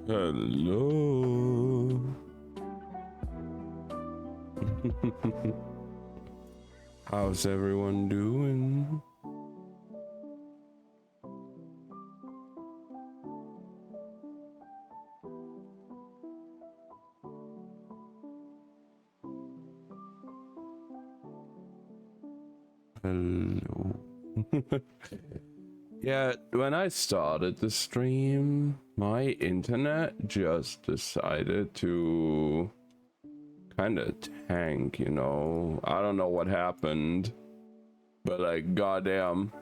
Hello. How's everyone doing? Hello. Yeah, when I started the stream, my internet just decided to kind of tank, you know. I don't know what happened, but like, goddamn.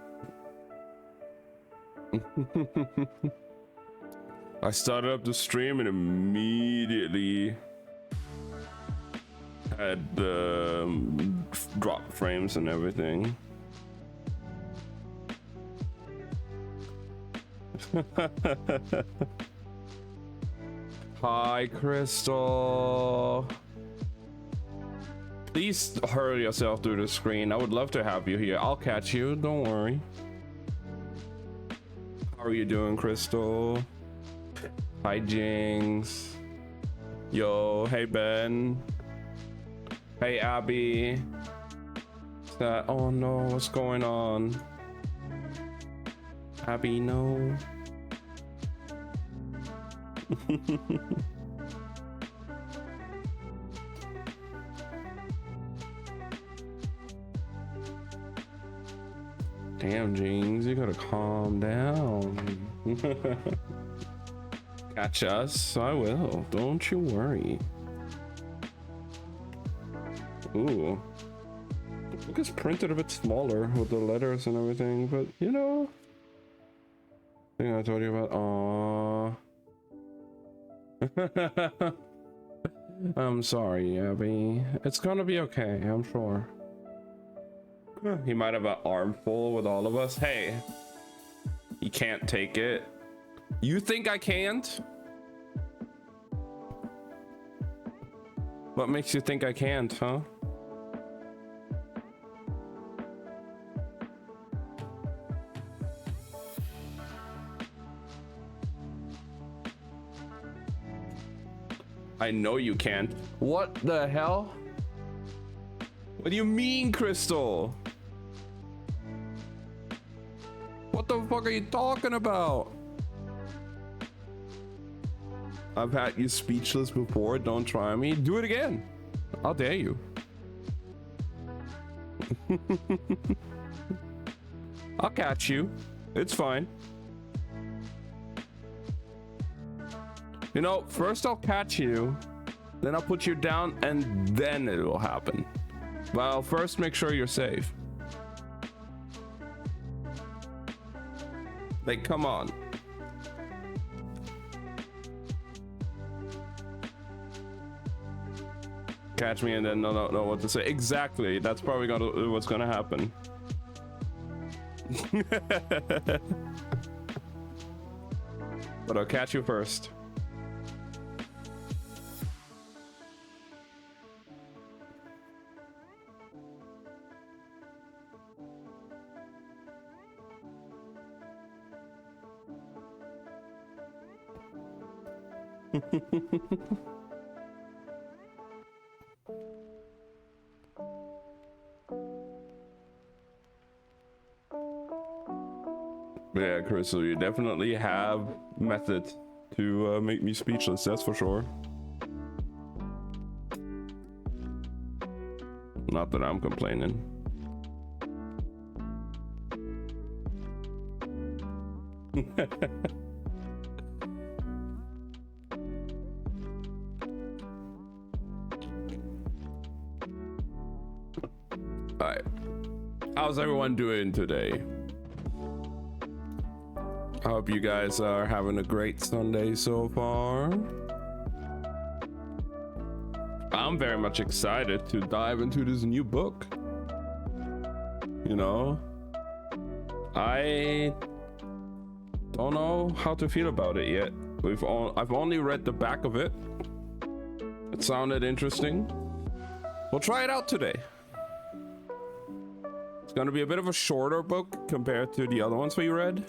I started up the stream and immediately had the drop frames and everything. Hi, Crystal. Please hurry yourself through the screen. I would love to have you here. I'll catch you. Don't worry. How are you doing, Crystal? Hi, Jinx. Yo, hey, Ben. Hey, Abby. Oh no, what's going on? Abby, no. Damn, Jeans, you gotta calm down. Catch us? I will. Don't you worry. Ooh. The book is printed a bit smaller with the letters and everything, but you know. I think I told you about. Aw. I'm sorry, Abby. It's gonna be okay, I'm sure. He might have an armful with all of us. Hey, you can't take it. You think I can't? What makes you think I can't, huh? I know you can't. What the hell? What do you mean, Crystal? What the fuck are you talking about? I've had you speechless before. Don't try me. Do it again. I'll dare you. I'll catch you. It's fine. You know, first I'll catch you, then I'll put you down, and then it will happen. But I'll first make sure you're safe. Like, come on. Catch me and then not know what to say. Exactly. That's probably what's gonna happen. But I'll catch you first. Yeah, Crystal, you definitely have method to make me speechless, that's for sure. Not that I'm complaining. Alright. How's everyone doing today? I hope you guys are having a great Sunday so far. I'm very much excited to dive into this new book. You know, I don't know how to feel about it yet. I've only read the back of it. It sounded interesting. We'll try it out today. It's gonna be a bit of a shorter book compared to the other ones we read.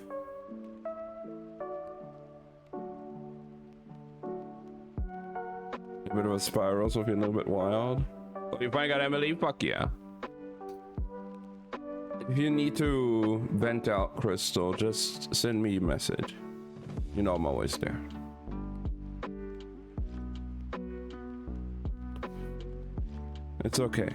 River Spirals will be a little bit wild. But if I got Emily, fuck yeah. If you need to vent out, Crystal, just send me a message. You know I'm always there. It's okay.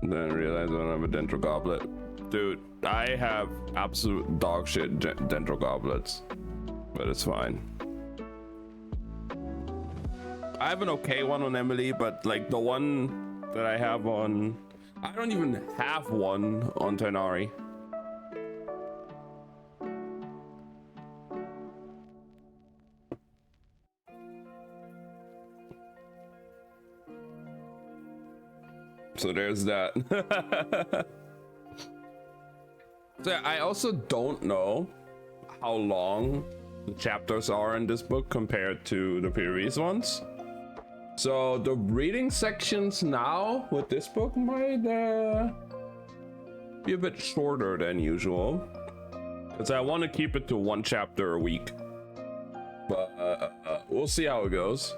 Then realize I don't have a Dendro Goblet. Dude, I have absolute dog shit Dendro Goblets. But it's fine. I have an okay one on Emily, but like the one that I have on... I don't even have one on Tighnari. So there's that. So yeah, I also don't know how long the chapters are in this book compared to the previous ones. So the reading sections now with this book might be a bit shorter than usual, because I want to keep it to one chapter a week. But we'll see how it goes.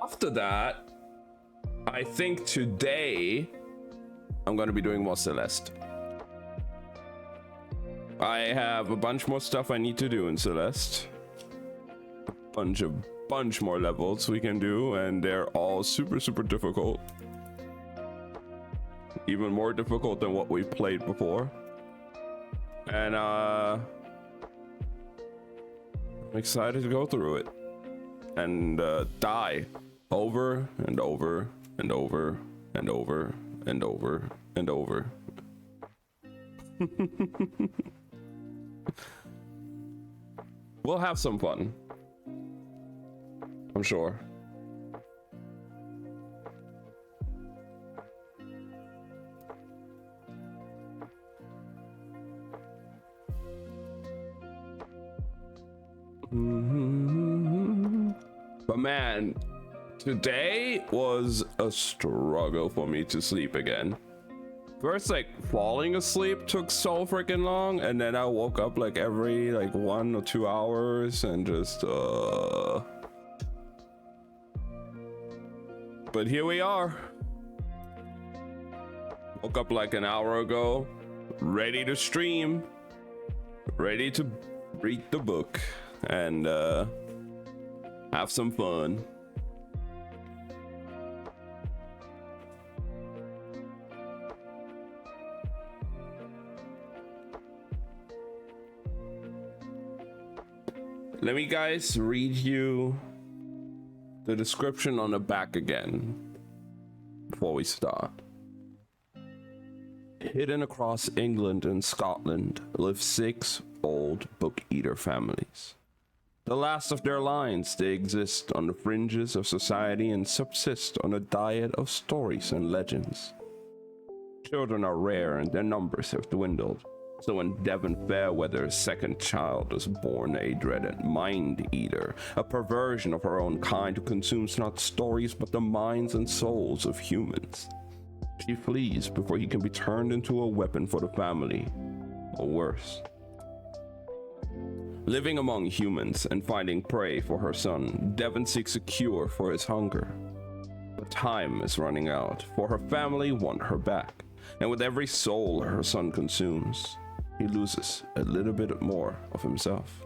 After that, I think today I'm going to be doing more Celeste. I have a bunch more stuff I need to do in Celeste. Bunch more levels we can do, and they're all super difficult. Even more difficult than what we've played before. And I'm excited to go through it and die over and over and over and over and over and over. We'll have some fun, I'm sure. But man, today was a struggle for me to sleep again. First, like, falling asleep took so freaking long, and then I woke up like every 1 or 2 hours and just But here we are. Woke up like an hour ago, ready to stream, ready to read the book and have some fun. Let me guys read you the description on the back again before we start. Hidden across England and Scotland live 6 old book-eater families. The last of their lines, they exist on the fringes of society and subsist on a diet of stories and legends. Children are rare and their numbers have dwindled. So when Devon Fairweather's second child was born, a dreaded mind-eater, a perversion of her own kind who consumes not stories but the minds and souls of humans. She flees before he can be turned into a weapon for the family, or worse. Living among humans and finding prey for her son, Devon seeks a cure for his hunger. But time is running out, for her family want her back, and with every soul her son consumes, he loses a little bit more of himself.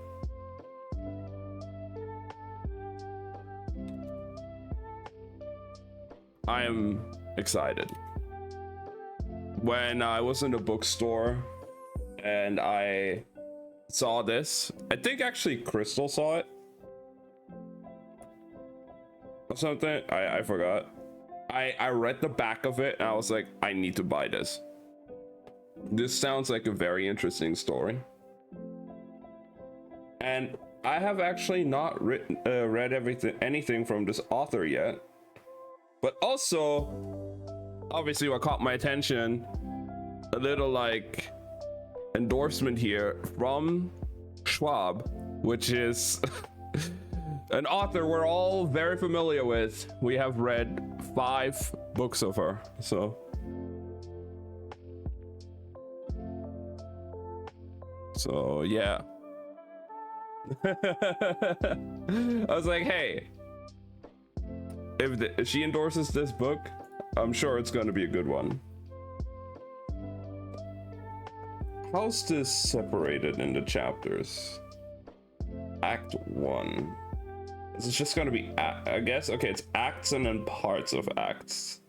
I am excited. When I was in the bookstore and I saw this, I think actually Crystal saw it or something. I forgot. I read the back of it and I was like, I need to buy this. This sounds like a very interesting story. And I have actually not read anything from this author yet. But also, obviously what caught my attention, a little like endorsement here from Schwab, which is an author we're all very familiar with. We have read 5 books of her, so yeah. I was like, hey, if she endorses this book, I'm sure it's going to be a good one. How's this separated into chapters? Act 1. Is it just going to be, I guess? Okay, it's acts and then parts of acts.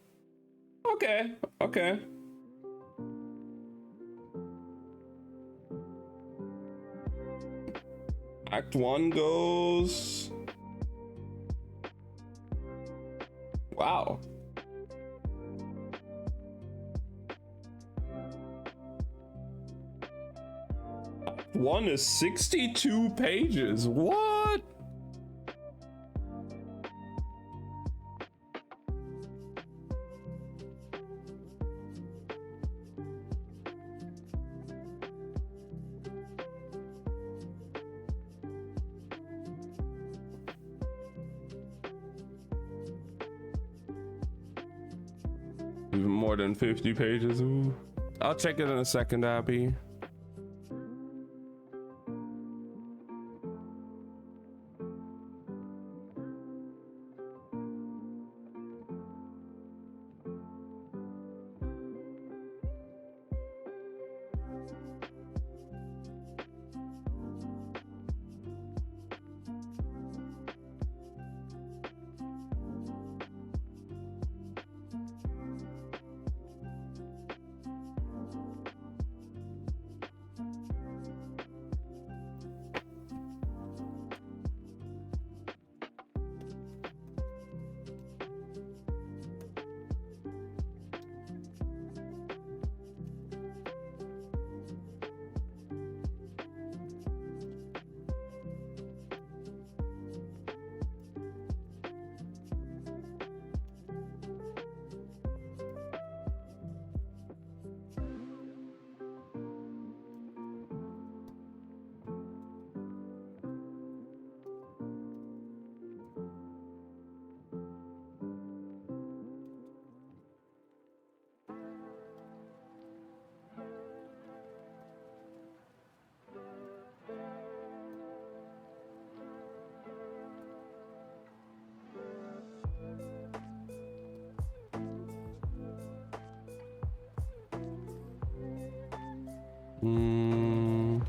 Okay, okay. Act 1 goes... Wow. Act 1 is 62 pages. What? Even more than 50 pages. Ooh. I'll check it in a second, Abby. Hmm.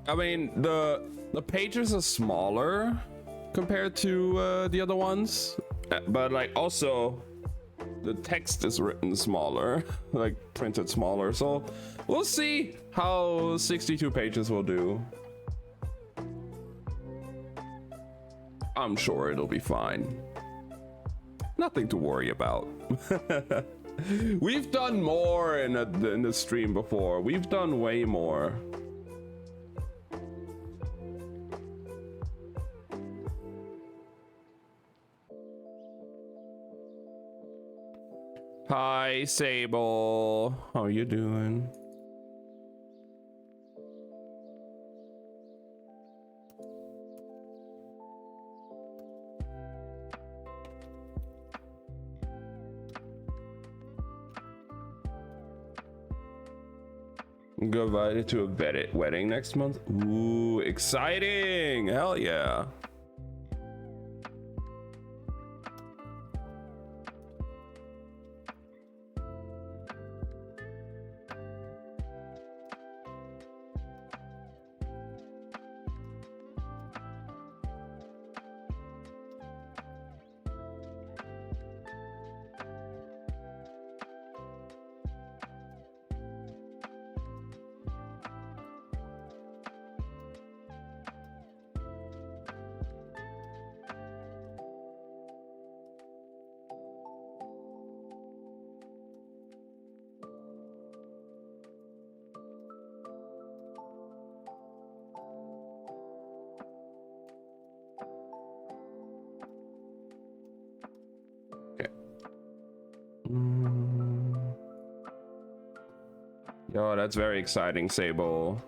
I mean, the pages are smaller compared to the other ones, but like also the text is written smaller, like printed smaller. So we'll see how 62 pages will do. I'm sure it'll be fine. Nothing to worry about. We've done more in the stream before. We've done way more. Hi, Sable. How you doing? Go invited to a wedding next month. Ooh, exciting! Hell yeah! Yo, that's very exciting, Sable.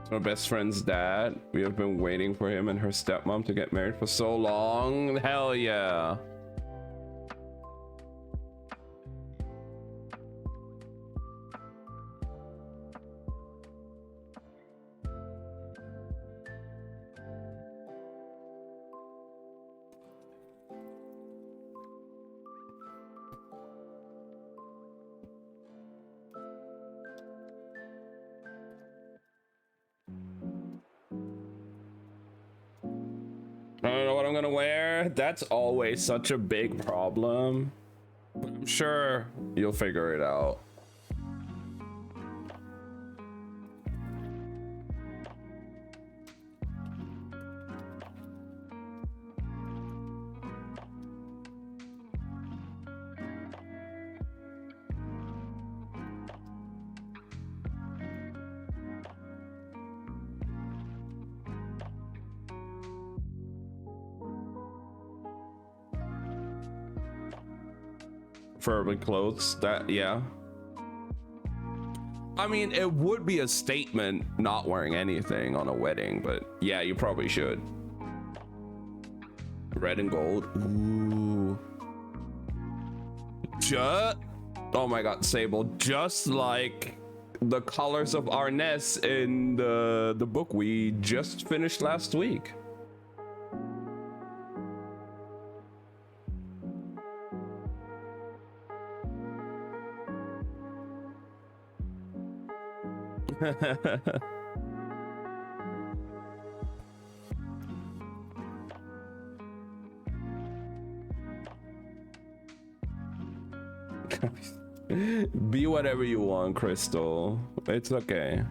It's my best friend's dad. We have been waiting for him and her stepmom to get married for so long. Hell yeah. I don't know what I'm gonna wear. That's always such a big problem. But I'm sure you'll figure it out. Preferably clothes. That, yeah. I mean, it would be a statement not wearing anything on a wedding, but yeah, you probably should. Red and gold. Ooh. Oh my god, Sable. Just like the colors of Arness in the book we just finished last week. Be whatever you want, Crystal. It's okay.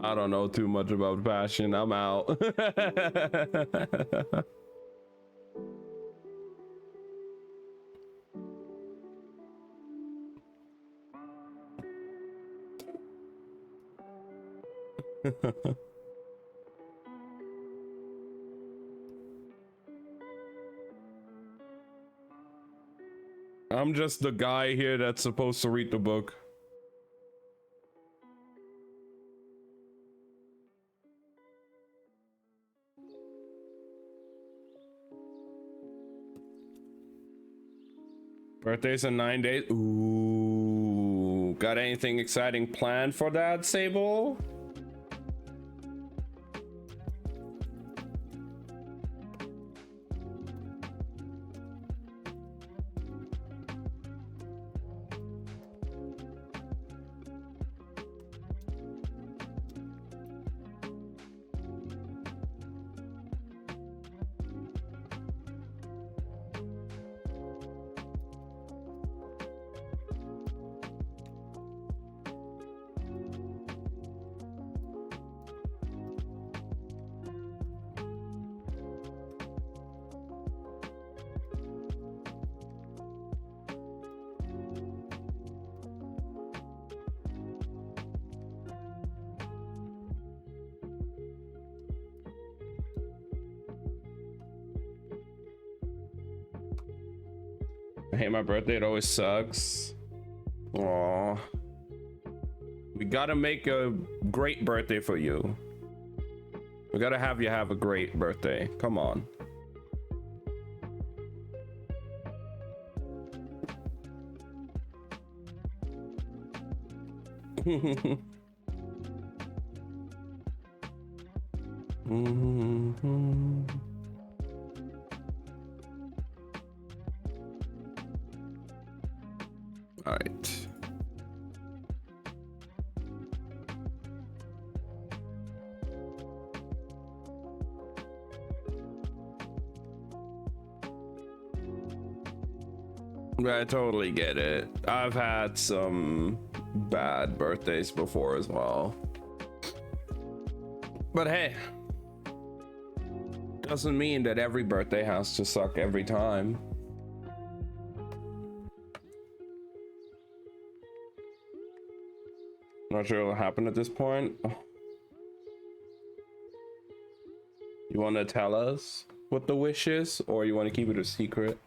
I don't know too much about fashion. I'm out. I'm just the guy here that's supposed to read the book. Birthday's in 9 days. Ooh, got anything exciting planned for that, Sable? I hate my birthday, it always sucks. Aww. We gotta make a great birthday for you. We gotta have you have a great birthday. Come on. All right. I totally get it. I've had some bad birthdays before as well. But hey, doesn't mean that every birthday has to suck every time. Not sure what happened at this point. You want to tell us what the wish is, or you want to keep it a secret?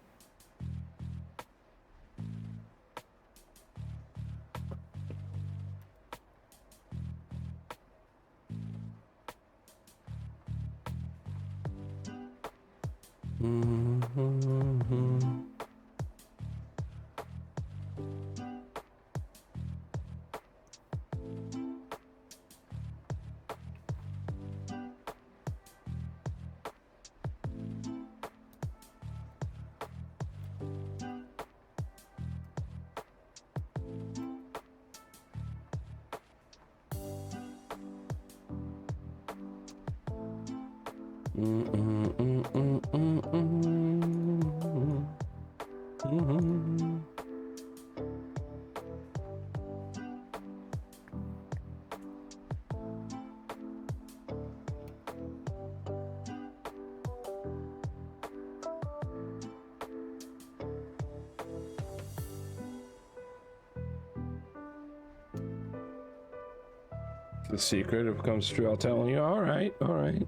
The secret, if it comes true, I'll tell you. All right, all right.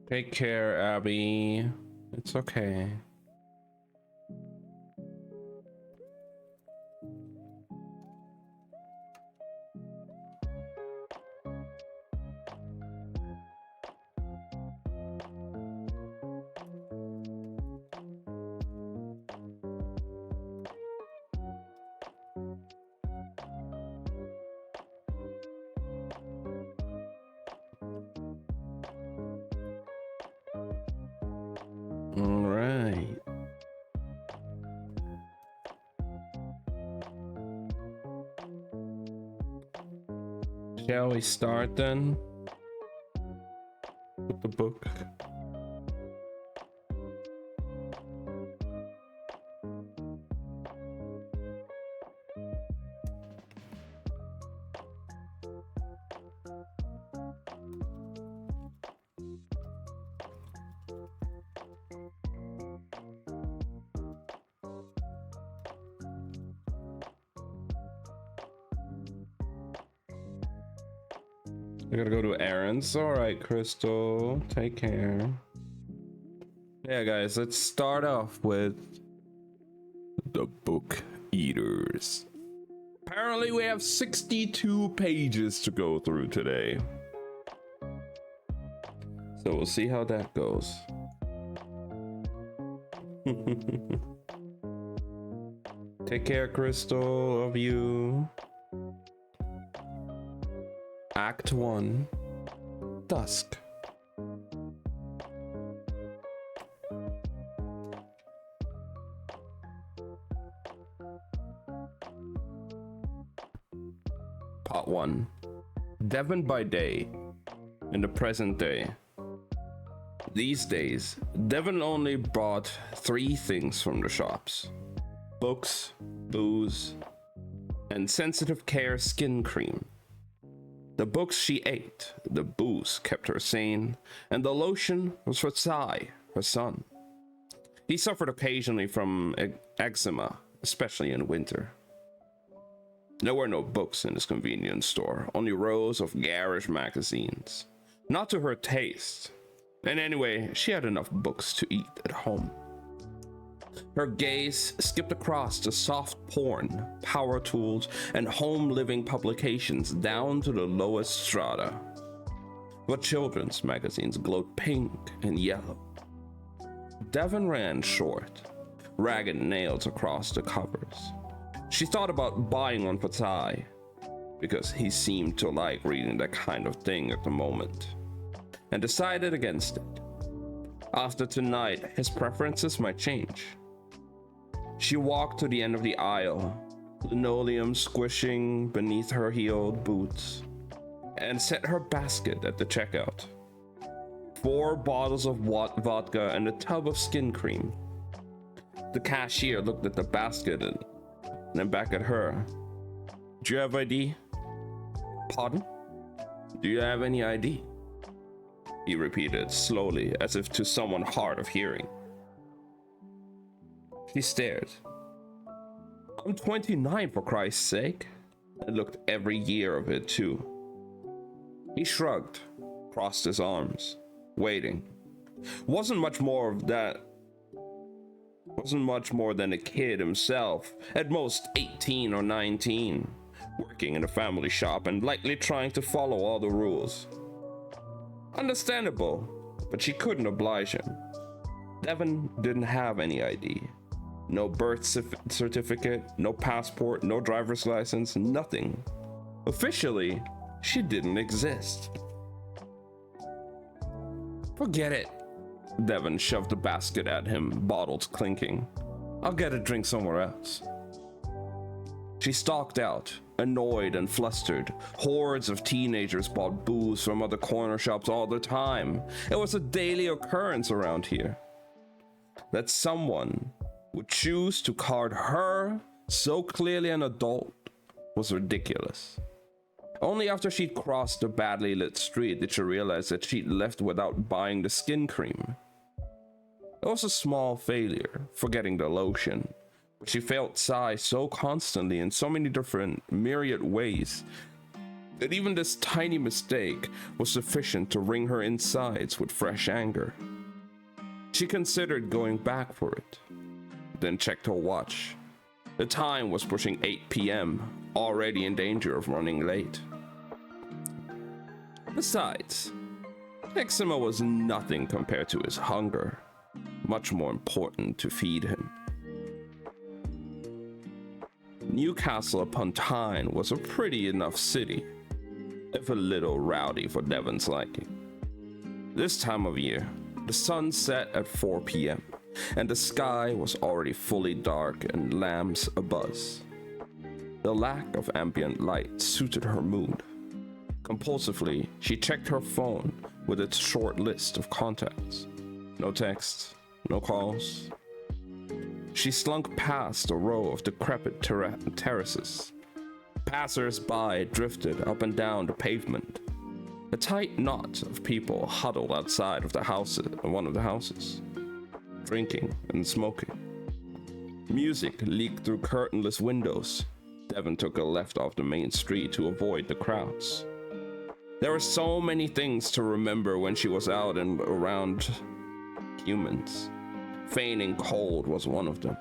Take care, Abby. It's okay. All right. Shall we start then with the book? I gotta go to errands. All right, Crystal, take care. Yeah, guys, let's start off with the book eaters. Apparently we have 62 pages to go through today. So we'll see how that goes. Take care, Crystal, of you. Act 1, Dusk. Part 1. Devon by day, in the present day. These days, Devon only bought 3 things from the shops: books, booze, and sensitive care skin cream. The books she ate, the booze kept her sane, and the lotion was for Sai, her son. He suffered occasionally from eczema, especially in winter. There were no books in this convenience store, only rows of garish magazines. Not to her taste. And anyway, she had enough books to eat at home. Her gaze skipped across the soft porn, power tools, and home living publications down to the lowest strata. But children's magazines glowed pink and yellow. Devon ran short, ragged nails across the covers. She thought about buying one for Ty, because he seemed to like reading that kind of thing at the moment, and decided against it. After tonight, his preferences might change. She walked to the end of the aisle, linoleum squishing beneath her heeled boots, and set her basket at the checkout. 4 bottles of vodka and a tub of skin cream. The cashier looked at the basket and then back at her. Do you have ID? Pardon? Do you have any ID? He repeated slowly, as if to someone hard of hearing. She stared. I'm 29, for Christ's sake. And looked every year of it too. He shrugged, crossed his arms, waiting. Wasn't much more than a kid himself, at most 18 or 19, working in a family shop and likely trying to follow all the rules. Understandable, but she couldn't oblige him. Devon didn't have any ID. No birth certificate, no passport, no driver's license, nothing. Officially, she didn't exist. Forget it. Devon shoved the basket at him, bottles clinking. I'll get a drink somewhere else. She stalked out, annoyed and flustered. Hordes of teenagers bought booze from other corner shops all the time. It was a daily occurrence around here. That someone would choose to card her, so clearly an adult, was ridiculous. Only after she'd crossed the badly lit street did she realize that she'd left without buying the skin cream. It was a small failure, forgetting the lotion, but she felt sigh so constantly in so many different myriad ways that even this tiny mistake was sufficient to wring her insides with fresh anger. She considered going back for it, then checked her watch. The time was pushing 8 p.m., already in danger of running late. Besides, eczema was nothing compared to his hunger. Much more important to feed him. Newcastle upon Tyne was a pretty enough city, if a little rowdy for Devon's liking. This time of year, the sun set at 4 p.m., and the sky was already fully dark and lamps abuzz. The lack of ambient light suited her mood. Compulsively, she checked her phone with its short list of contacts. No texts, no calls. She slunk past a row of decrepit terraces. Passers-by drifted up and down the pavement. A tight knot of people huddled outside of one of the houses, drinking and smoking. Music leaked through curtainless windows. Devon took a left off the main street to avoid the crowds. There were so many things to remember when she was out and around humans. Feigning cold was one of them.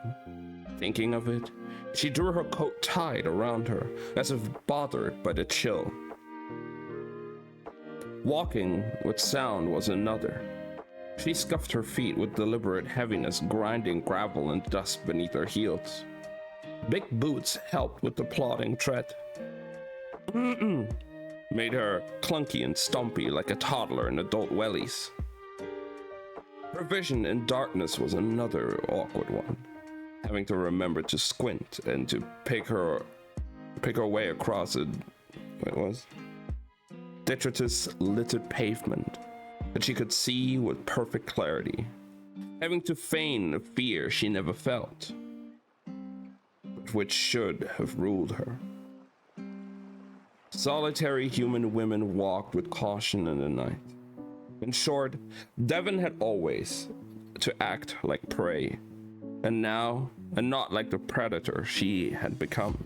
Thinking of it, She drew her coat tight around her, as if bothered by the chill. Walking with sound was another. She scuffed her feet with deliberate heaviness, grinding gravel and dust beneath her heels. Big boots helped with the plodding tread. Made her clunky and stumpy like a toddler in adult wellies. Her vision in darkness was another awkward one, having to remember to squint and to pick her way across a detritus littered pavement that she could see with perfect clarity, having to feign a fear she never felt, but which should have ruled her. Solitary human women walked with caution in the night. In short, Devon had always to act like prey, and not like the predator she had become.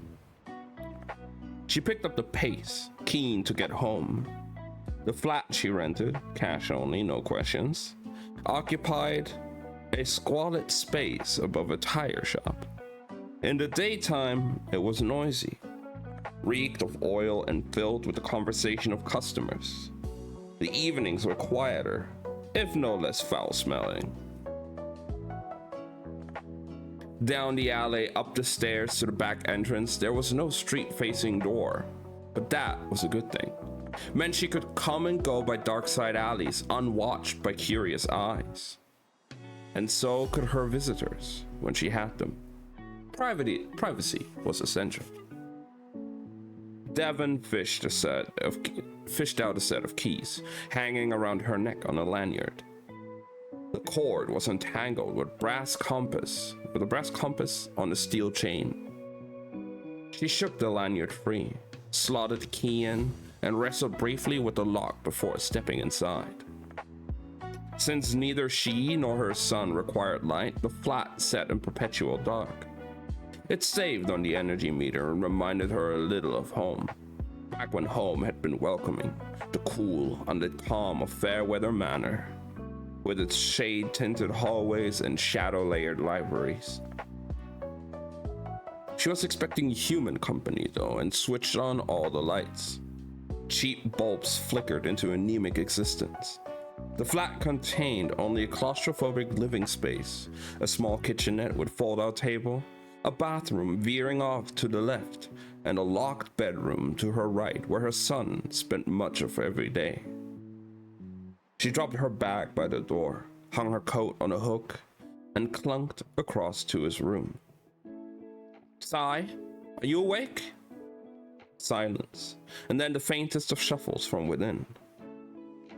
She picked up the pace, keen to get home. The flat she rented, cash only, no questions, occupied a squalid space above a tire shop. In the daytime, it was noisy, reeked of oil and filled with the conversation of customers. The evenings were quieter, if no less foul-smelling. Down the alley, up the stairs to the back entrance, there was no street-facing door, but that was a good thing. Meant she could come and go by dark side alleys, unwatched by curious eyes. And so could her visitors, when she had them. Privacy was essential. Devon fished out a set of keys, hanging around her neck on a lanyard. The cord was entangled with a brass compass on a steel chain. She shook the lanyard free, slotted the key in, and wrestled briefly with the lock before stepping inside. Since neither she nor her son required light, the flat sat in perpetual dark. It saved on the energy meter and reminded her a little of home, back when home had been welcoming, the cool, unlit calm of Fairweather Manor, with its shade-tinted hallways and shadow-layered libraries. She was expecting human company, though, and switched on all the lights. Cheap bulbs flickered into anemic existence. The flat contained only a claustrophobic living space, a small kitchenette with fold-out table, a bathroom veering off to the left, and a locked bedroom to her right where her son spent much of every day. She dropped her bag by the door, hung her coat on a hook, and clunked across to his room. "Sai, are you awake?" Silence, and then the faintest of shuffles from within.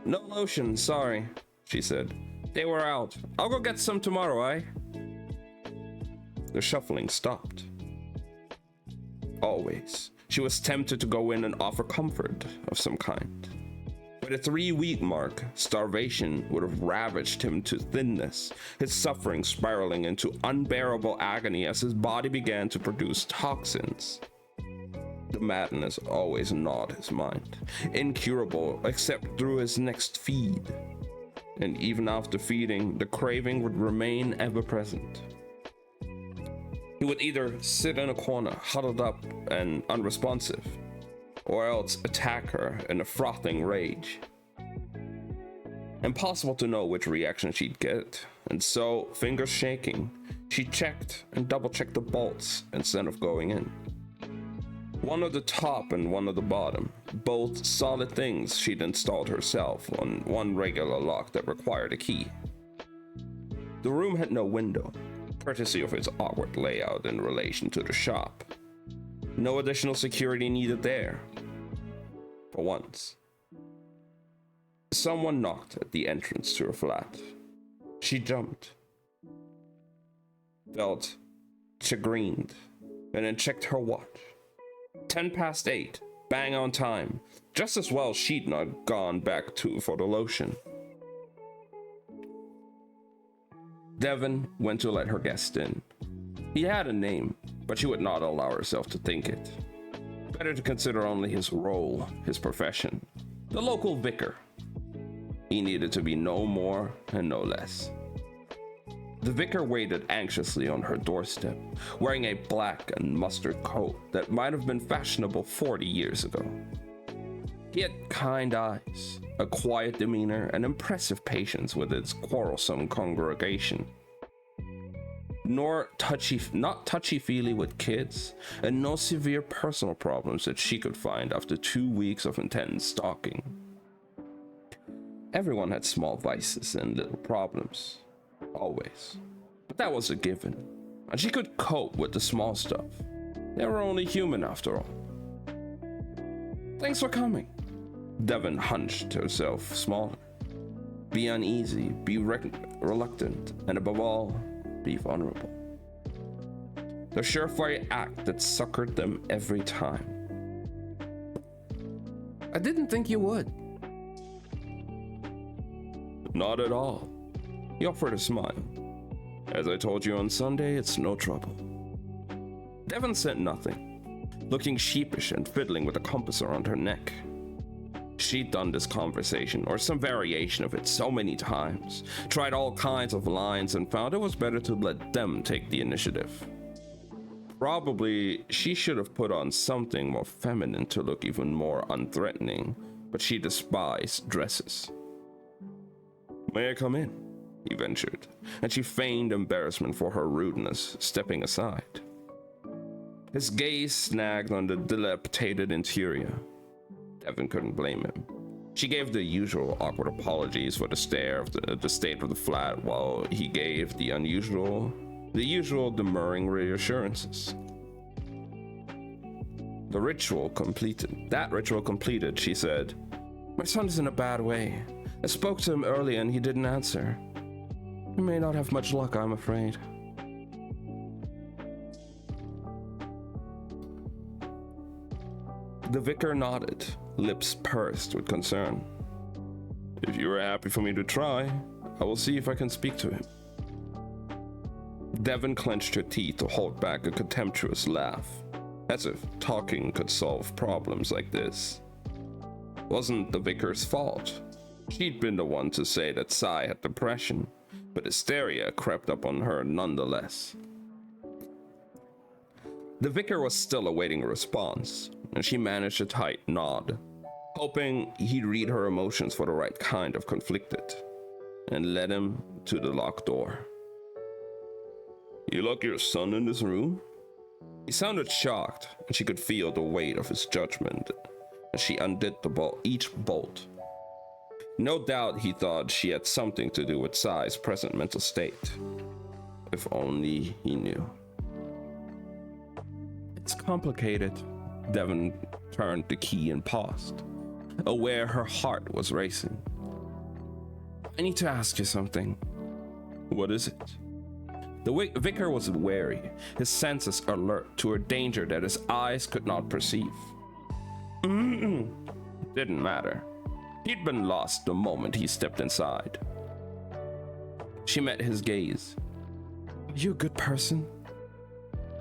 "No lotion, sorry," she said. "They were out. I'll go get some tomorrow, eh?" The shuffling stopped. Always, she was tempted to go in and offer comfort of some kind. By the 3-week mark, starvation would have ravaged him to thinness, his suffering spiraling into unbearable agony as his body began to produce toxins. The madness always gnawed his mind, incurable except through his next feed. And even after feeding, the craving would remain ever present. He would either sit in a corner, huddled up and unresponsive, or else attack her in a frothing rage. Impossible to know which reaction she'd get, and so, fingers shaking, she checked and double-checked the bolts instead of going in. One at the top and one at the bottom, both solid things she'd installed herself on one regular lock that required a key. The room had no window, courtesy of its awkward layout in relation to the shop. No additional security needed there. For once. Someone knocked at the entrance to her flat. She jumped. Felt chagrined, and then checked her watch. 8:10, bang on time. Just as well she'd not gone back for the lotion. Devon went to let her guest in. He had a name, but she would not allow herself to think it. Better to consider only his role, his profession. The local vicar. He needed to be no more and no less. The vicar waited anxiously on her doorstep, wearing a black and mustard coat that might have been fashionable 40 years ago. He had kind eyes, a quiet demeanor, and impressive patience with its quarrelsome congregation. Not touchy-feely with kids, and no severe personal problems that she could find after 2 weeks of intense stalking. Everyone had small vices and little problems, always. But that was a given, and she could cope with the small stuff. They were only human after all. Thanks for coming. Devon hunched herself smaller. Be uneasy, be reluctant, and above all, be vulnerable. The surefire act that suckered them every time. I didn't think you would. Not at all. He offered a smile. As I told you on Sunday, it's no trouble. Devon said nothing, looking sheepish and fiddling with the compass around her neck. She'd done this conversation, or some variation of it, so many times, tried all kinds of lines, and found it was better to let them take the initiative. Probably she should have put on something more feminine to look even more unthreatening, but she despised dresses. May I come in? He ventured, and she feigned embarrassment for her rudeness, stepping aside. His gaze snagged on the dilapidated interior. Devon couldn't blame him. She gave the usual awkward apologies for the state of the flat, while he gave the usual demurring reassurances. That ritual completed, she said, "My son is in a bad way. I spoke to him earlier and he didn't answer. We may not have much luck, I'm afraid." The vicar nodded, lips pursed with concern. "If you are happy for me to try, I will see if I can speak to him." Devon clenched her teeth to hold back a contemptuous laugh, as if talking could solve problems like this. Wasn't the vicar's fault. She'd been the one to say that Sai had depression, but hysteria crept up on her nonetheless. The vicar was still awaiting a response, and she managed a tight nod, hoping he'd read her emotions for the right kind of conflicted, and led him to the locked door. "You lock your son in this room?" He sounded shocked, and she could feel the weight of his judgment as she undid each bolt. No doubt he thought she had something to do with Sai's present mental state. If only he knew. It's complicated. Devon turned the key and paused, aware her heart was racing. "I need to ask you something." "What is it?" The vicar was wary, his senses alert to a danger that his eyes could not perceive. Didn't matter. He'd been lost the moment he stepped inside. She met his gaze. "Are you a good person?"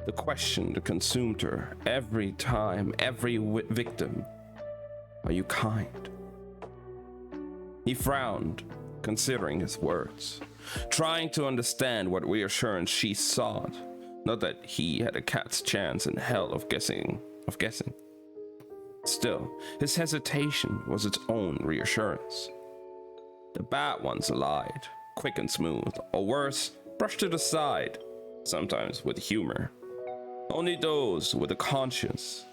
The question that consumed her every time, every victim. "Are you kind?" He frowned, considering his words, trying to understand what reassurance she sought, not that he had a cat's chance in hell of guessing. Still, his hesitation was its own reassurance. The bad ones lied, quick and smooth, or worse, brushed to the side, sometimes with humor. Only those with a conscience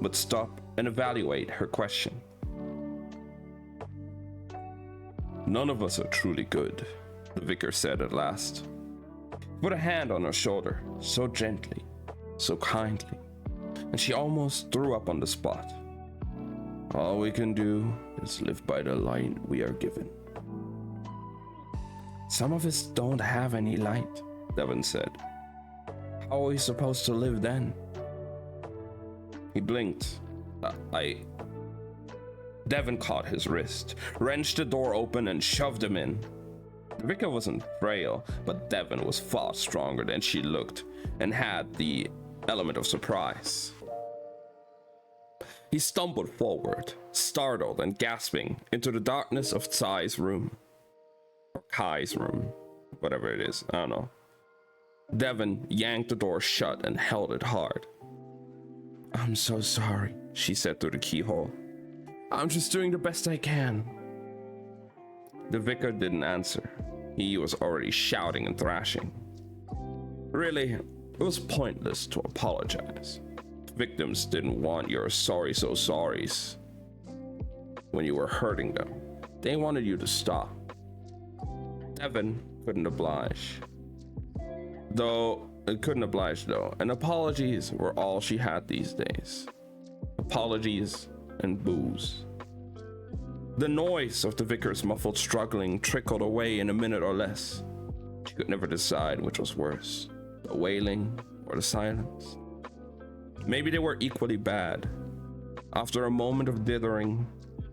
would stop and evaluate her question. "None of us are truly good," the vicar said at last. He put a hand on her shoulder, so gently, so kindly, and she almost threw up on the spot. "All we can do is live by the light we are given." "Some of us don't have any light," Devon said. "How are we supposed to live then?" He blinked. Devon caught his wrist, wrenched the door open, and shoved him in. The vicar wasn't frail, but Devon was far stronger than she looked, and had the element of surprise. He stumbled forward, startled and gasping, into the darkness of Kai's room. whatever it is, I don't know. Devon yanked the door shut and held it hard. I'm so sorry, she said through the keyhole. I'm just doing the best I can. The vicar didn't answer. He was already shouting and thrashing. Really, it was pointless to apologize. Victims didn't want your sorry so sorries when you were hurting them. They wanted you to stop. Devon couldn't oblige. Though, and apologies were all she had these days. Apologies and booze. The noise of the vicar's muffled struggling trickled away in a minute or less. She could never decide which was worse, the wailing or the silence. Maybe they were equally bad. After a moment of dithering,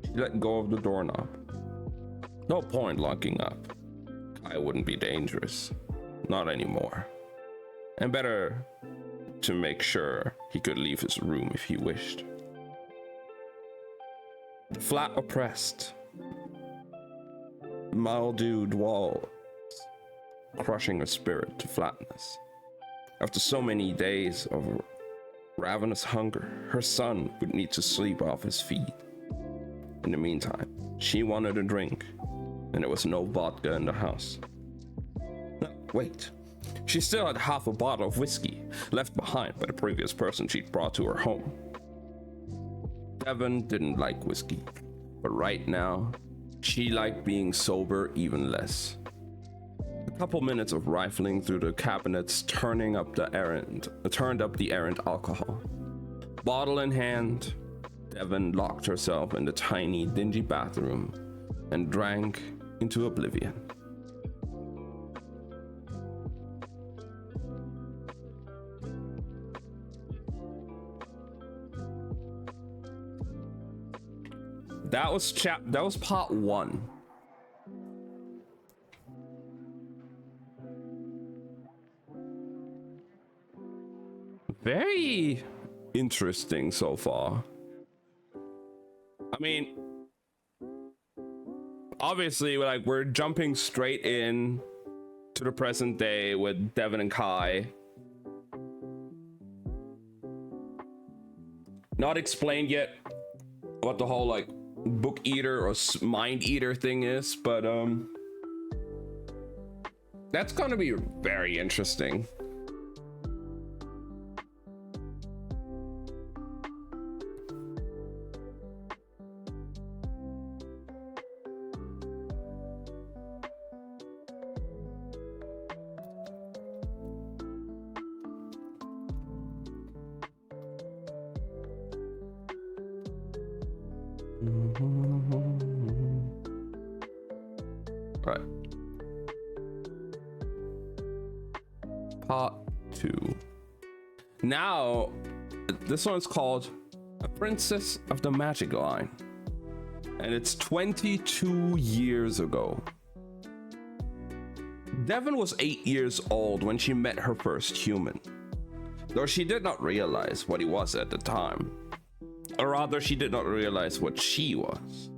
she let go of the doorknob. No point locking up. Kai wouldn't be dangerous. Not anymore. And better to make sure he could leave his room if he wished. Flat oppressed. Mildewed walls, crushing her spirit to flatness. After so many days of ravenous hunger, her son would need to sleep off his feet. In the meantime, she wanted a drink, and there was no vodka in the house. No, wait. She still had half a bottle of whiskey left behind by the previous person she'd brought to her home. Devon didn't like whiskey, but right now, she liked being sober even less. A couple minutes of rifling through the cabinets turned up the errant alcohol. Bottle in hand, Devon locked herself in the tiny, dingy bathroom and drank into oblivion. That was part 1. Very interesting so far. I mean, obviously, like, we're jumping straight in to the present day with Devon and Kai. Not explained yet what the whole, like, book eater or mind eater thing is, but that's gonna be very interesting. Right. Part 2. Now, this one's called A Princess of the Magic Line. And it's 22 years ago. Devon was 8 years old when she met her first human, though she did not realize what he was at the time. Or rather, she did not realize what she was.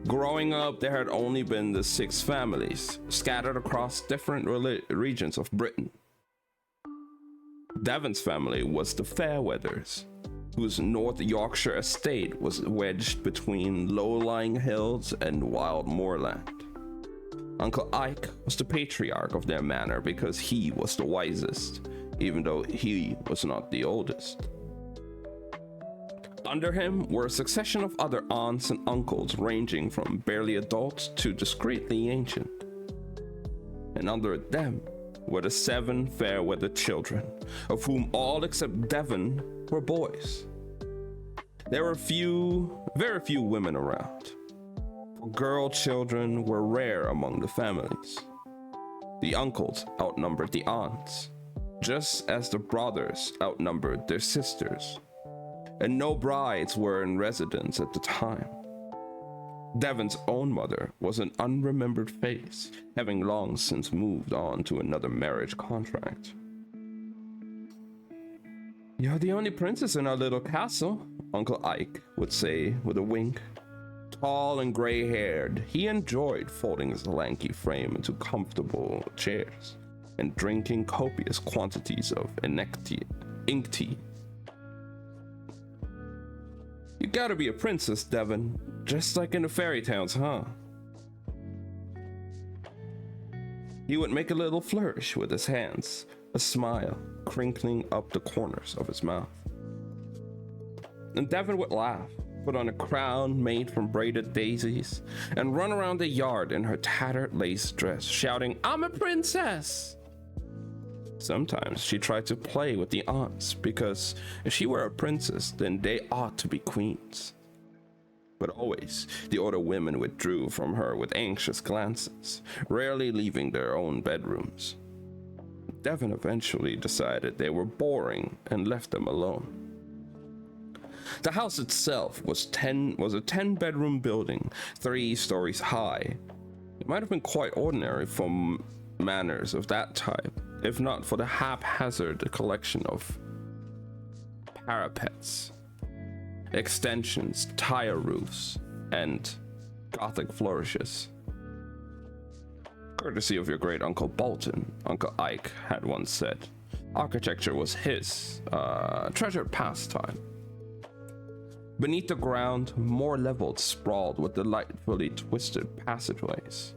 Growing up, there had only been the 6 families, scattered across different regions of Britain. Devon's family was the Fairweathers, whose North Yorkshire estate was wedged between low-lying hills and wild moorland. Uncle Ike was the patriarch of their manor because he was the wisest, even though he was not the oldest. Under him were a succession of other aunts and uncles ranging from barely adults to discreetly ancient. And under them were the 7 Fairweather children, of whom all except Devon were boys. There were very few women around. Girl children were rare among the families. The uncles outnumbered the aunts, just as the brothers outnumbered their sisters. And no brides were in residence at the time. Devon's own mother was an unremembered face, having long since moved on to another marriage contract. "You're the only princess in our little castle," Uncle Ike would say with a wink. Tall and gray-haired, he enjoyed folding his lanky frame into comfortable chairs and drinking copious quantities of ink tea. You gotta be a princess, Devon, just like in the fairy tales, huh? He would make a little flourish with his hands, a smile crinkling up the corners of his mouth. And Devon would laugh, put on a crown made from braided daisies, and run around the yard in her tattered lace dress, shouting, "I'm a princess!" Sometimes she tried to play with the aunts, because if she were a princess, then they ought to be queens. But always, the older women withdrew from her with anxious glances, rarely leaving their own bedrooms. Devon eventually decided they were boring and left them alone. The house itself was a 10-bedroom building, 3 stories high. It might have been quite ordinary for manners of that type, if not for the haphazard collection of parapets, extensions, tire roofs, and Gothic flourishes. Courtesy of your great Uncle Bolton, Uncle Ike had once said, architecture was his treasured pastime. Beneath the ground, more levels sprawled with delightfully twisted passageways.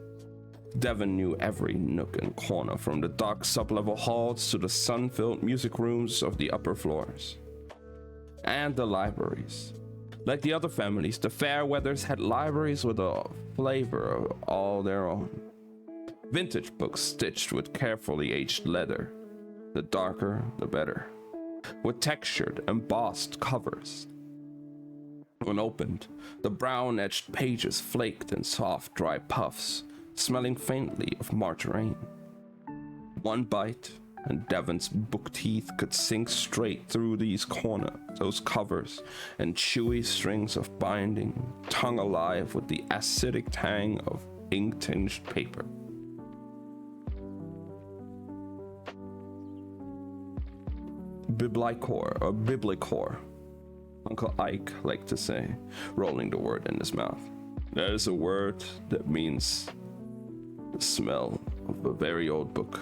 Devon knew every nook and corner, from the dark sublevel halls to the sun-filled music rooms of the upper floors. And the libraries. Like the other families, the Fairweathers had libraries with a flavor of all their own. Vintage books stitched with carefully aged leather. The darker, the better. With textured, embossed covers. When opened, the brown-edged pages flaked in soft, dry puffs, smelling faintly of margarine. One bite, and Devon's book teeth could sink straight through those covers and chewy strings of binding, tongue alive with the acidic tang of ink-tinged paper. Biblicor, Uncle Ike liked to say, rolling the word in his mouth. That is a word that means the smell of a very old book.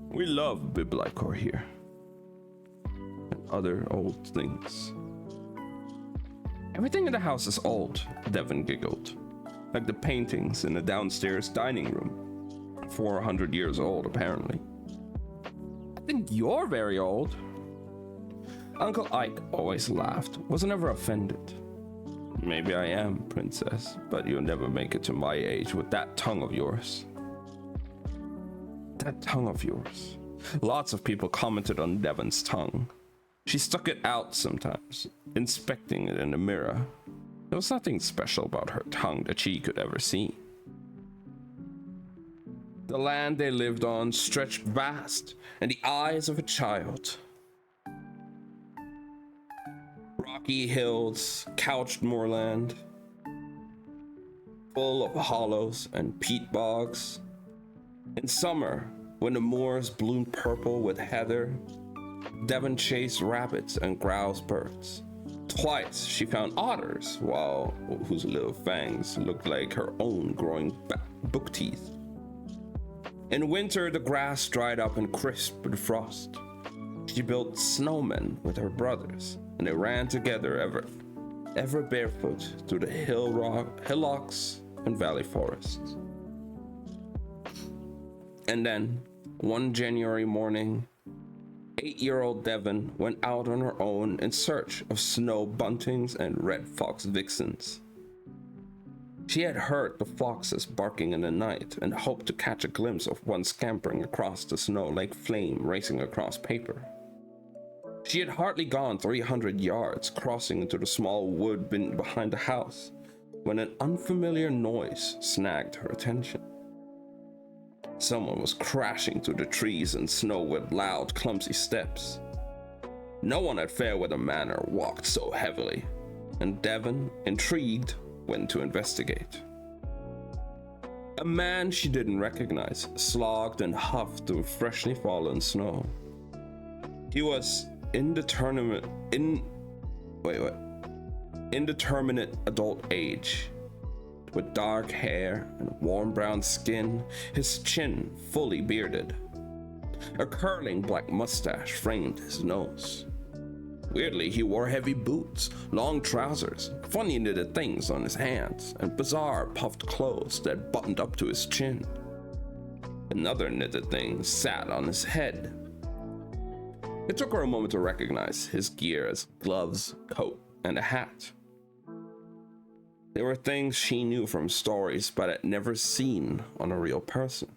We love Biblicor here. And other old things. Everything in the house is old, Devon giggled. Like the paintings in the downstairs dining room. 400 years old, apparently. I think you're very old. Uncle Ike always laughed, was never offended. Maybe I am, princess, but you'll never make it to my age with that tongue of yours. That tongue of yours. Lots of people commented on Devon's tongue. She stuck it out sometimes, inspecting it in the mirror. There was nothing special about her tongue that she could ever see. The land they lived on stretched vast in the eyes of a child. Rocky hills, couched moorland, full of hollows and peat bogs. In summer, when the moors bloomed purple with heather, Devon chased rabbits and grouse birds. Twice she found otters, whose little fangs looked like her own growing book teeth. In winter, the grass dried up and crisped with frost. She built snowmen with her brothers, and they ran together ever barefoot through the hillocks and valley forests. And then, one January morning, 8-year-old Devon went out on her own in search of snow buntings and red fox vixens. She had heard the foxes barking in the night and hoped to catch a glimpse of one scampering across the snow like flame racing across paper. She had hardly gone 300 yards, crossing into the small wood behind the house, when an unfamiliar noise snagged her attention. Someone was crashing through the trees and snow with loud, clumsy steps. No one at Fairweather Manor walked so heavily, and Devon, intrigued, went to investigate. A man she didn't recognize slogged and huffed through freshly fallen snow. He was indeterminate adult age. With dark hair and warm brown skin, his chin fully bearded. A curling black mustache framed his nose. Weirdly, he wore heavy boots, long trousers, funny knitted things on his hands, and bizarre puffed clothes that buttoned up to his chin. Another knitted thing sat on his head. It took her a moment to recognize his gear as gloves, coat, and a hat. They were things she knew from stories but had never seen on a real person.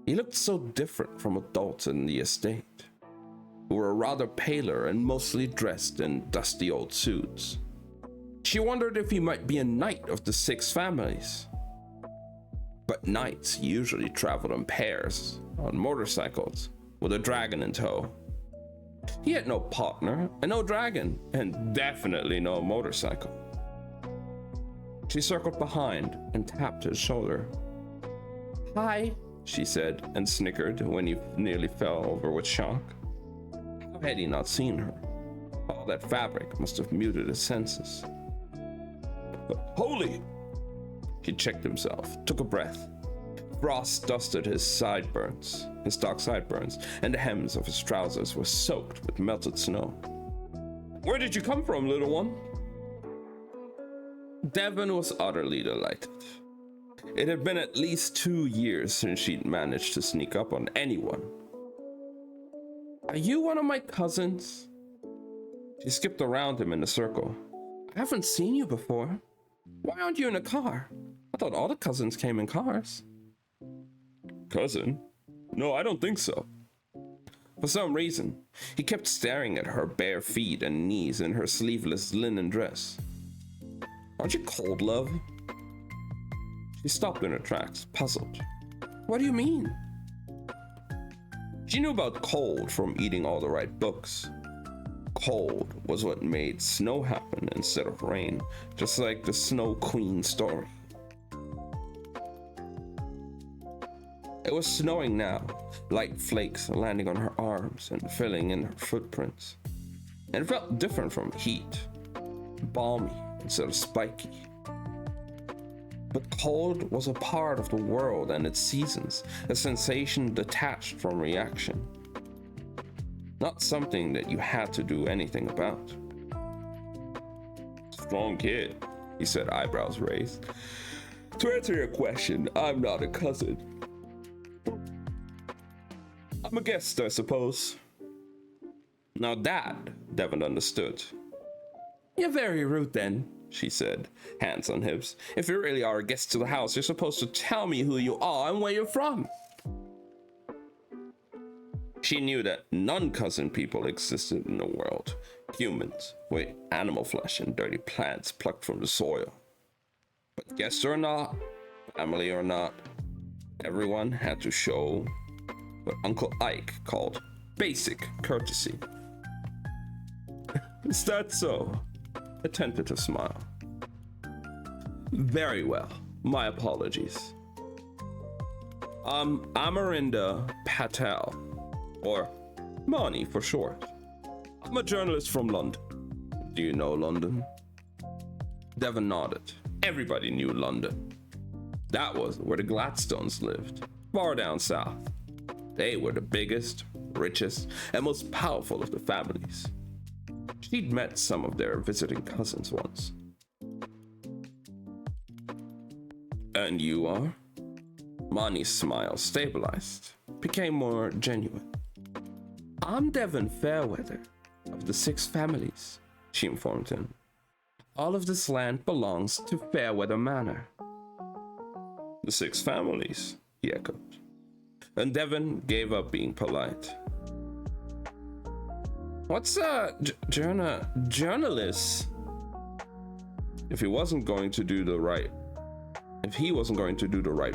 He looked so different from adults in the estate, who were rather paler and mostly dressed in dusty old suits. She wondered if he might be a knight of the 6 families. But knights usually traveled in pairs, on motorcycles, with a dragon in tow. He had no partner and no dragon, and definitely no motorcycle. She circled behind and tapped his shoulder. "Hi," she said, and snickered when he nearly fell over with shock. How had he not seen her? All that fabric must have muted his senses. "Holy!" He checked himself, took a breath. Frost dusted his dark sideburns, and the hems of his trousers were soaked with melted snow. "Where did you come from, little one?" Devon was utterly delighted. It had been at least 2 years since she'd managed to sneak up on anyone. "Are you one of my cousins?" She skipped around him in a circle. "I haven't seen you before. Why aren't you in a car? I thought all the cousins came in cars." "Cousin? No, I don't think so." For some reason, he kept staring at her bare feet and knees in her sleeveless linen dress. "Aren't you cold, love?" She stopped in her tracks, puzzled. "What do you mean?" She knew about cold from eating all the right books. Cold was what made snow happen instead of rain, just like the Snow Queen story. It was snowing now, light flakes landing on her arms and filling in her footprints. And it felt different from heat, balmy instead of spiky. But cold was a part of the world and its seasons, a sensation detached from reaction. Not something that you had to do anything about. "Strong kid," he said, eyebrows raised. "To answer your question, I'm not a cousin. I'm a guest, I suppose." Now that Devon understood. "You're very rude then," she said, hands on hips. "If you really are a guest to the house, you're supposed to tell me who you are and where you're from." She knew that non-cousin people existed in the world. Humans with animal flesh and dirty plants plucked from the soil. But guest or not, family or not, everyone had to show what Uncle Ike called basic courtesy. "Is that so?" A tentative smile. "Very well. My apologies. Amarinda Patel, or Mani for short. I'm a journalist from London. Do you know London?" Devon nodded. Everybody knew London. That was where the Gladstones lived, far down south. They were the biggest, richest, and most powerful of the families. She'd met some of their visiting cousins once. "And you are?" Mani's smile stabilized, became more genuine. "I'm Devon Fairweather, of the 6 families," she informed him. "All of this land belongs to Fairweather Manor." "The 6 families," he echoed. And Devon gave up being polite. "What's a journalist?" If he wasn't going to do the right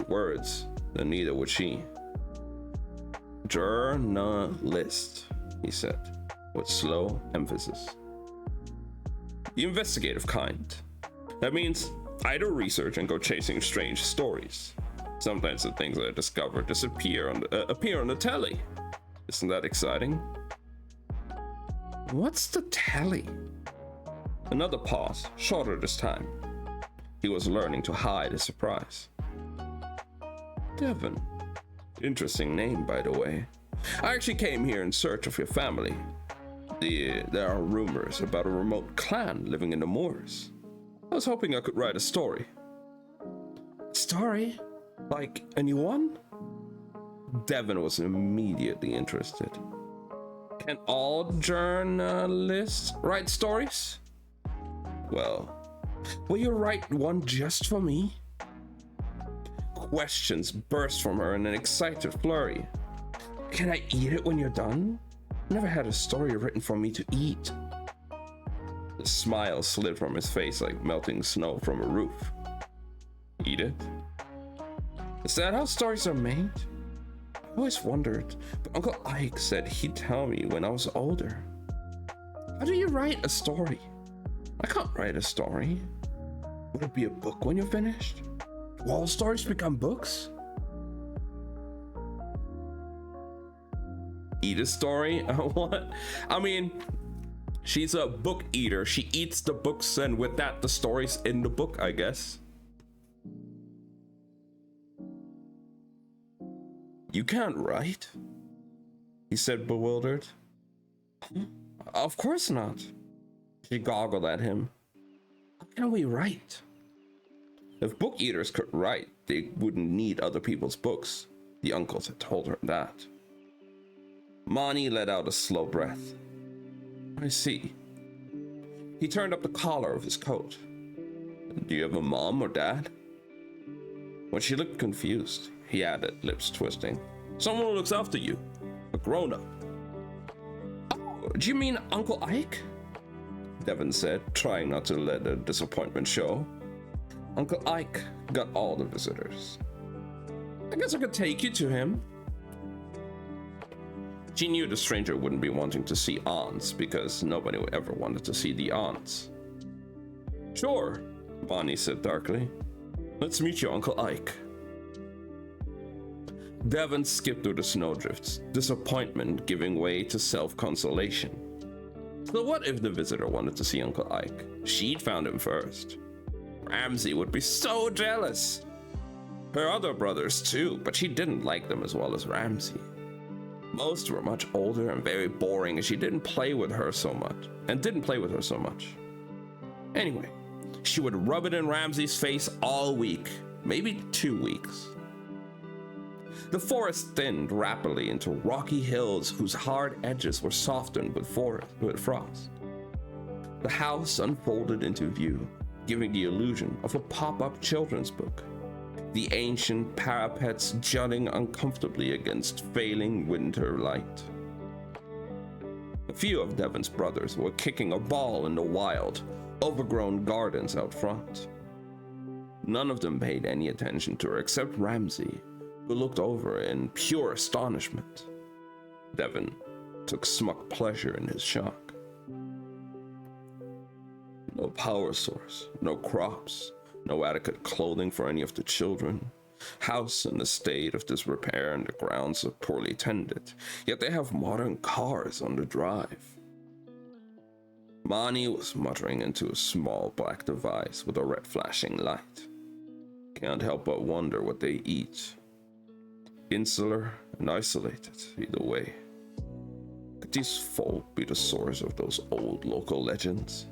words, then neither would she. "Journalist," he said, with slow emphasis. "The investigative kind. That means I do research and go chasing strange stories. Sometimes the things I discover appear on the telly. Isn't that exciting?" "What's the telly?" Another pause, shorter this time. He was learning to hide his surprise. Devon. Interesting name, by the way. I actually came here in search of your family. There are rumors about a remote clan living in the moors. I was hoping I could write a story. Story? Like a new one? Devon was immediately interested. Can all journalists write stories? Well, will you write one just for me? Questions burst from her in an excited flurry. Can I eat it when you're done? Never had a story written for me to eat. The smile slid from his face like melting snow from a roof. Eat it? Is that how stories are made? I always wondered, but Uncle Ike said he'd tell me when I was older. How do you write a story? I can't write a story. Would it be a book when you're finished? Do all stories become books? Eat a story? What? I mean, she's a book eater. She eats the books, and with that, the stories in the book, I guess. You can't write? He said, bewildered. Of course not. She goggled at him. How can we write? If book eaters could write, they wouldn't need other people's books. The uncles had told her that. Mani let out a slow breath. I see. He turned up the collar of his coat. Do you have a mom or dad? When she looked confused, he added, lips twisting. Someone who looks after you. A grown-up. Oh, do you mean Uncle Ike? Devon said, trying not to let the disappointment show. Uncle Ike got all the visitors. I guess I could take you to him. She knew the stranger wouldn't be wanting to see aunts because nobody ever wanted to see the aunts. Sure, Bonnie said darkly. Let's meet your Uncle Ike. Devon skipped through the snowdrifts, disappointment giving way to self-consolation. So what if the visitor wanted to see Uncle Ike? She'd found him first. Ramsay would be so jealous. Her other brothers too, but she didn't like them as well as Ramsay. Most were much older and very boring, and she didn't play with her so much. Anyway, she would rub it in Ramsay's face all week, maybe 2 weeks. The forest thinned rapidly into rocky hills whose hard edges were softened with frost. The house unfolded into view, giving the illusion of a pop-up children's book. The ancient parapets jutting uncomfortably against failing winter light. A few of Devon's brothers were kicking a ball in the wild, overgrown gardens out front. None of them paid any attention to her except Ramsay, who looked over in pure astonishment. Devon took smug pleasure in his shock. No power source, no crops, no adequate clothing for any of the children. House in a state of disrepair and the grounds are poorly tended, yet they have modern cars on the drive. Mani was muttering into a small black device with a red flashing light. Can't help but wonder what they eat. Insular and isolated, either way. Could these folk be the source of those old local legends?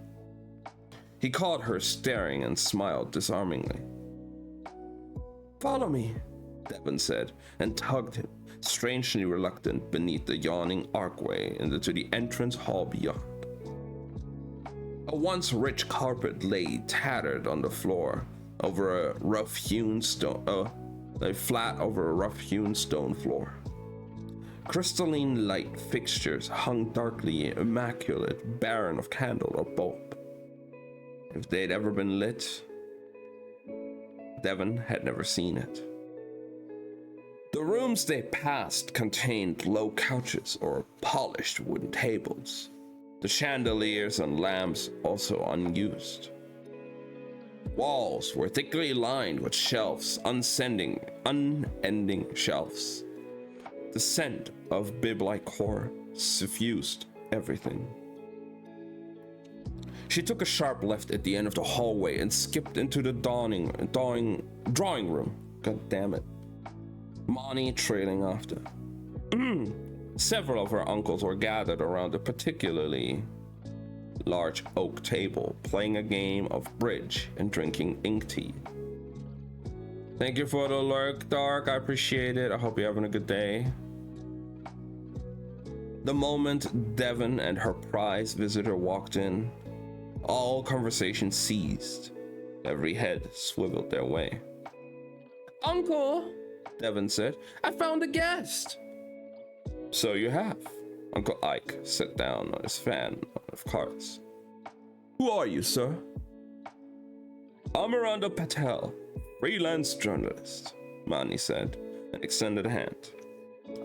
He caught her staring and smiled disarmingly. Follow me, Devon said, and tugged him, strangely reluctant, beneath the yawning archway into the entrance hall beyond. A once rich carpet lay tattered on the floor over a rough-hewn stone, flat over a rough-hewn stone floor. Crystalline light fixtures hung darkly immaculate, barren of candle or bulb. If they'd ever been lit, Devon had never seen it. The rooms they passed contained low couches or polished wooden tables. The chandeliers and lamps also unused. Walls were thickly lined with shelves, unending shelves. The scent of bib-like horror suffused everything. She took a sharp left at the end of the hallway and skipped into the drawing room. God damn it. Mani trailing after. Several of her uncles were gathered around a particularly large oak table, playing a game of bridge and drinking ink tea. Thank you for the lurk, Dark. I appreciate it. I hope you're having a good day. The moment Devon and her prize visitor walked in, all conversation ceased. Every head swiveled their way. Uncle, Devon said, I found a guest. So you have. Uncle Ike sat down on his fan of cards. Who are you, sir? Amaranda Patel, freelance journalist, Mani said, and extended a hand.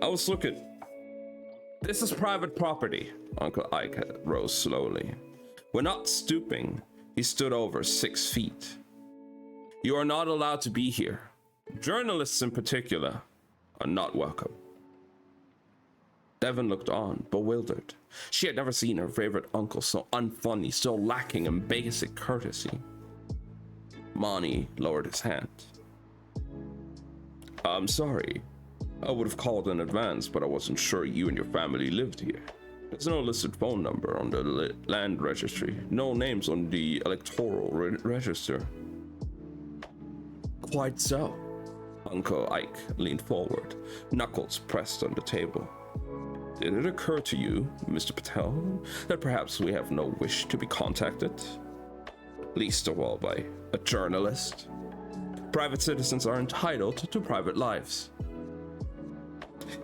I was looking. This is private property. Uncle Ike rose slowly. We're not stooping. He stood over 6 feet. You are not allowed to be here. Journalists in particular are not welcome. Devon looked on, bewildered. She had never seen her favorite uncle so unfunny, so lacking in basic courtesy. Mani lowered his hand. I'm sorry. I would have called in advance, but I wasn't sure you and your family lived here. There's no listed phone number on the land registry, no names on the electoral register. Quite so. Uncle Ike leaned forward, knuckles pressed on the table. Did it occur to you, Mr. Patel, that perhaps we have no wish to be contacted? Least of all by a journalist. Private citizens are entitled to private lives.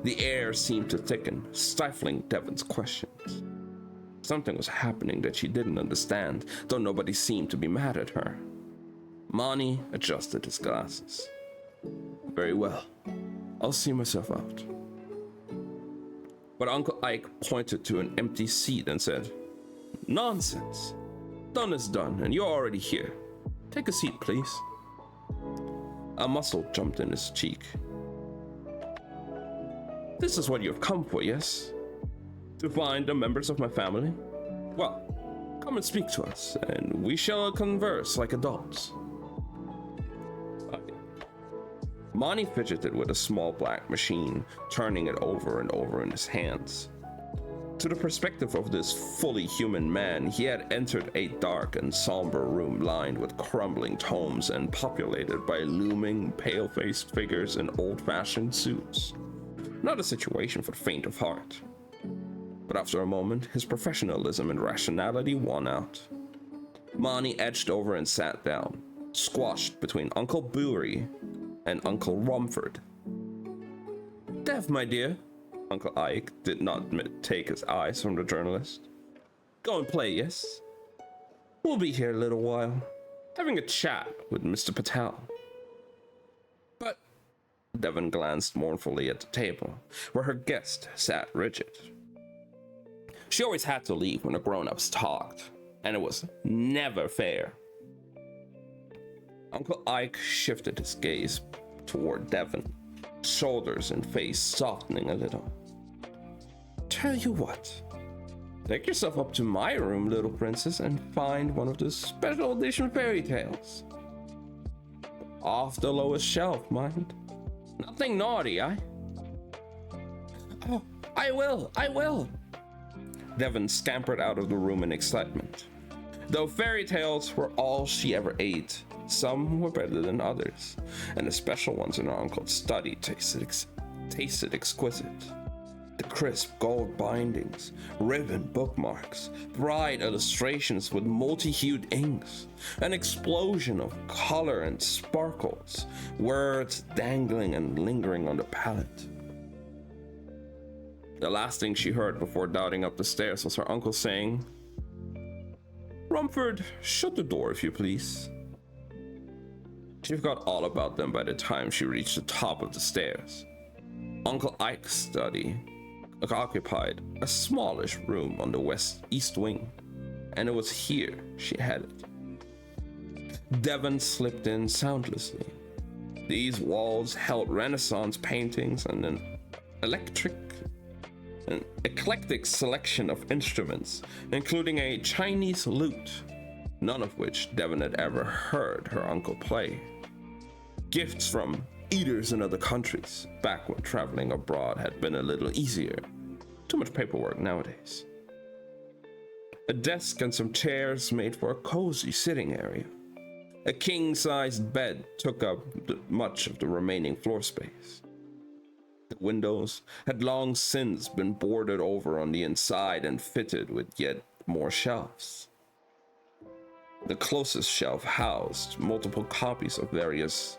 The air seemed to thicken, stifling Devon's questions. Something was happening that she didn't understand, though nobody seemed to be mad at her. Mani adjusted his glasses. Very well. I'll see myself out. But Uncle Ike pointed to an empty seat and said, Nonsense. Done is done, and you're already here. Take a seat, please. A muscle jumped in his cheek. This is what you have come for, yes? To find the members of my family? Well, come and speak to us, and we shall converse like adults. Mani fidgeted with a small black machine, turning it over and over in his hands. To the perspective of this fully human man, he had entered a dark and somber room lined with crumbling tomes and populated by looming, pale-faced figures in old-fashioned suits. Not a situation for the faint of heart. But after a moment, his professionalism and rationality won out. Mani edged over and sat down, squashed between Uncle Bury and Uncle Rumford. Dev, my dear. Uncle Ike did not take his eyes from the journalist. Go and play, yes? We'll be here a little while, having a chat with Mr. Patel. But Devon glanced mournfully at the table, where her guest sat rigid. She always had to leave when the grown-ups talked, and it was never fair. Uncle Ike shifted his gaze toward Devon, shoulders and face softening a little. Tell you what, take yourself up to my room, little princess, and find one of the special edition fairy tales. Off the lowest shelf, mind. Nothing naughty, Oh, I will. Devon scampered out of the room in excitement. Though fairy tales were all she ever ate, some were better than others, and the special ones in her uncle's study tasted exquisite. The crisp gold bindings, ribbon bookmarks, bright illustrations with multi-hued inks, an explosion of color and sparkles, words dangling and lingering on the palette. The last thing she heard before darting up the stairs was her uncle saying, Rumford, shut the door if you please. She forgot all about them by the time she reached the top of the stairs. Uncle Ike's study occupied a smallish room on the east wing, and it was here she had it. Devon slipped in soundlessly. These walls held Renaissance paintings and an an eclectic selection of instruments, including a Chinese lute, none of which Devon had ever heard her uncle play. Gifts from eaters in other countries, back when traveling abroad had been a little easier. Too much paperwork nowadays. A desk and some chairs made for a cozy sitting area. A king-sized bed took up much of the remaining floor space. The windows had long since been boarded over on the inside and fitted with yet more shelves. The closest shelf housed multiple copies of various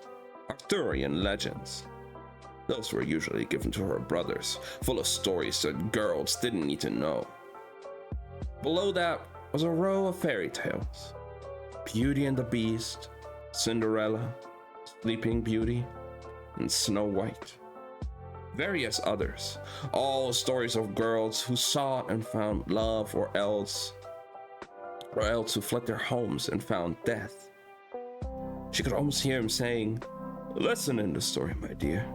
Arthurian legends. Those were usually given to her brothers, full of stories that girls didn't need to know. Below that was a row of fairy tales. Beauty and the Beast, Cinderella, Sleeping Beauty, and Snow White. Various others, all stories of girls who sought and found love or else who fled their homes and found death. She could almost hear him saying, "Listen in the story, my dear."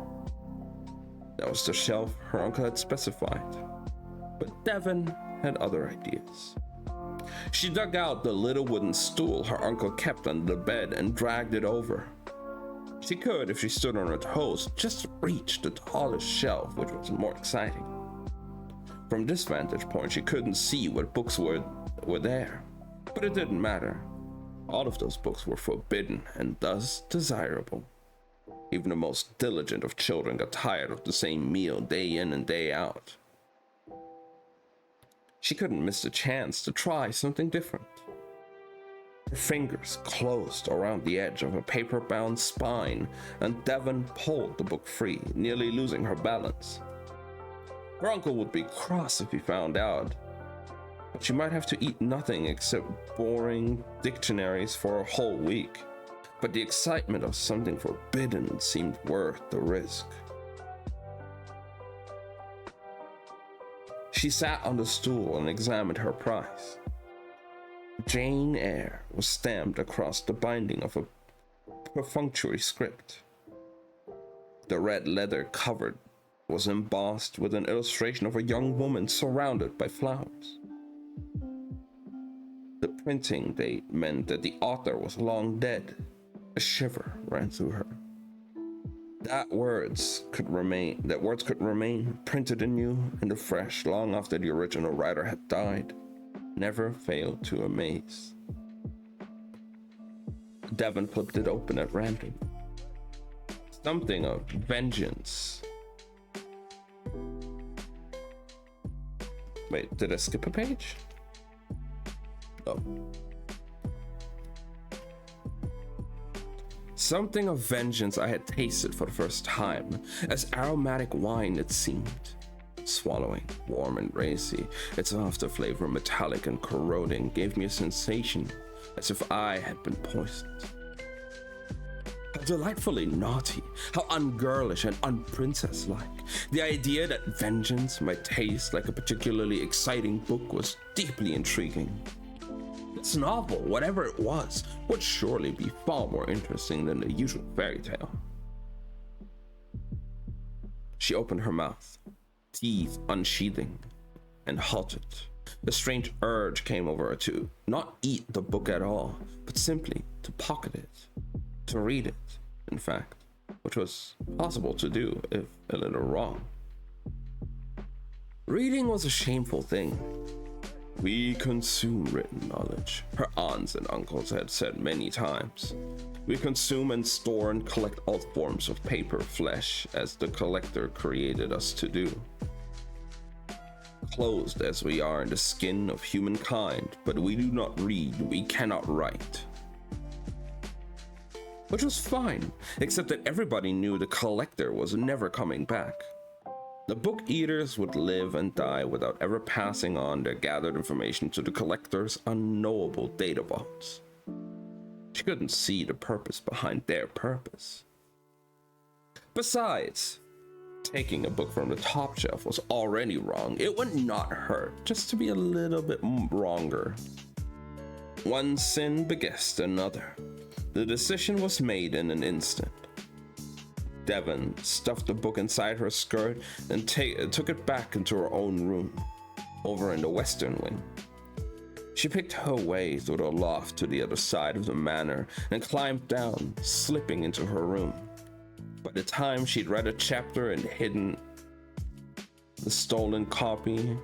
That was the shelf her uncle had specified. But Devon had other ideas. She dug out the little wooden stool her uncle kept under the bed and dragged it over. She could, if she stood on her toes, just reach the tallest shelf, which was more exciting. From this vantage point, she couldn't see what books were there, but it didn't matter. All of those books were forbidden and thus desirable. Even the most diligent of children got tired of the same meal day in and day out. She couldn't miss the chance to try something different. Her fingers closed around the edge of a paper-bound spine, and Devon pulled the book free, nearly losing her balance. Her uncle would be cross if he found out, but she might have to eat nothing except boring dictionaries for a whole week. But the excitement of something forbidden seemed worth the risk. She sat on the stool and examined her prize. Jane Eyre was stamped across the binding of a perfunctory script. The red leather cover was embossed with an illustration of a young woman surrounded by flowers. The printing date meant that the author was long dead. A shiver ran through her. That words could remain printed anew and afresh long after the original writer had died, never failed to amaze. Devon flipped it open at random. Something of vengeance. Wait, did I skip a page? Oh. Something of vengeance I had tasted for the first time, as aromatic wine it seemed. Swallowing, warm and racy, its after flavor metallic and corroding gave me a sensation as if I had been poisoned. How delightfully naughty, how ungirlish and unprincess-like. The idea that vengeance might taste like a particularly exciting book was deeply intriguing. This novel, whatever it was, would surely be far more interesting than the usual fairy tale. She opened her mouth, teeth unsheathing, and halted. A strange urge came over her to not eat the book at all, but simply to pocket it, to read it, in fact, which was possible to do if a little wrong. Reading was a shameful thing. We consume written knowledge, her aunts and uncles had said many times. We consume and store and collect all forms of paper flesh as the collector created us to do. Closed as we are in the skin of humankind, but we do not read, we cannot write. Which was fine, except that everybody knew the collector was never coming back. The book eaters would live and die without ever passing on their gathered information to the collector's unknowable data vaults. She couldn't see the purpose behind their purpose. Besides, taking a book from the top shelf was already wrong. It would not hurt just to be a little bit wronger. One sin begets another. The decision was made in an instant. Devon stuffed the book inside her skirt and took it back into her own room, over in the western wing. She picked her way through the loft to the other side of the manor and climbed down, slipping into her room. By the time she'd read a chapter and hidden the stolen copy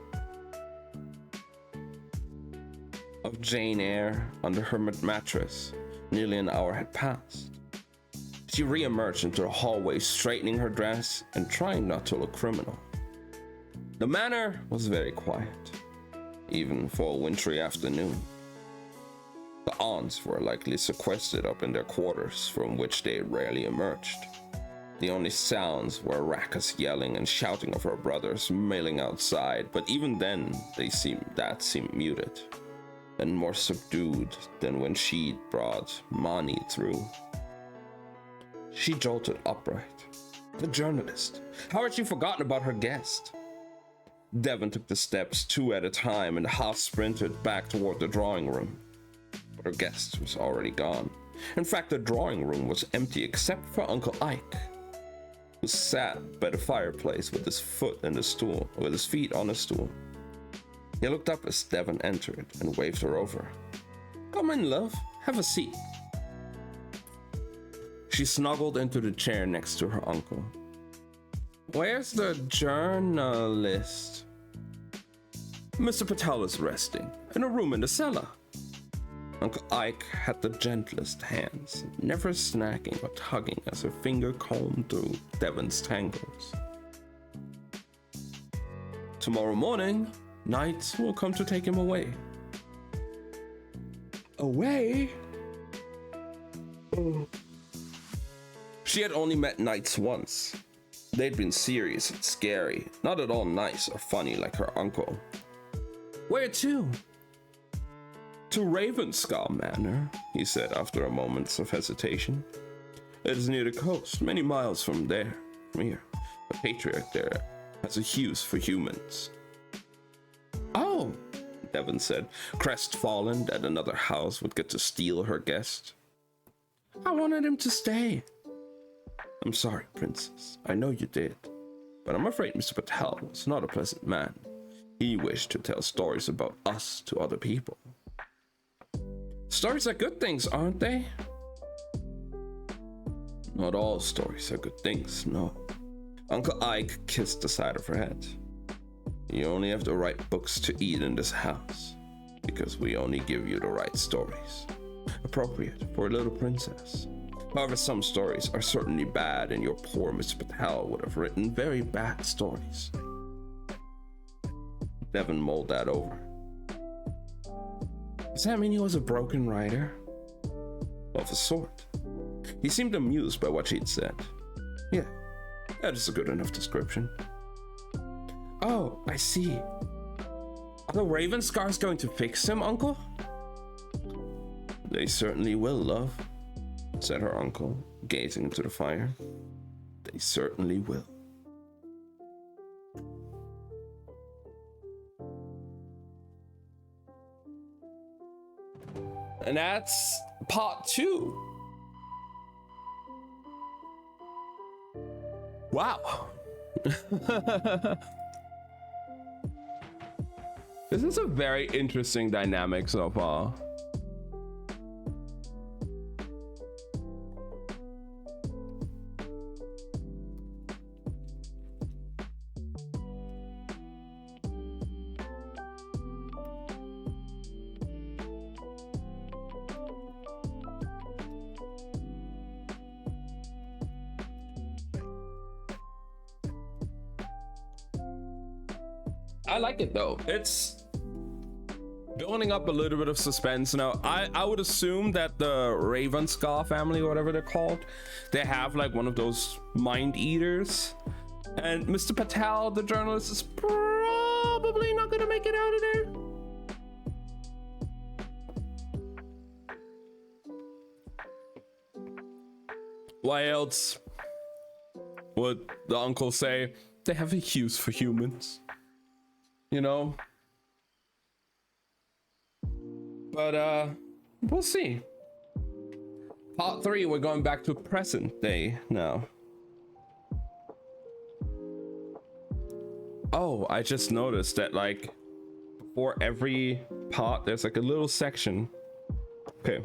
of Jane Eyre under her mattress, nearly an hour had passed. She re-emerged into the hallway, straightening her dress and trying not to look criminal. The manor was very quiet, even for a wintry afternoon. The aunts were likely sequestered up in their quarters, from which they rarely emerged. The only sounds were Raka's yelling and shouting of her brothers milling outside, but even then that seemed muted and more subdued than when she'd brought Mani through. She jolted upright. The journalist. How had she forgotten about her guest? Devon took the steps 2 at a time and half sprinted back toward the drawing room. But her guest was already gone. In fact, the drawing room was empty except for Uncle Ike, who sat by the fireplace with his feet on a stool. He looked up as Devon entered and waved her over. Come in, love. Have a seat. She snuggled into the chair next to her uncle. Where's the journalist? Mr. Patel is resting in a room in the cellar. Uncle Ike had the gentlest hands, never snagging or tugging as her finger combed through Devon's tangles. Tomorrow morning, Knight will come to take him away. Away? Oh. She had only met Knights once. They'd been serious and scary, not at all nice or funny like her uncle. Where to? To Ravenscar Manor, he said after a moment of hesitation. It is near the coast, many miles from here. The patriarch there has a use for humans. Oh, Devon said, crestfallen that another house would get to steal her guest. I wanted him to stay. I'm sorry, Princess. I know you did. But I'm afraid Mr. Patel was not a pleasant man. He wished to tell stories about us to other people. Stories are good things, aren't they? Not all stories are good things, no. Uncle Ike kissed the side of her head. You only have to write books to eat in this house, because we only give you the right stories, appropriate for a little princess. However, some stories are certainly bad, and your poor Mr. Patel would have written very bad stories. Devon mulled that over. Does that mean he was a broken writer? Of a sort. He seemed amused by what she'd said. Yeah, that is a good enough description. Oh, I see. Are the Ravenscars going to fix him, Uncle? They certainly will, love, said her uncle, gazing into the fire. They certainly will. And that's part 2. Wow. This is a very interesting dynamic so far. I like it though. It's building up a little bit of suspense. Now, I would assume that the Ravenscar family, or whatever they're called, they have like one of those mind eaters. And Mr. Patel, the journalist, is probably not gonna make it out of there. Why else would the uncle say they have a use for humans? You know? But we'll see. Part 3, we're going back to present day now. Oh, I just noticed that like before every part there's like a little section. Okay.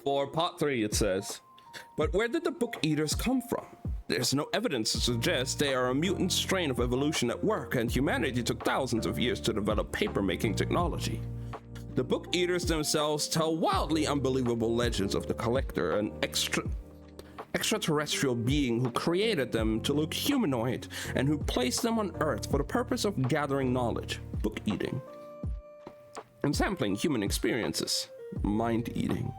For part 3 it says, but where did the book eaters come from? There's no evidence to suggest they are a mutant strain of evolution at work, and humanity took thousands of years to develop paper-making technology. The book eaters themselves tell wildly unbelievable legends of the Collector, an extraterrestrial being who created them to look humanoid and who placed them on Earth for the purpose of gathering knowledge, book eating, and sampling human experiences, mind eating.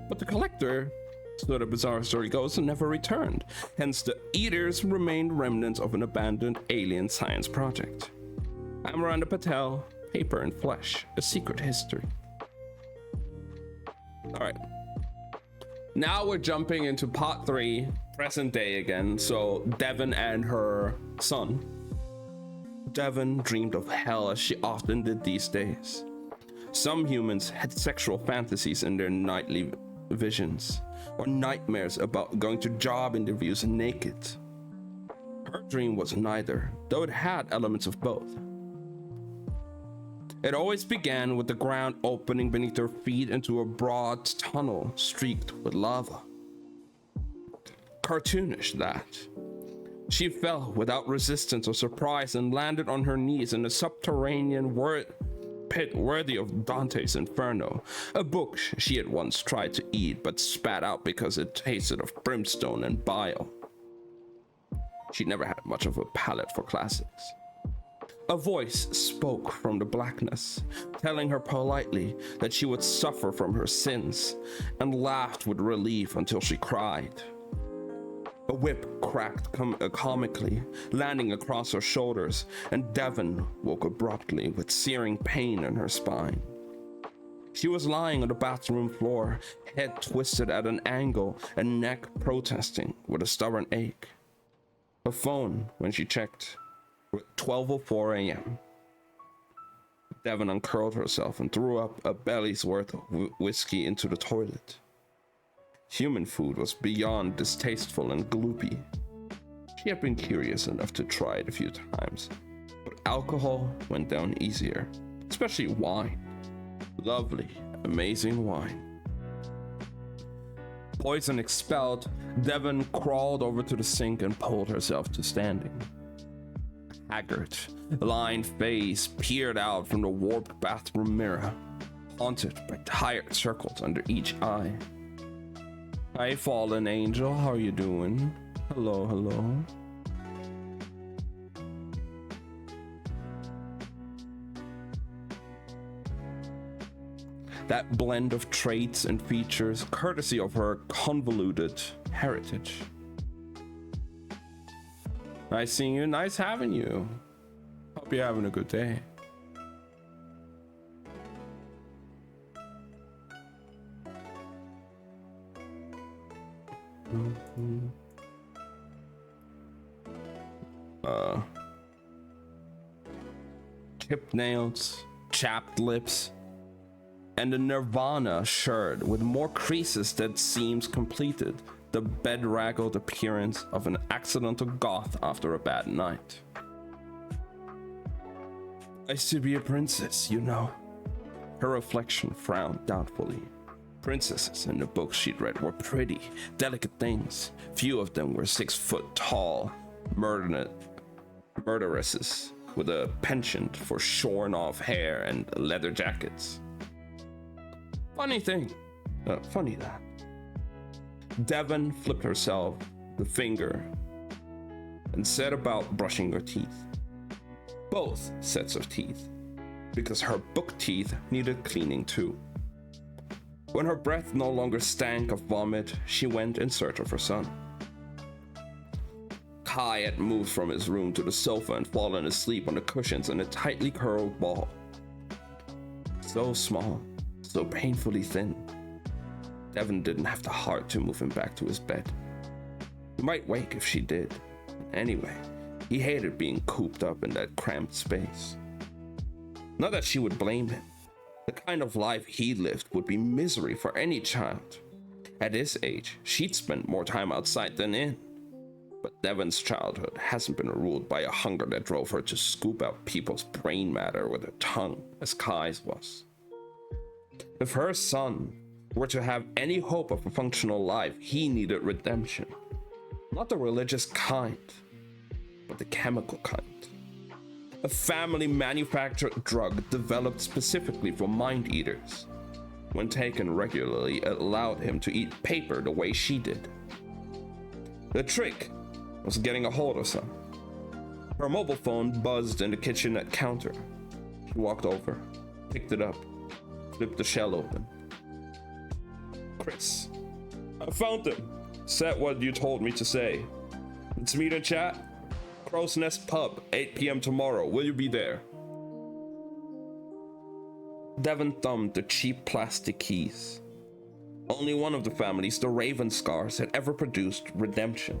But the Collector, so the bizarre story goes, never returned. Hence, the Eaters remained remnants of an abandoned alien science project. Amaranda Patel, Paper and Flesh, A Secret History. Alright. Now we're jumping into part 3, present day again. So, Devon and her son. Devon dreamed of hell as she often did these days. Some humans had sexual fantasies in their nightly visions, or nightmares about going to job interviews naked. Her dream was neither, though it had elements of both. It always began with the ground opening beneath her feet into a broad tunnel streaked with lava. Cartoonish, that. She fell without resistance or surprise and landed on her knees in a subterranean pit worthy of Dante's Inferno, a book she had once tried to eat but spat out because it tasted of brimstone and bile. She never had much of a palate for classics. A voice spoke from the blackness, telling her politely that she would suffer from her sins, and laughed with relief until she cried. A whip cracked comically, landing across her shoulders, and Devon woke abruptly with searing pain in her spine. She was lying on the bathroom floor, head twisted at an angle and neck protesting with a stubborn ache. Her phone, when she checked, was 12:04 a.m. Devon uncurled herself and threw up a belly's worth of whiskey into the toilet. Human food was beyond distasteful and gloopy. She had been curious enough to try it a few times, but alcohol went down easier, especially wine. Lovely, amazing wine. Poison expelled, Devon crawled over to the sink and pulled herself to standing. Haggard, lined face peered out from the warped bathroom mirror, haunted by tired circles under each eye. Hi, fallen angel, how are you doing? Hello, hello. That blend of traits and features, courtesy of her convoluted heritage. Nice seeing you, nice having you. Hope you're having a good day. Chipped nails, chapped lips, and a Nirvana shirt with more creases that seems completed, the bedraggled appearance of an accidental goth after a bad night. I used to be a princess, you know. Her reflection frowned doubtfully. Princesses in the books she'd read were pretty, delicate things. Few of them were 6 foot tall, murderesses with a penchant for shorn off hair and leather jackets. Funny that. Devon flipped herself the finger and set about brushing her teeth. Both sets of teeth, because her book teeth needed cleaning too. When her breath no longer stank of vomit, she went in search of her son. Kai had moved from his room to the sofa and fallen asleep on the cushions in a tightly curled ball. So small, so painfully thin. Devon didn't have the heart to move him back to his bed. He might wake if she did. Anyway, he hated being cooped up in that cramped space. Not that she would blame him. The kind of life he lived would be misery for any child. At his age, she'd spend more time outside than in. But Devon's childhood hasn't been ruled by a hunger that drove her to scoop out people's brain matter with her tongue, as Kai's was. If her son were to have any hope of a functional life, he needed redemption. Not the religious kind, but the chemical kind. A family manufactured drug developed specifically for mind eaters. When taken regularly, it allowed him to eat paper the way she did. The trick was getting a hold of some. Her mobile phone buzzed in the kitchenette counter. She walked over, picked it up, flipped the shell open. Chris, I found him. Said what you told me to say. Let's meet and chat. Crow's Nest Pub, 8 p.m. tomorrow. Will you be there? Devon thumbed the cheap plastic keys. Only one of the families, the Ravenscars, had ever produced redemption.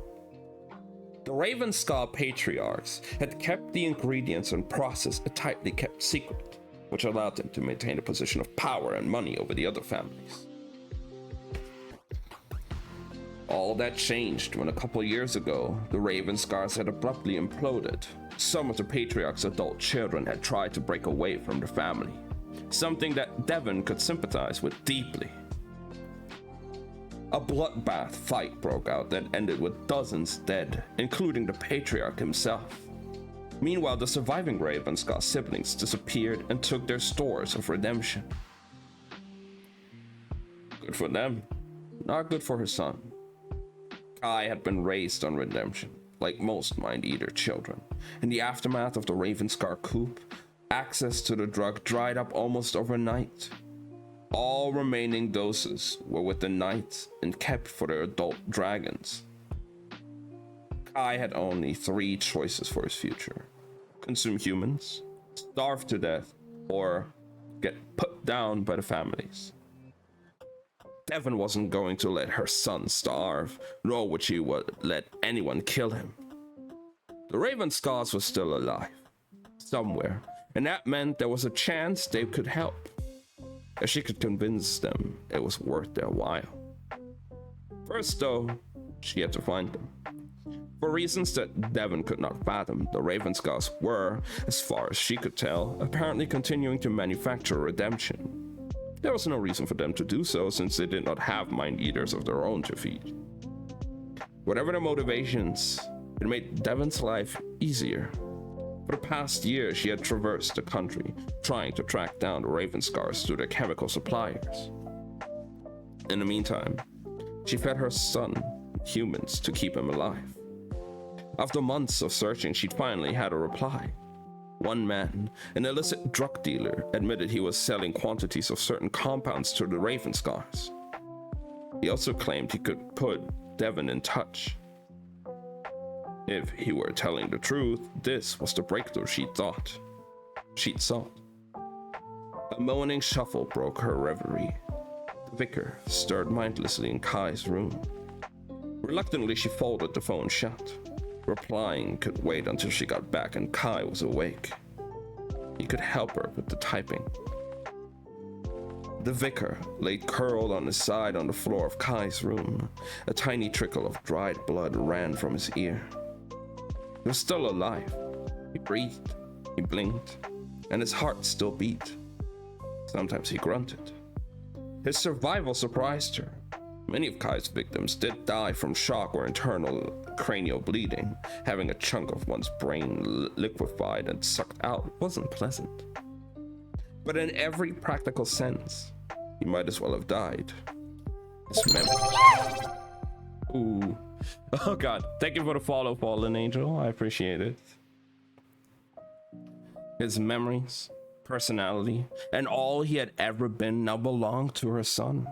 The Ravenscar patriarchs had kept the ingredients and process a tightly kept secret, which allowed them to maintain a position of power and money over the other families. All that changed when a couple years ago, the Ravenscars had abruptly imploded. Some of the patriarch's adult children had tried to break away from the family, something that Devon could sympathize with deeply. A bloodbath fight broke out that ended with dozens dead, including the patriarch himself. Meanwhile, the surviving Ravenscar siblings disappeared and took their stores of redemption. Good for them, not good for her son. Kai had been raised on redemption, like most Mind-Eater children. In the aftermath of the Ravenscar coup, access to the drug dried up almost overnight. All remaining doses were with the knights and kept for their adult dragons. Kai had only 3 choices for his future: consume humans, starve to death, or get put down by the families. Devon wasn't going to let her son starve, nor would she let anyone kill him. The Ravenscars were still alive, somewhere, and that meant there was a chance they could help. If she could convince them it was worth their while. First, though, she had to find them. For reasons that Devon could not fathom, the Ravenscars were, as far as she could tell, apparently continuing to manufacture redemption. There was no reason for them to do so, since they did not have mind-eaters of their own to feed. Whatever their motivations, it made Devon's life easier. For the past year, she had traversed the country, trying to track down the Ravenscars through their chemical suppliers. In the meantime, she fed her son humans to keep him alive. After months of searching, she'd finally had a reply. One man, an illicit drug dealer, admitted he was selling quantities of certain compounds to the Ravenscars. He also claimed he could put Devon in touch. If he were telling the truth, this was the breakthrough she'd sought. A moaning shuffle broke her reverie. The vicar stirred mindlessly in Kai's room. Reluctantly, she folded the phone shut. Replying could wait until she got back and Kai was awake. He could help her with the typing. The vicar lay curled on his side on the floor of Kai's room. A tiny trickle of dried blood ran from his ear. He was still alive. He breathed, he blinked, and his heart still beat. Sometimes he grunted. His survival surprised her. Many of Kai's victims did die from shock or internal cranial bleeding. Having a chunk of one's brain liquefied and sucked out wasn't pleasant. But in every practical sense, he might as well have died. Ooh. Oh god, thank you for the follow, Fallen Angel. I appreciate it. His memories, personality, and all he had ever been now belonged to her son.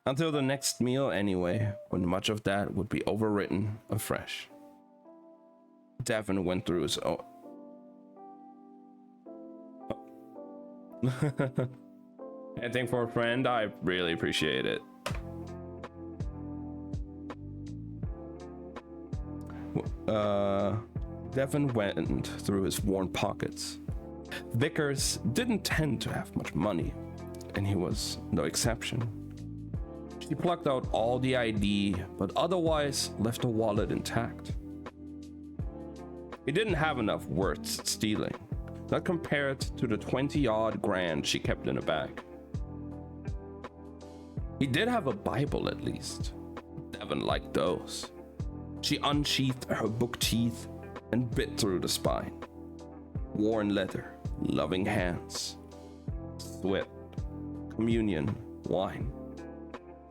Until the next meal anyway, when much of that would be overwritten afresh. Devon went through his own... Anything for a friend? I really appreciate it. Devon went through his worn pockets. Vickers didn't tend to have much money, and he was no exception. She plucked out all the ID, but otherwise left the wallet intact. He didn't have enough worth stealing, not compared to the 20-odd grand she kept in a bag. He did have a Bible at least. Devon liked those. She unsheathed her book teeth and bit through the spine. Worn leather, loving hands, sweat, communion, wine.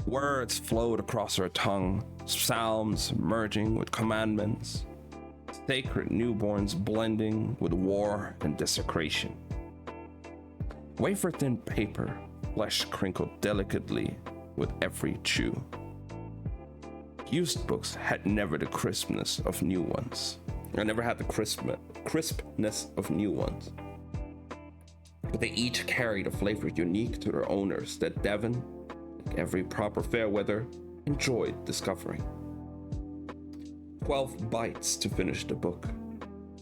Words flowed across her tongue, psalms merging with commandments, sacred newborns blending with war and desecration. Wafer-thin paper, flesh crinkled delicately with every chew. Used books had never the crispness of new ones. I never had the crispness of new ones. But they each carried a flavor unique to their owners that Devon, like every proper Fairweather, enjoyed discovering. 12 bites to finish the book.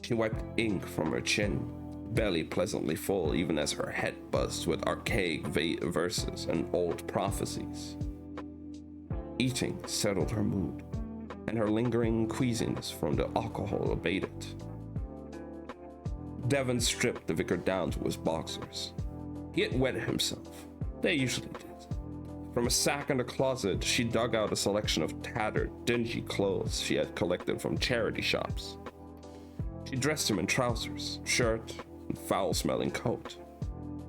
She wiped ink from her chin, belly pleasantly full even as her head buzzed with archaic verses and old prophecies. Eating settled her mood, and her lingering queasiness from the alcohol abated. Devon stripped the vicar down to his boxers. He had wet himself. They usually did. From a sack in the closet, she dug out a selection of tattered, dingy clothes she had collected from charity shops. She dressed him in trousers, shirt, and foul-smelling coat.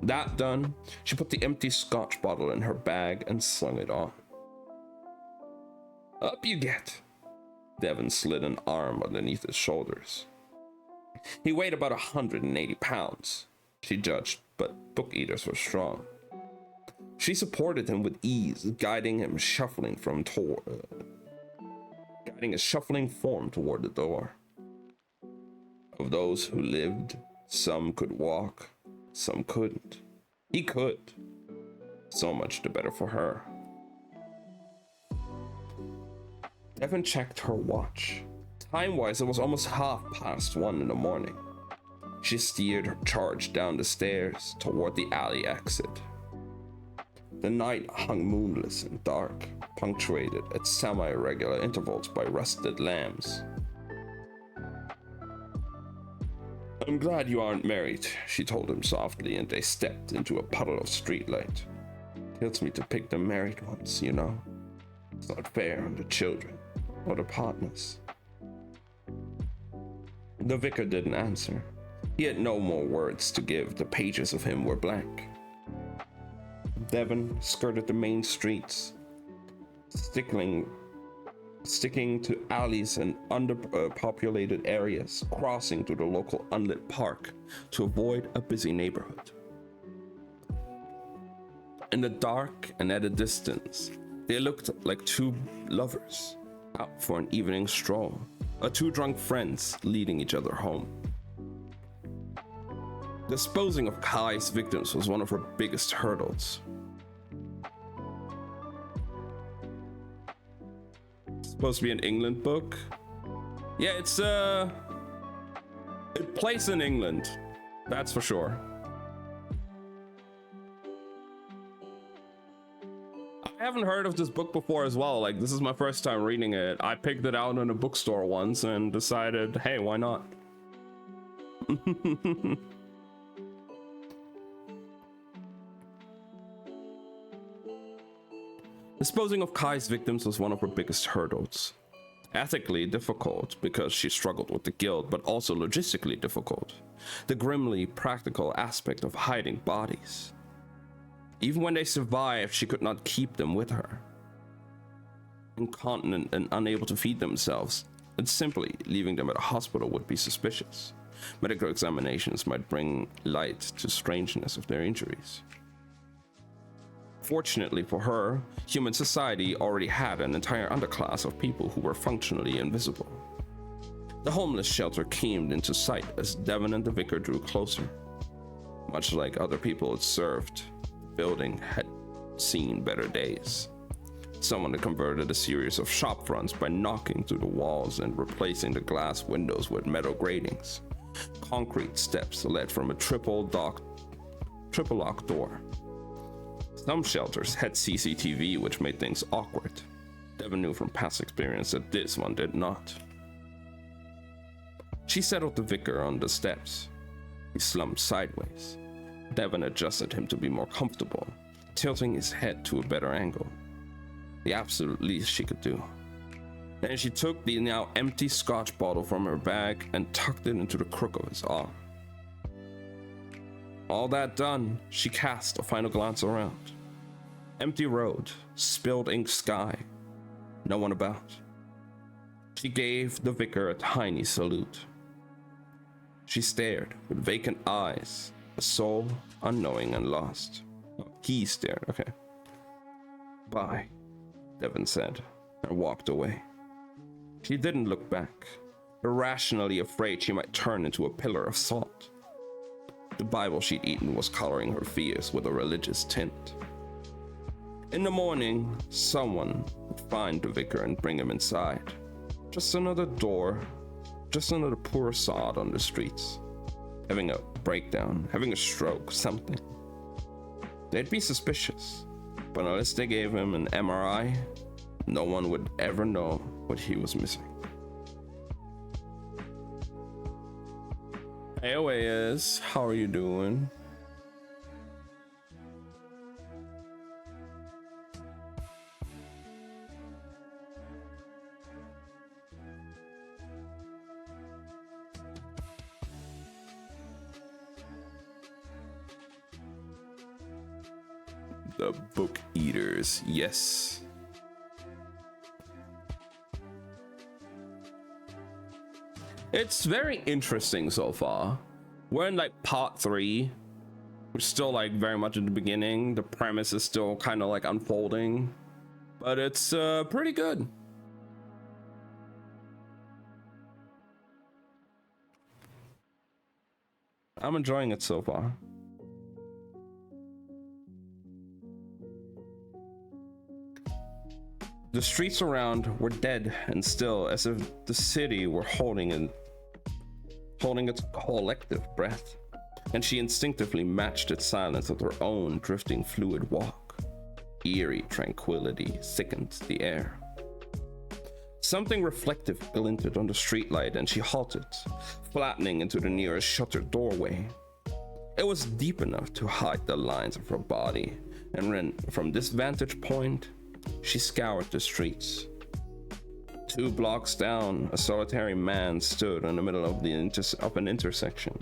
That done, she put the empty scotch bottle in her bag and slung it on. Up you get. Devon slid an arm underneath his shoulders. He weighed about 180 pounds, she judged, but book eaters were strong. She supported him with ease, guiding his shuffling form toward the door. Of those who lived, some could walk, some couldn't. He could. So much the better for her. Devon checked her watch. Time-wise, it was almost 1:30 in the morning. She steered her charge down the stairs toward the alley exit. The night hung moonless and dark, punctuated at semi-irregular intervals by rusted lamps. I'm glad you aren't married, she told him softly, and they stepped into a puddle of streetlight. Kills me to pick the married ones, you know. It's not fair on the children or the partners. The vicar didn't answer. He had no more words to give. The pages of him were blank. Devon skirted the main streets, sticking to alleys and underpopulated areas, crossing to the local unlit park to avoid a busy neighborhood. In the dark and at a distance, they looked like two lovers out for an evening stroll, or two drunk friends leading each other home. Disposing of Kai's victims was one of her biggest hurdles. Supposed to be an England book? Yeah, it plays in England, that's for sure. I haven't heard of this book before as well. Like, this is my first time reading it. I picked it out in a bookstore once and decided, hey, why not? Disposing of Kai's victims was one of her biggest hurdles. Ethically difficult because she struggled with the guilt, but also logistically difficult. The grimly practical aspect of hiding bodies. Even when they survived, she could not keep them with her. Incontinent and unable to feed themselves, and simply leaving them at a hospital would be suspicious. Medical examinations might bring light to strangeness of their injuries. Fortunately for her, human society already had an entire underclass of people who were functionally invisible. The homeless shelter came into sight as Devon and the vicar drew closer. Much like other people it served, the building had seen better days. Someone had converted a series of shop fronts by knocking through the walls and replacing the glass windows with metal gratings. Concrete steps led from a triple lock door. Some shelters had CCTV, which made things awkward. Devon knew from past experience that this one did not. She settled the vicar on the steps. He slumped sideways. Devon adjusted him to be more comfortable, tilting his head to a better angle. The absolute least she could do. Then she took the now empty scotch bottle from her bag and tucked it into the crook of his arm. All that done, she cast a final glance around. Empty road, spilled ink sky, no one about. She gave the vicar a tiny salute. She stared with vacant eyes, a soul unknowing and lost. Oh, he stared, okay. Bye, Devon said, and walked away. She didn't look back, irrationally afraid she might turn into a pillar of salt. The Bible she'd eaten was coloring her fears with a religious tint. In the morning, someone would find the vicar and bring him inside. Just another door, just another poor sod on the streets. Having a breakdown, having a stroke, something. They'd be suspicious, but unless they gave him an MRI, no one would ever know what he was missing. Hey, Oasis, how are you doing? The Book Eaters, yes. It's very interesting so far. We're in like part 3. We're still like very much at the beginning. The premise is still kind of like unfolding, but it's pretty good. I'm enjoying it so far. The streets around were dead and still, as if the city were holding its collective breath, and she instinctively matched its silence with her own drifting fluid walk. Eerie tranquility thickened the air. Something reflective glinted on the streetlight, and she halted, flattening into the nearest shuttered doorway. It was deep enough to hide the lines of her body, and from this vantage point, she scoured the streets. 2 blocks down, a solitary man stood in the middle of an intersection.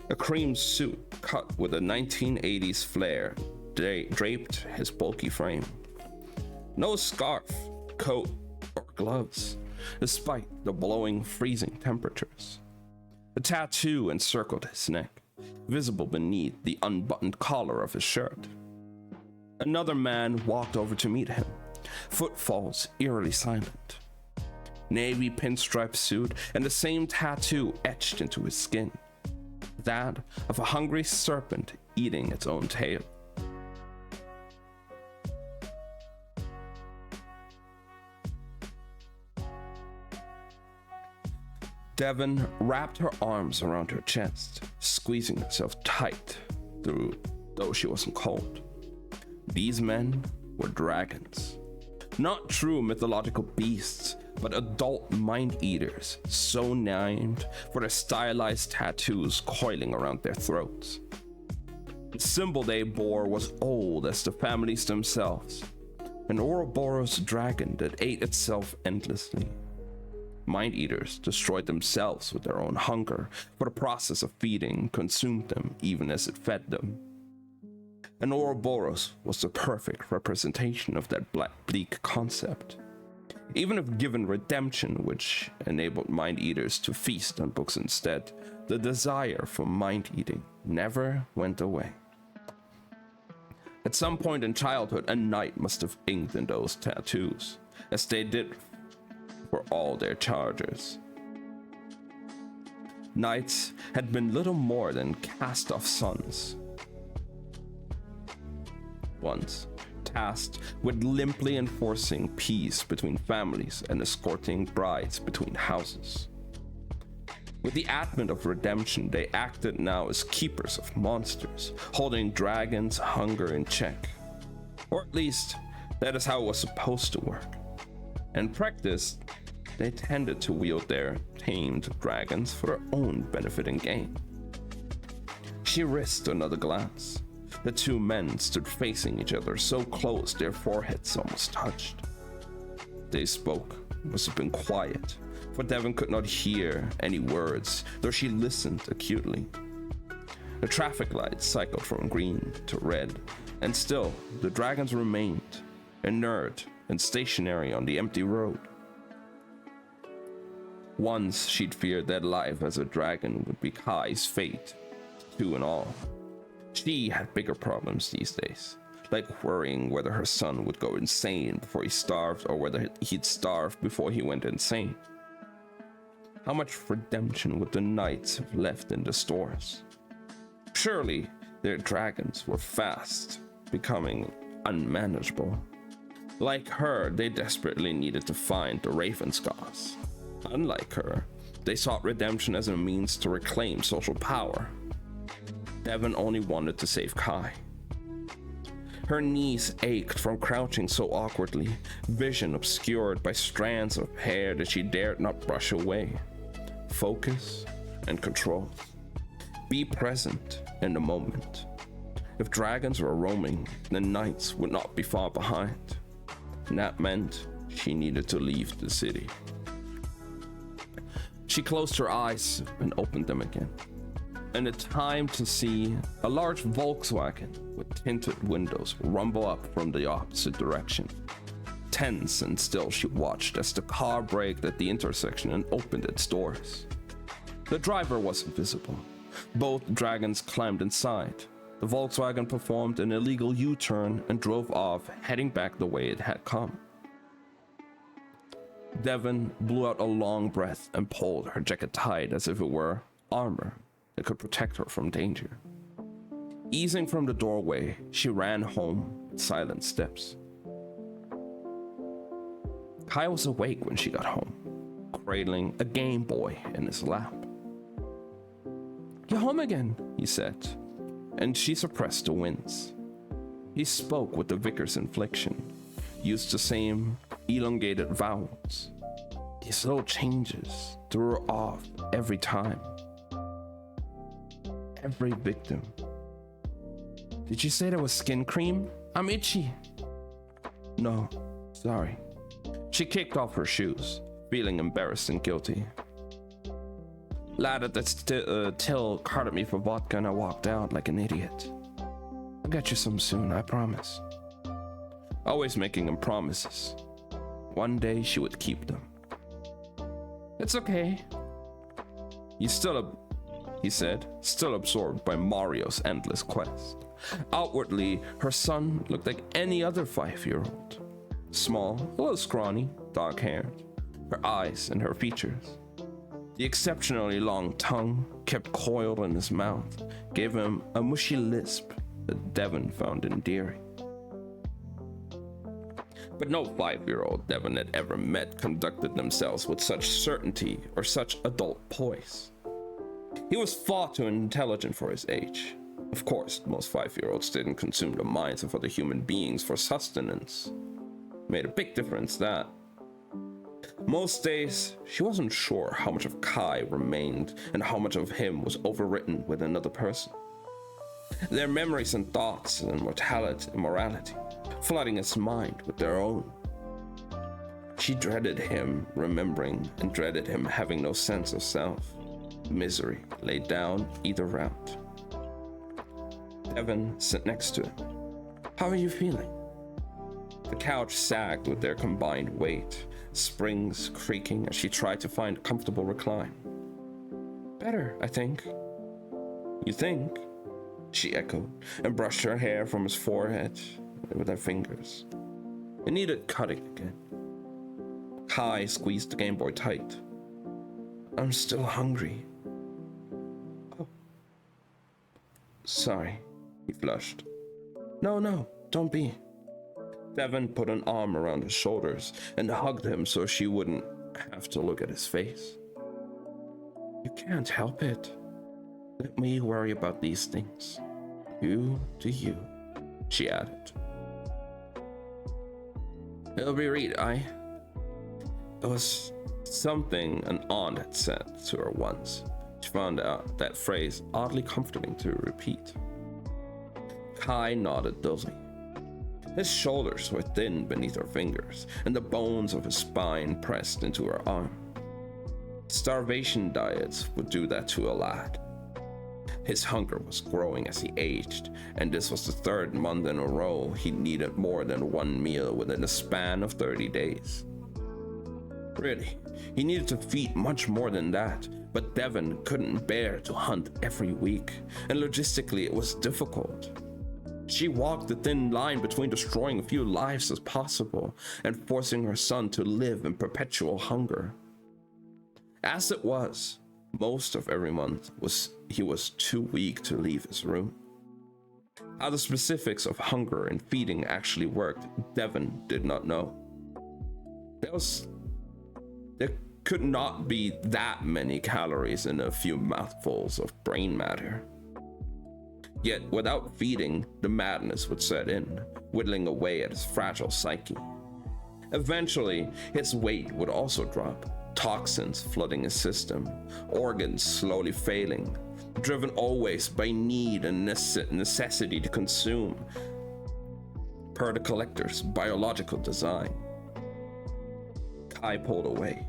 A cream suit cut with a 1980s flair draped his bulky frame. No scarf, coat, or gloves, despite the blowing, freezing temperatures. A tattoo encircled his neck, visible beneath the unbuttoned collar of his shirt. Another man walked over to meet him, footfalls eerily silent. Navy pinstripe suit and the same tattoo etched into his skin, that of a hungry serpent eating its own tail. Devon wrapped her arms around her chest, squeezing herself tight, though she wasn't cold. These men were dragons. Not true mythological beasts, but adult mind-eaters, so named for their stylized tattoos coiling around their throats. The symbol they bore was old as the families themselves, an Ouroboros dragon that ate itself endlessly. Mind-eaters destroyed themselves with their own hunger, for the process of feeding consumed them even as it fed them. And Ouroboros was the perfect representation of that bleak concept. Even if given redemption, which enabled mind-eaters to feast on books instead, the desire for mind-eating never went away. At some point in childhood, a knight must have inked in those tattoos, as they did for all their chargers. Knights had been little more than cast-off sons, once tasked with limply enforcing peace between families and escorting brides between houses. With the advent of redemption, they acted now as keepers of monsters, holding dragons' hunger in check. Or at least, that is how it was supposed to work. In practice, They tended to wield their tamed dragons for their own benefit and gain. She risked another glance. The two men stood facing each other, so close their foreheads almost touched. They spoke, must have been quiet, for Devon could not hear any words, though she listened acutely. The traffic lights cycled from green to red, and still the dragons remained, inert and stationary on the empty road. Once she'd feared that life as a dragon would be Kai's fate, two and all. She had bigger problems these days, like worrying whether her son would go insane before he starved or whether he'd starve before he went insane. How much redemption would the knights have left in the stores? Surely their dragons were fast becoming unmanageable. Like her, they desperately needed to find the Ravenscars. Unlike her, they sought redemption as a means to reclaim social power. Devon only wanted to save Kai. Her knees ached from crouching so awkwardly, vision obscured by strands of hair that she dared not brush away. Focus and control. Be present in the moment. If dragons were roaming, the knights would not be far behind. And that meant she needed to leave the city. She closed her eyes and opened them again. And the time to see a large Volkswagen with tinted windows rumble up from the opposite direction. Tense and still, she watched as the car braked at the intersection and opened its doors. The driver wasn't visible. Both dragons climbed inside. The Volkswagen performed an illegal U-turn and drove off, heading back the way it had come. Devon blew out a long breath and pulled her jacket tight as if it were armor that could protect her from danger. Easing from the doorway, she ran home with silent steps. Kai was awake when she got home, cradling a Game Boy in his lap. "You're home again," he said, and she suppressed a wince. He spoke with the vicar's inflection, used the same elongated vowels. These little changes threw her off every time. Every victim. "Did you say there was skin cream? I'm itchy." "No, sorry." She kicked off her shoes, feeling embarrassed and guilty. "Lad at the till carted me for vodka and I walked out like an idiot. I'll get you some soon, I promise." Always making him promises. One day she would keep them. "It's okay." He said, still absorbed by Mario's endless quest. Outwardly, her son looked like any other 5-year-old. Small, a little scrawny, dark-haired. Her eyes and her features. The exceptionally long tongue, kept coiled in his mouth, gave him a mushy lisp that Devon found endearing. But no 5-year-old Devon had ever met conducted themselves with such certainty or such adult poise. He was far too intelligent for his age. Of course, most 5-year-olds didn't consume the minds of other human beings for sustenance. Made a big difference, that. Most days, she wasn't sure how much of Kai remained and how much of him was overwritten with another person. Their memories and thoughts and morality, flooding his mind with their own. She dreaded him remembering and dreaded him having no sense of self. Misery laid down either route. Devon sat next to him. "How are you feeling?" The couch sagged with their combined weight, springs creaking as she tried to find a comfortable recline. "Better, I think." "You think?" she echoed, and brushed her hair from his forehead with her fingers. It needed cutting again. Kai squeezed the Game Boy tight. "I'm still hungry." "Oh. Sorry," he flushed. No, don't be." Devon put an arm around his shoulders and hugged him so she wouldn't have to look at his face. "You can't help it. Let me worry about these things. You do you," she added. "It'll be read, It was Something an aunt had said to her once. She found out that phrase oddly comforting to repeat. Kai nodded dully. His shoulders were thin beneath her fingers, and the bones of his spine pressed into her arm. Starvation diets would do that to a lad. His hunger was growing as he aged, and this was the third month in a row he needed more than one meal within a span of 30 days. Really, he needed to feed much more than that, but Devon couldn't bear to hunt every week, and logistically it was difficult. She walked the thin line between destroying a few lives as possible and forcing her son to live in perpetual hunger. As it was, most of every month he was too weak to leave his room. How the specifics of hunger and feeding actually worked, Devon did not know. There could not be that many calories in a few mouthfuls of brain matter. Yet, without feeding, the madness would set in, whittling away at his fragile psyche. Eventually, his weight would also drop, toxins flooding his system, organs slowly failing, driven always by need and necessity to consume, per the collector's biological design. Kai pulled away,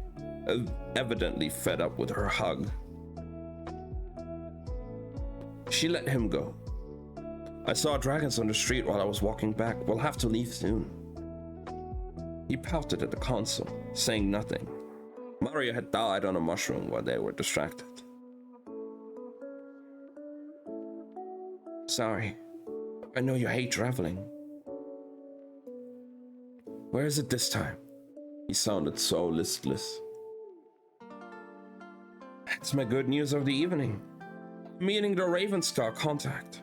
evidently fed up with her hug. She let him go. I saw dragons on the street while I was walking back. We'll have to leave soon. He pouted at the console, saying nothing. Mario had died on a mushroom while they were distracted. Sorry. I know you hate traveling. Where is it this time? He sounded so listless. It's my good news of the evening. Meeting the Ravenscar contact.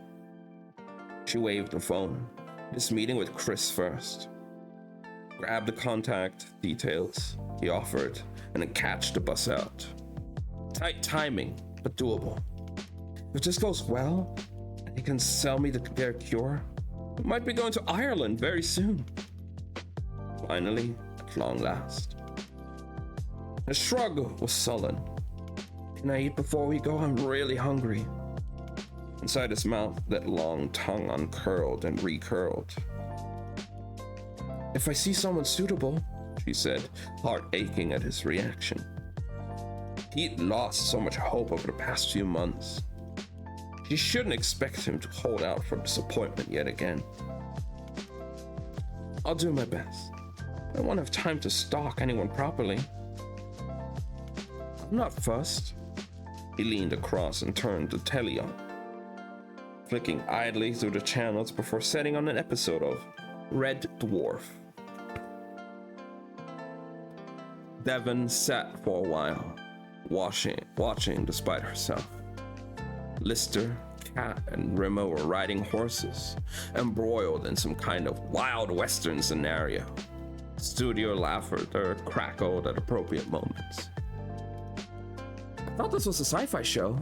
She waved the phone. This meeting with Chris first. Grab the contact details, he offered, and then catch the bus out. Tight timing, but doable. If this goes well, and he can sell me their cure, we might be going to Ireland very soon. Finally, at long last. The shrug was sullen. Can I eat before we go? I'm really hungry. Inside his mouth, that long tongue uncurled and recurled. If I see someone suitable, she said, heart aching at his reaction. He'd lost so much hope over the past few months. She shouldn't expect him to hold out for disappointment yet again. I'll do my best. I won't have time to stalk anyone properly. I'm not fussed. He leaned across and turned the telly on, flicking idly through the channels before setting on an episode of Red Dwarf. Devon sat for a while, watching despite herself. Lister, Cat, and Remo were riding horses, embroiled in some kind of wild western scenario. Studio laughter crackled at appropriate moments. I thought this was a sci-fi show.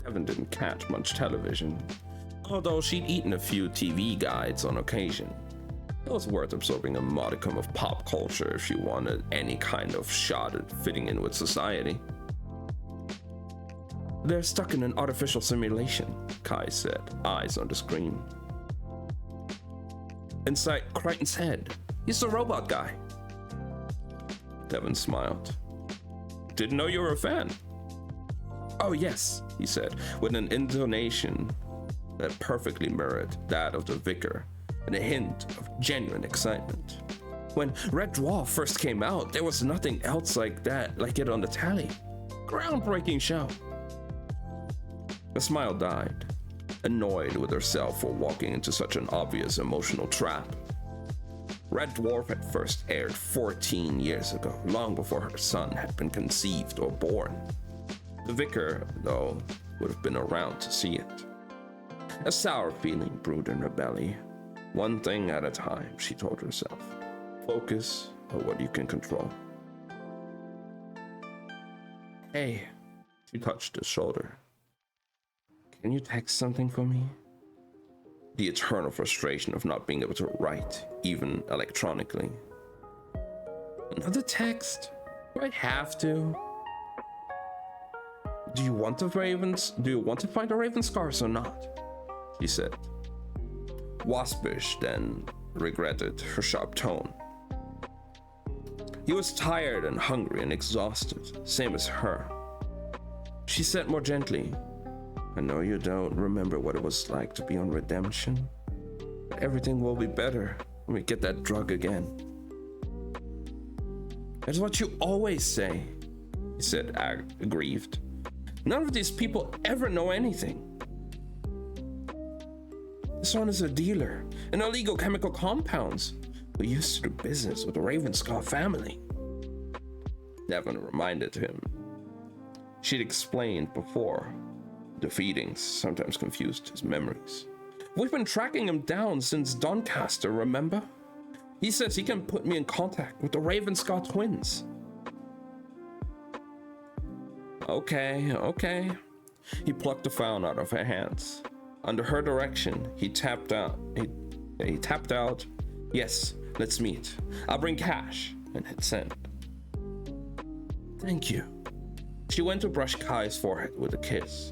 Devon didn't catch much television, although she'd eaten a few TV guides on occasion. It was worth absorbing a modicum of pop culture if she wanted any kind of shot at fitting in with society. They're stuck in an artificial simulation, Kai said, eyes on the screen. Inside Crichton's head, he's the robot guy. Devon smiled. Didn't know you were a fan. Oh yes, he said, with an intonation that perfectly mirrored that of the vicar, and a hint of genuine excitement. When Red Dwarf first came out, there was nothing else like it on the tally. Groundbreaking show. The smile died, annoyed with herself for walking into such an obvious emotional trap. Red Dwarf had first aired 14 years ago, long before her son had been conceived or born. The vicar, though, would have been around to see it. A sour feeling brewed in her belly. One thing at a time, she told herself. Focus on what you can control. Hey, she touched his shoulder. Can you text something for me? The eternal frustration of not being able to write, even electronically. Another text? Do I have to? Do you want to find the Raven scars or not? He said. Waspish then regretted her sharp tone. He was tired and hungry and exhausted, same as her. She said more gently, I know you don't remember what it was like to be on redemption, but everything will be better when we get that drug again. That's what you always say, he said, aggrieved. None of these people ever know anything. This one is a dealer in illegal chemical compounds who used to do business with the Ravenscar family. Devon reminded him. She'd explained before. The feedings sometimes confused his memories. We've been tracking him down since Doncaster, remember? He says he can put me in contact with the Ravenscar twins. Okay. He plucked the phone out of her hands. Under her direction, he tapped out. He tapped out. Yes, let's meet. I'll bring cash, and hit send. Thank you. She went to brush Kai's forehead with a kiss.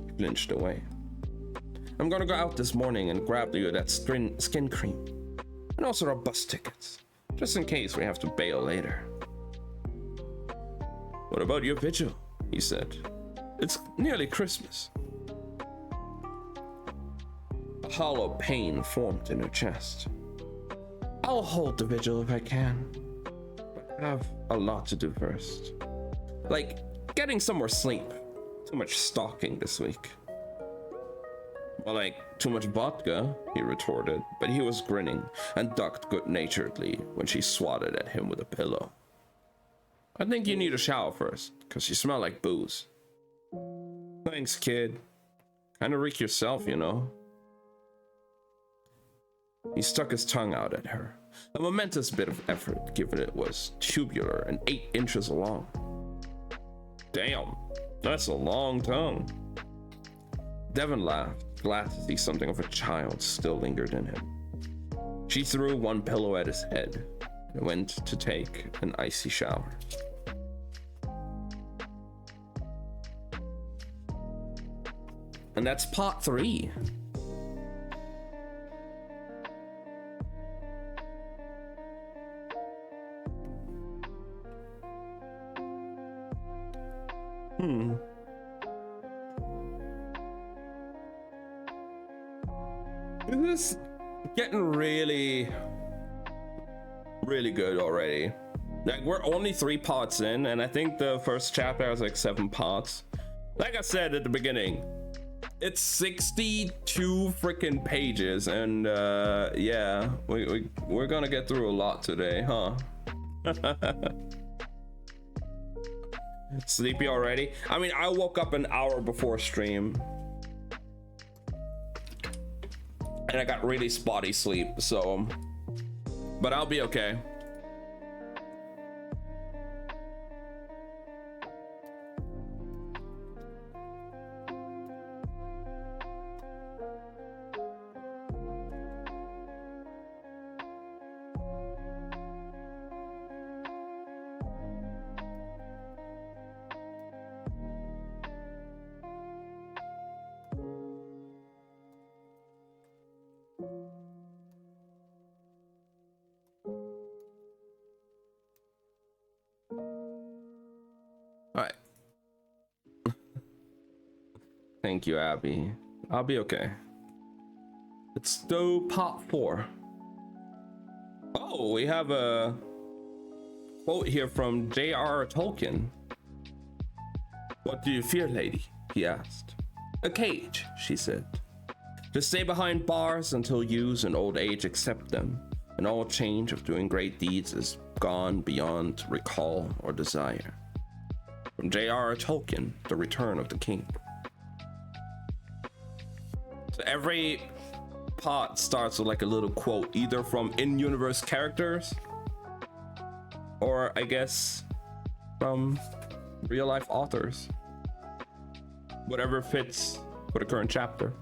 He flinched away. I'm gonna go out this morning and grab you that skin cream. And also our bus tickets, just in case we have to bail later. What about your vigil? He said. It's nearly Christmas. A hollow pain formed in her chest. I'll hold the vigil if I can, but I have a lot to do first. Like getting some more sleep. Too much stalking this week. Well, like, too much vodka, he retorted, but he was grinning and ducked good-naturedly when she swatted at him with a pillow. I think you need a shower first, because you smell like booze. Thanks, kid. Kinda reek yourself, you know. He stuck his tongue out at her, a momentous bit of effort, given it was tubular and 8 inches long. Damn, that's a long tongue. Devon laughed, glad to see something of a child still lingered in him. She threw one pillow at his head and went to take an icy shower. And that's part 3. This is getting really good already. Like, we're only 3 parts in, and I think the first chapter has like 7 parts. Like I said at the beginning, it's 62 freaking pages, and yeah, we're gonna get through a lot today, huh? Sleepy already? I mean, I woke up an hour before stream. And I got really spotty sleep, so... But I'll be okay. Alright. Thank you, Abby. I'll be okay. It's still part 4. Oh, we have a quote here from J.R.R. Tolkien. What do you fear, lady? He asked. A cage, she said. To stay behind bars until use and old age accept them, and all change of doing great deeds is gone beyond recall or desire. From J.R.R. Tolkien, The Return of the King. So every part starts with like a little quote, either from in-universe characters, or I guess from real-life authors. Whatever fits for the current chapter.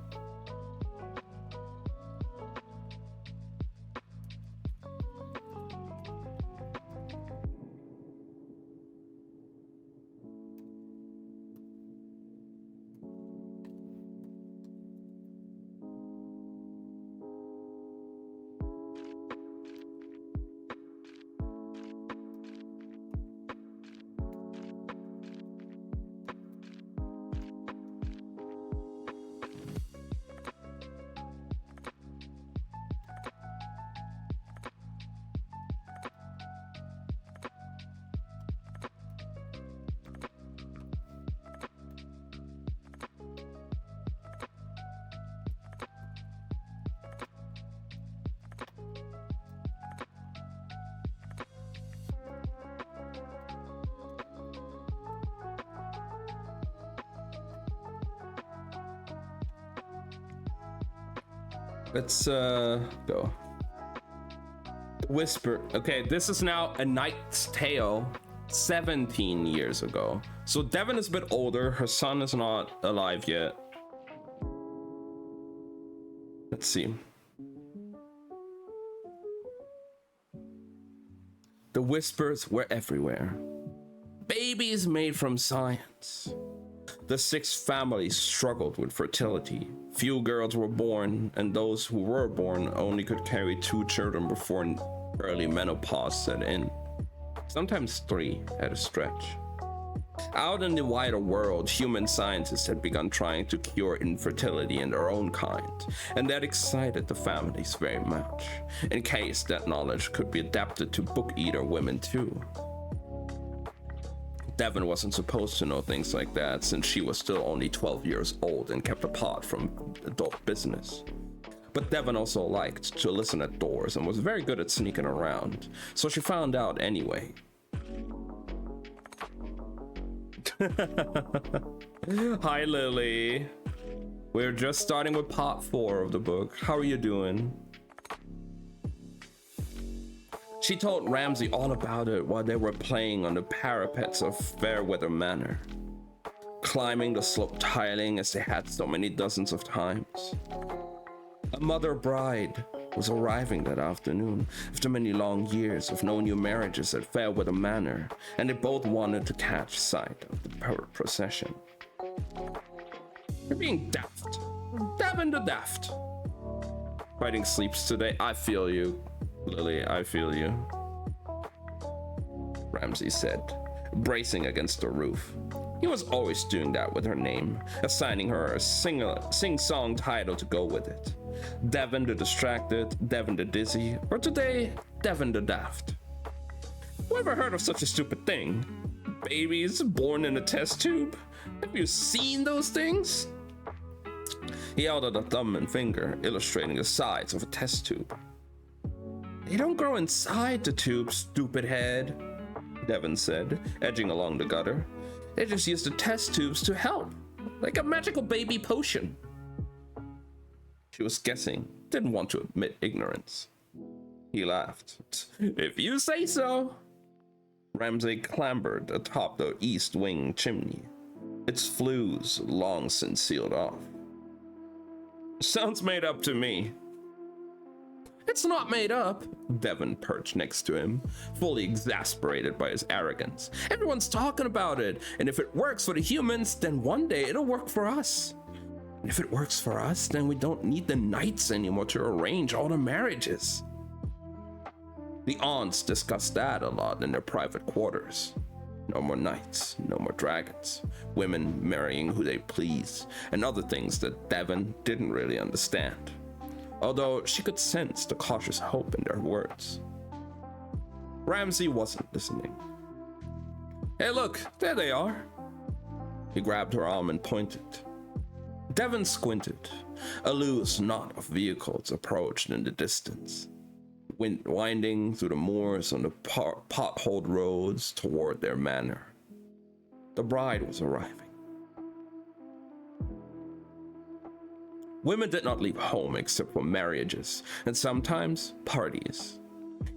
Let's go. The Whisper. Okay, this is now A Knight's Tale 17 years ago. So Devon is a bit older. Her son is not alive yet. Let's see. The whispers were everywhere. Babies made from science. The six families struggled with fertility. Few girls were born, and those who were born only could carry 2 children before early menopause set in. Sometimes 3 at a stretch. Out in the wider world, human scientists had begun trying to cure infertility in their own kind, and that excited the families very much, in case that knowledge could be adapted to book-eater women too. Devon wasn't supposed to know things like that, since she was still only 12 years old and kept apart from adult business. But Devon also liked to listen at doors and was very good at sneaking around, so she found out anyway. Hi, Lily. We're just starting with part 4 of the book. How are you doing? She told Ramsay all about it while they were playing on the parapets of Fairweather Manor, climbing the slope tiling as they had so many dozens of times. A mother bride was arriving that afternoon after many long years of no new marriages at Fairweather Manor, and they both wanted to catch sight of the procession. You're being daft. Devon the daft. Fighting sleeps today. I feel you, Lily, I feel you. Ramsay said, bracing against the roof. He was always doing that with her name, assigning her a sing-song title to go with it. Devon the Distracted, Devon the Dizzy, or today, Devon the Daft. Whoever heard of such a stupid thing? Babies born in a test tube? Have you seen those things? He held out a thumb and finger, illustrating the sides of a test tube. They don't grow inside the tube, stupid head, Devon said, edging along the gutter. They just use the test tubes to help, like a magical baby potion. She was guessing, didn't want to admit ignorance. He laughed. If you say so. Ramsay clambered atop the east wing chimney, its flues long since sealed off. Sounds made up to me. It's not made up. Devon perched next to him, fully exasperated by his arrogance. Everyone's talking about it, and if it works for the humans, then one day it'll work for us. And if it works for us, then we don't need the knights anymore to arrange all the marriages. The aunts discussed that a lot in their private quarters. No more knights, no more dragons, women marrying who they please, and other things that Devon didn't really understand, although she could sense the cautious hope in their words. Ramsay wasn't listening. Hey look, there they are. He grabbed her arm and pointed. Devon squinted. A loose knot of vehicles approached in the distance, winding through the moors on the potholed roads toward their manor. The bride was arriving. Women did not leave home except for marriages, and sometimes parties.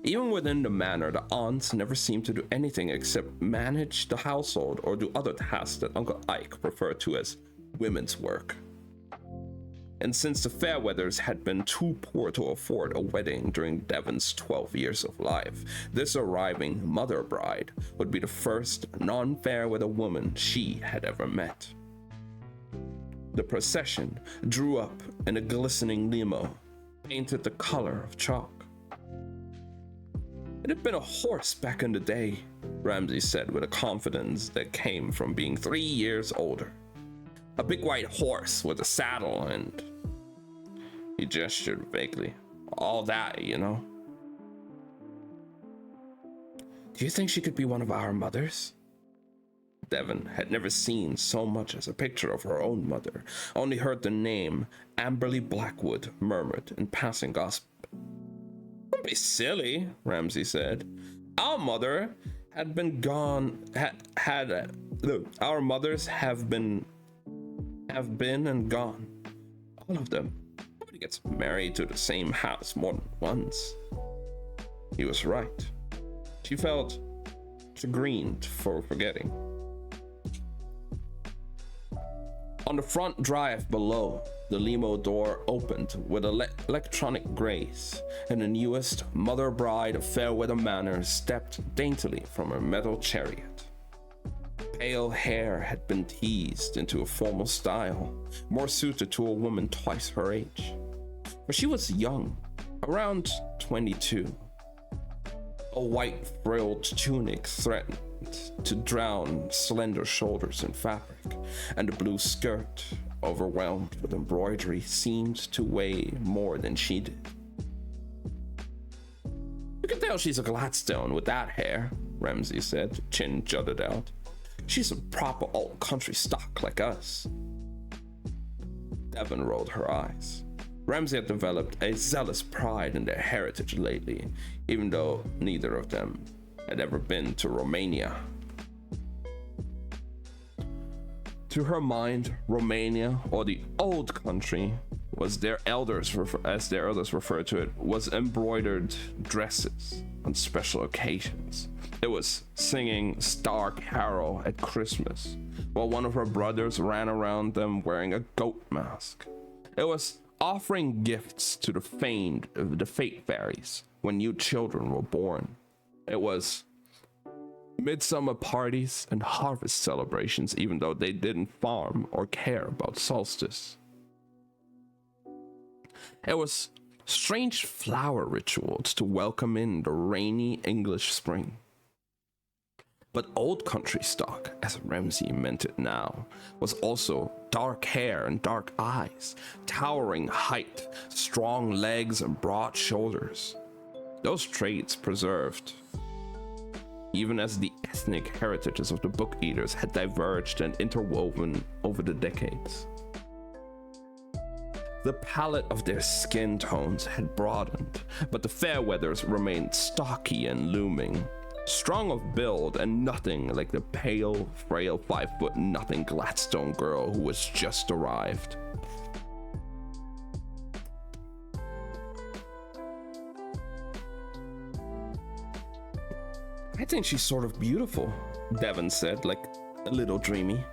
Even within the manor, the aunts never seemed to do anything except manage the household or do other tasks that Uncle Ike referred to as women's work. And since the Fairweathers had been too poor to afford a wedding during Devon's 12 years of life, this arriving mother bride would be the first non-Fairweather woman she had ever met. The procession drew up in a glistening limo, painted the color of chalk. It had been a horse back in the day, Ramsay said with a confidence that came from being 3 years older. A big white horse with a saddle and... He gestured vaguely. All that, you know. Do you think she could be one of our mothers? Devon had never seen so much as a picture of her own mother, only heard the name Amberly Blackwood murmured in passing gossip. Don't be silly, Ramsay said. Our mother had been gone, our mothers have been and gone. All of them. Nobody gets married to the same house more than once. He was right. She felt chagrined for forgetting. On the front drive below, the limo door opened with electronic grace, and the newest mother bride of Fairweather Manor stepped daintily from her metal chariot. Pale hair had been teased into a formal style, more suited to a woman twice her age. But she was young, around 22. A white frilled tunic threatened to drown slender shoulders in fabric, and the blue skirt, overwhelmed with embroidery, seemed to weigh more than she did. "You can tell she's a Gladstone with that hair," Ramsay said, chin jutted out. "She's a proper old country stock like us." Devon rolled her eyes. Ramsay had developed a zealous pride in their heritage lately, even though neither of them had ever been to Romania. To her mind, Romania, or the old country, was as their elders referred to it, was embroidered dresses on special occasions. It was singing Star Carol at Christmas, while one of her brothers ran around them wearing a goat mask. It was offering gifts to the fate fairies when new children were born. It was midsummer parties and harvest celebrations, even though they didn't farm or care about solstice. It was strange flower rituals to welcome in the rainy English spring. But old country stock, as Ramsay meant it now, was also dark hair and dark eyes, towering height, strong legs, and broad shoulders. Those traits preserved, even as the ethnic heritages of the book eaters had diverged and interwoven over the decades. The palette of their skin tones had broadened, but the Fairweathers remained stocky and looming, strong of build and nothing like the pale, frail 5'0" Gladstone girl who was just arrived. "I think she's sort of beautiful," Devon said, like a little dreamy.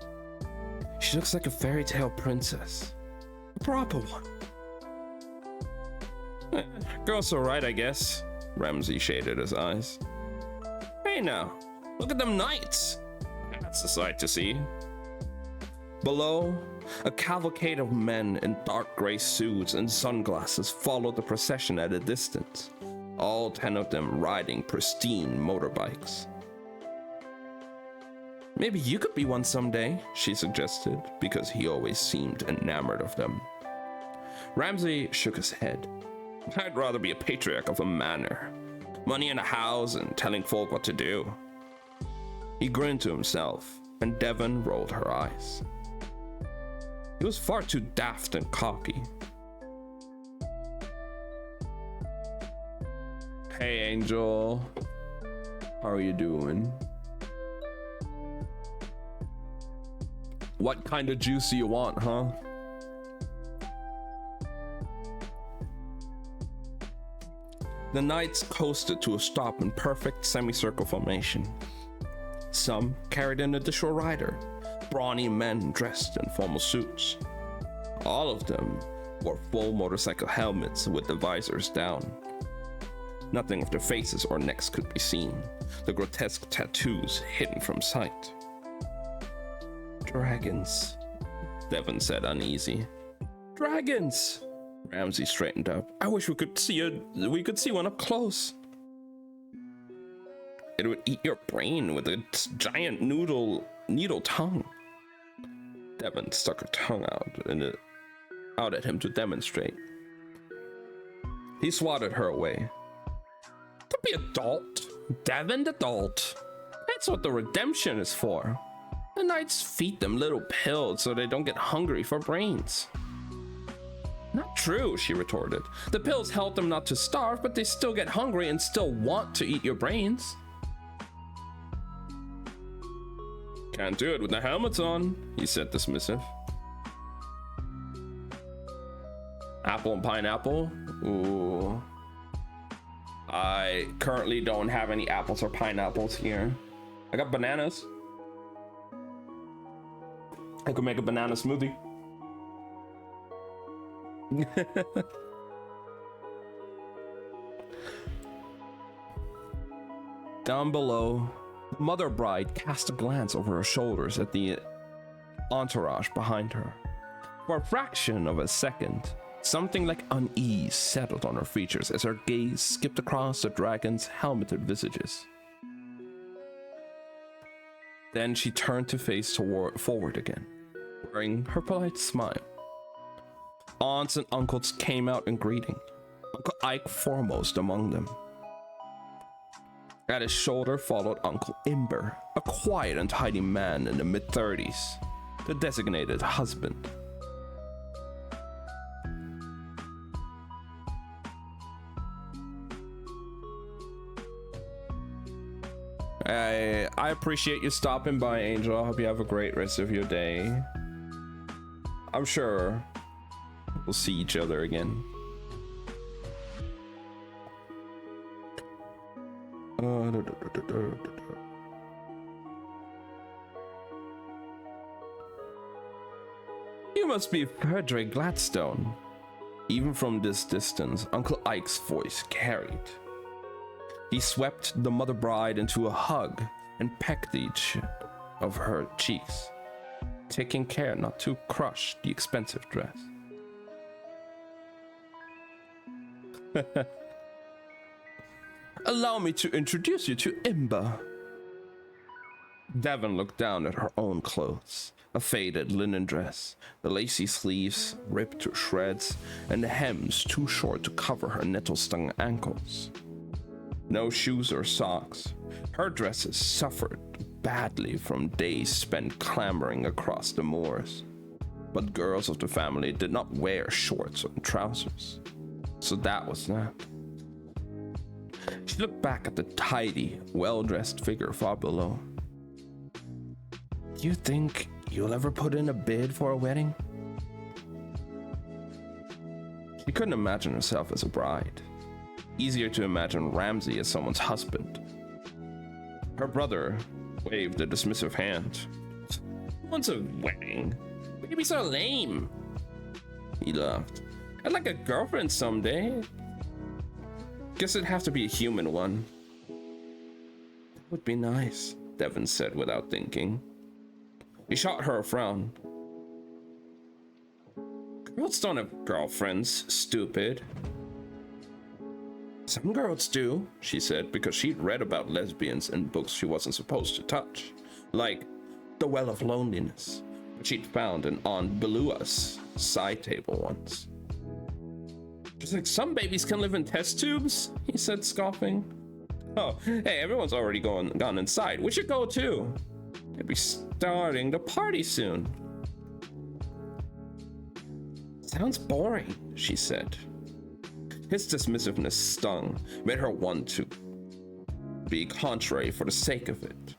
"She looks like a fairy tale princess. A proper one." Girl's alright, I guess." Ramsay shaded his eyes. "Hey now, look at them knights. That's a sight to see." Below, a cavalcade of men in dark gray suits and sunglasses followed the procession at a distance, all 10 of them riding pristine motorbikes. "Maybe you could be one someday," she suggested, because he always seemed enamored of them. Ramsay shook his head. "I'd rather be a patriarch of a manor. Money in a house and telling folk what to do." He grinned to himself, and Devon rolled her eyes. He was far too daft and cocky. "Hey, Angel. How are you doing? What kind of juice do you want, huh?" The knights coasted to a stop in perfect semicircle formation. Some carried an additional rider, brawny men dressed in formal suits. All of them wore full motorcycle helmets with the visors down. Nothing of their faces or necks could be seen, the grotesque tattoos hidden from sight. "Dragons," Devon said, uneasy. "Dragons!" Ramsay straightened up. "I wish we could see one up close." "It would eat your brain with its giant needle tongue." Devon stuck her tongue out at him to demonstrate. He swatted her away. "Don't be adult, Devon, adult. That's what the redemption is for. The knights feed them little pills so they don't get hungry for brains." "Not true," she retorted. "The pills help them not to starve, but they still get hungry and still want to eat your brains." "Can't do it with the helmets on," he said, dismissive. Apple and pineapple? Ooh. I currently don't have any apples or pineapples here. I got bananas. I could make a banana smoothie. Down below, the mother bride cast a glance over her shoulders at the entourage behind her. For a fraction of a second, something like unease settled on her features as her gaze skipped across the dragon's helmeted visages. Then she turned to face forward again, wearing her polite smile. Aunts and uncles came out in greeting, Uncle Ike foremost among them. At his shoulder followed Uncle Imber, a quiet and tidy man in the mid-30s, the designated husband. I appreciate you stopping by, Angel. I hope you have a great rest of your day. I'm sure we'll see each other again. You must be Frederick Gladstone. Even from this distance, Uncle Ike's voice carried. He swept the mother bride into a hug and pecked each of her cheeks, taking care not to crush the expensive dress. Allow me to introduce you to Imber. Devon looked down at her own clothes, a faded linen dress, the lacy sleeves ripped to shreds, and the hems too short to cover her nettle-stung ankles. No shoes or socks. Her dresses suffered badly from days spent clambering across the moors. But girls of the family did not wear shorts or trousers, so that was that. She looked back at the tidy, well-dressed figure far below. Do you think you'll ever put in a bid for a wedding? She couldn't imagine herself as a bride. Easier to imagine Ramsay as someone's husband. Her brother waved a dismissive hand. Who wants a wedding? Babies are lame. He laughed. I'd like a girlfriend someday. Guess it'd have to be a human one. That would be nice, Devon said without thinking. He shot her a frown. Girls don't have girlfriends, stupid. Some girls do, she said, because she'd read about lesbians in books she wasn't supposed to touch, like The Well of Loneliness, which she'd found in Aunt Belua's side table once. Just like some babies can live in test tubes, he said, scoffing. Oh, hey, everyone's already gone inside. We should go too. They'll be starting the party soon. Sounds boring, she said. His dismissiveness stung, made her want to be contrary for the sake of it.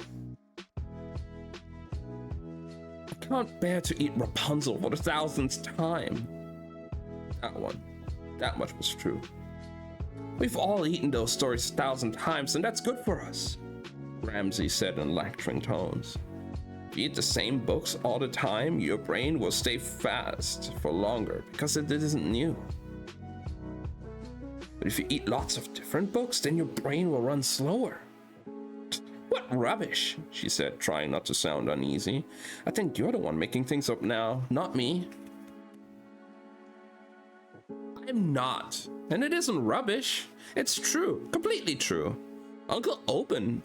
I can't bear to eat Rapunzel for the 1000th time. That much was true. We've all eaten those stories 1,000 times, and that's good for us, Ramsay said in lecturing tones. If you eat the same books all the time, your brain will stay fast for longer because it isn't new. But if you eat lots of different books, then your brain will run slower. What rubbish, she said, trying not to sound uneasy. I think you're the one making things up now, not me. I'm not, and it isn't rubbish. It's true, completely true. Uncle Open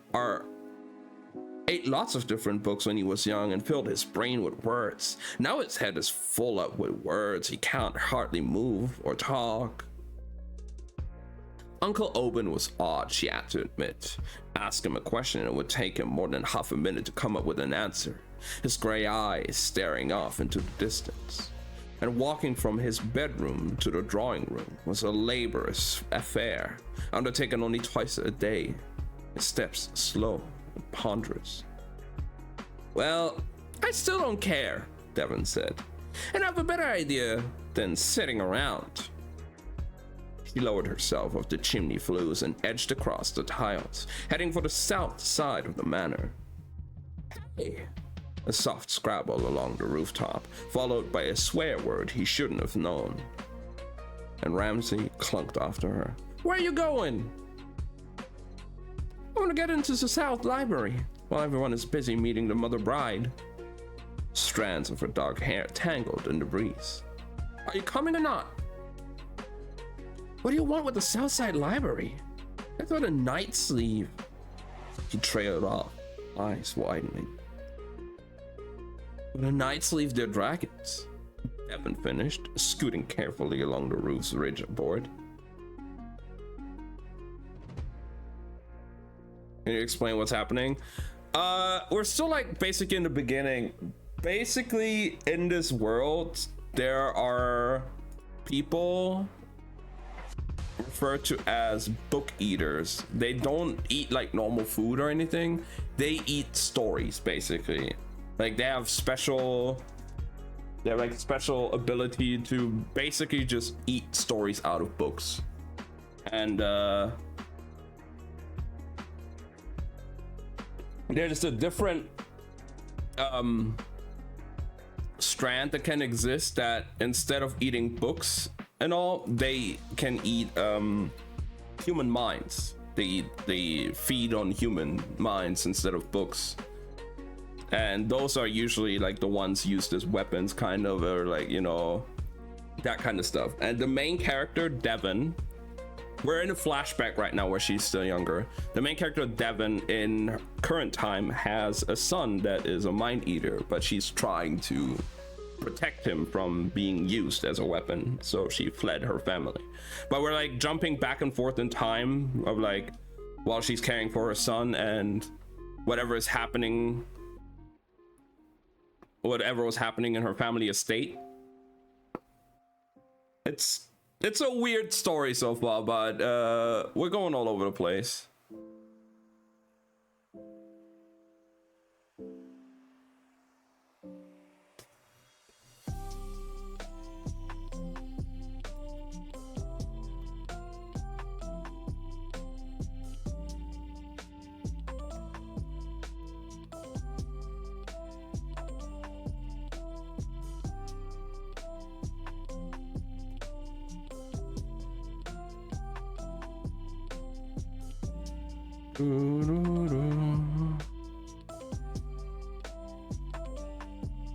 ate lots of different books when he was young and filled his brain with words. Now his head is full up with words. He can't hardly move or talk. Uncle Oben was odd, she had to admit. Ask him a question and it would take him more than half a minute to come up with an answer, his gray eyes staring off into the distance. And walking from his bedroom to the drawing room was a laborious affair, undertaken only twice a day, his steps slow and ponderous. Well, I still don't care, Devon said, and I have a better idea than sitting around. She lowered herself off the chimney flues and edged across the tiles, heading for the south side of the manor. Hey. A soft scrabble along the rooftop, followed by a swear word he shouldn't have known. And Ramsay clunked after her. Where are you going? I want to get into the South Library while everyone is busy meeting the mother bride. Strands of her dark hair tangled in the breeze. Are you coming or not? What do you want with the Southside Library? I thought a night sleeve. He trailed off, eyes widening. With a night sleeve, they're dragons. Devin finished, scooting carefully along the roof's ridge board. Can you explain what's happening? We're still like basically in the beginning. Basically, in this world, there are people referred to as book eaters. They don't eat like normal food or anything. They eat stories, basically. Like they have special ability to basically just eat stories out of books. And there's a different strand that can exist that instead of eating books and all, they can eat human minds. They feed on human minds instead of books. And those are usually like the ones used as weapons, kind of, or like, you know, that kind of stuff. And the main character, Devin, we're in a flashback right now where she's still younger. The main character, Devin, in current time has a son that is a mind eater, but she's trying to protect him from being used as a weapon. So she fled her family. But we're like jumping back and forth in time of like while she's caring for her son and whatever was happening in her family estate. It's a weird story so far, but we're going all over the place.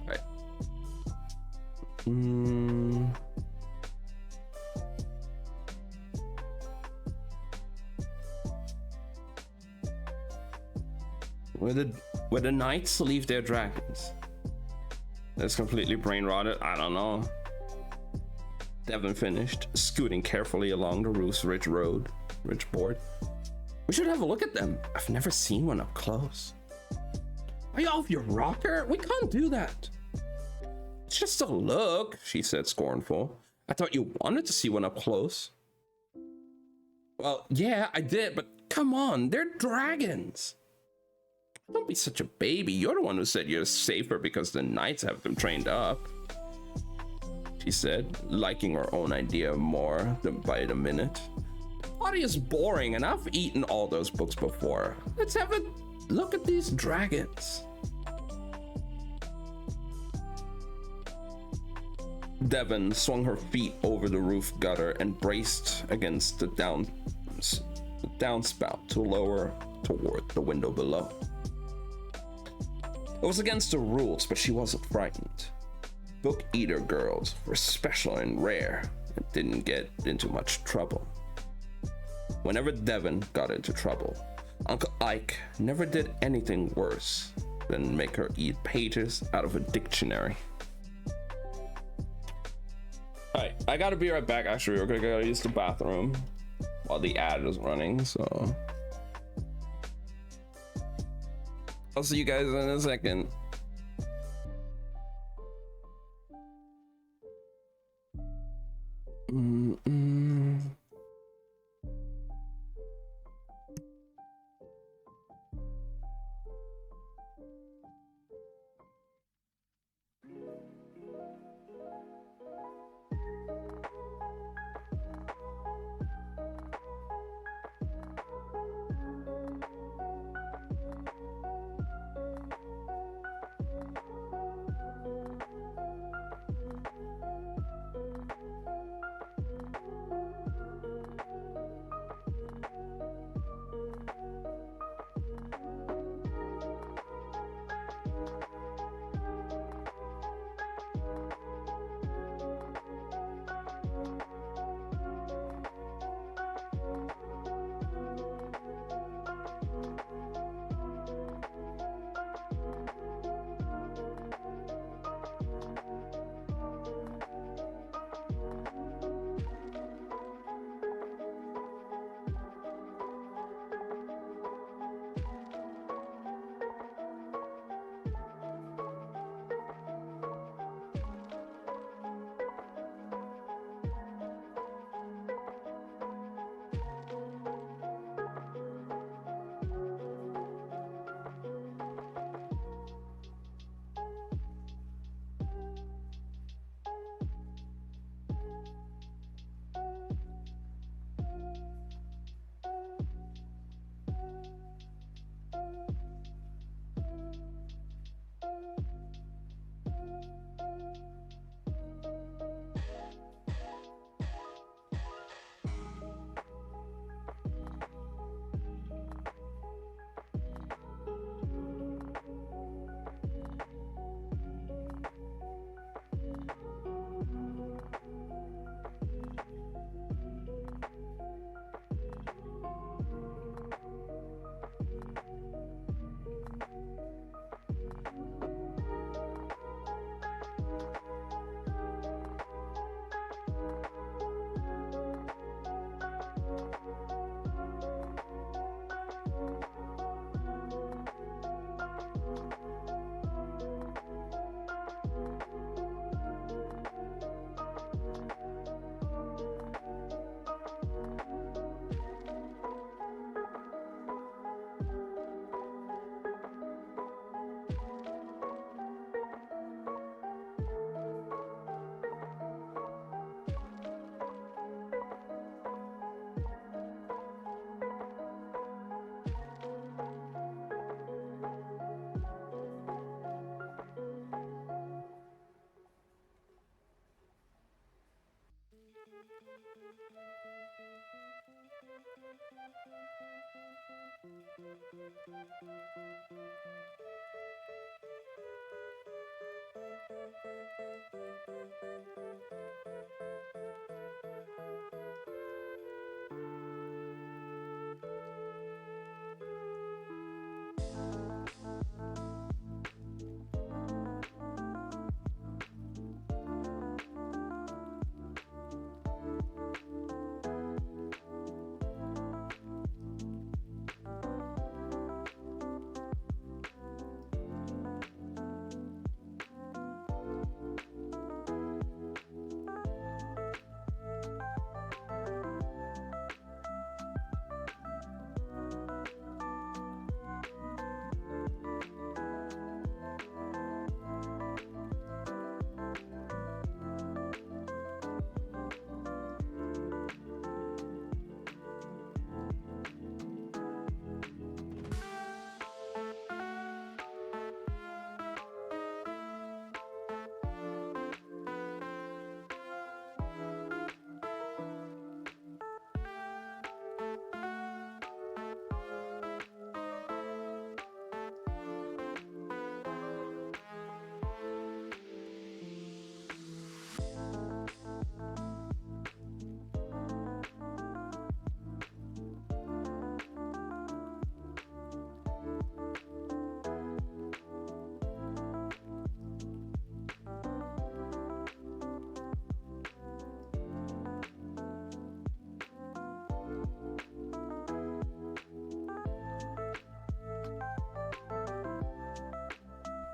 Right. Where the knights leave their dragons. That's completely brain rotted. I don't know. Devin finished, scooting carefully along the roof's ridge board. We should have a look at them. I've never seen one up close. Are you off your rocker? We can't do that. It's just a look, she said, scornful. I thought you wanted to see one up close. Well, yeah, I did, but come on, they're dragons. Don't be such a baby. You're the one who said you're safer because the knights have them trained up, she said, liking her own idea more by the minute. Body is boring and I've eaten all those books before. Let's have a look at these dragons. Devin swung her feet over the roof gutter and braced against the downspout to lower toward the window below. It was against the rules, but she wasn't frightened. Book eater girls were special and rare and didn't get into much trouble. Whenever Devin got into trouble, Uncle Ike never did anything worse than make her eat pages out of a dictionary. Alright, I gotta be right back. Actually, we're gonna go use the bathroom while the ad is running, so I'll see you guys in a second.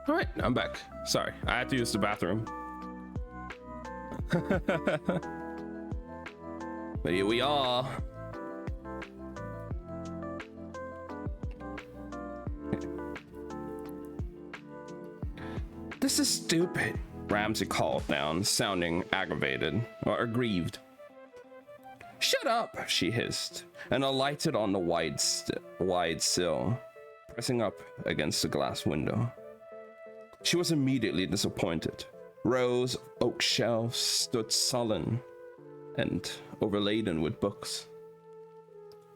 All right, I'm back. Sorry, I had to use the bathroom. But here we are. This is stupid, Ramsey called down, sounding aggravated or aggrieved. Shut up, she hissed, and alighted on the wide sill, pressing up against the glass window. She was immediately disappointed. Rows of oak shelves stood sullen and overladen with books.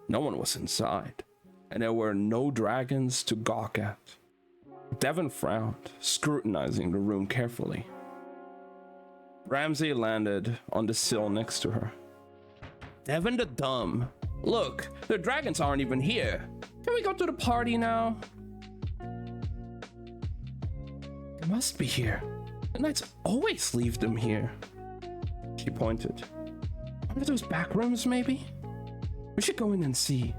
No one was inside, and there were no dragons to gawk at. Devon frowned, scrutinizing the room carefully. Ramsey landed on the sill next to her. Devon the dumb. Look, the dragons aren't even here. Can we go to the party now? They must be here. The knights always leave them here. She pointed. One of those back rooms, maybe? We should go in and see.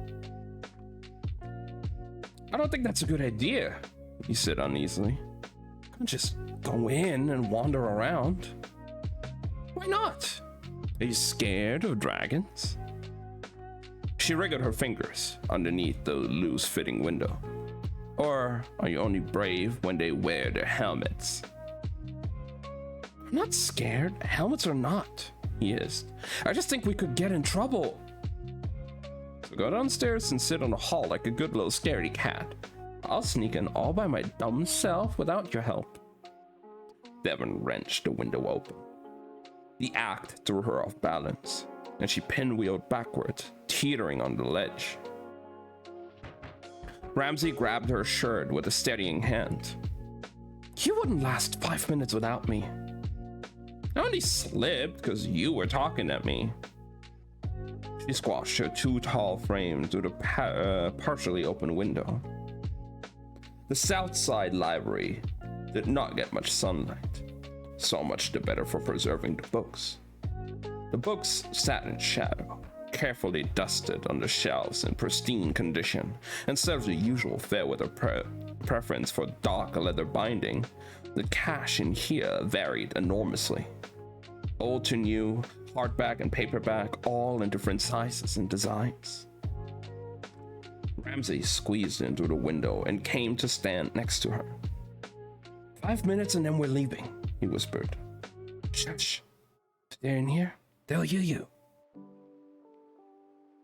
I don't think that's a good idea, he said uneasily. Can't just go in and wander around. Why not? Are you scared of dragons? She wriggled her fingers underneath the loose-fitting window. Or are you only brave when they wear their helmets? I'm not scared, helmets or not, he hissed. I just think we could get in trouble. So go downstairs and sit on the hall like a good little scaredy cat. I'll sneak in all by my dumb self without your help. Devon wrenched the window open. The act threw her off balance, and she pinwheeled backwards, teetering on the ledge. Ramsey grabbed her shirt with a steadying hand. You wouldn't last 5 minutes without me. I only slipped because you were talking at me. She squashed her too tall frame through the partially open window. The south side library did not get much sunlight. So much the better for preserving the books. The books sat in shadow, carefully dusted on the shelves in pristine condition. Instead of the usual fairweather preference for dark leather binding, the cash in here varied enormously. Old to new, hardback and paperback, all in different sizes and designs. Ramsey squeezed in through the window and came to stand next to her. 5 minutes and then we're leaving, he whispered. Shush. If they're in here, they'll hear you.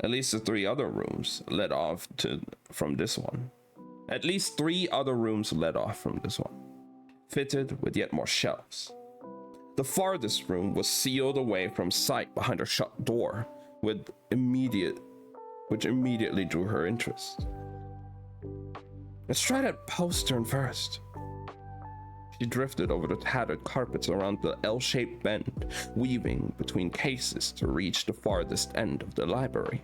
At least the 3 other rooms led off from this one. At least 3 other rooms led off from this one, fitted with yet more shelves. The farthest room was sealed away from sight behind a shut door, with immediate which immediately drew her interest. Let's try that postern first. She drifted over the tattered carpets around the L-shaped bend, weaving between cases to reach the farthest end of the library.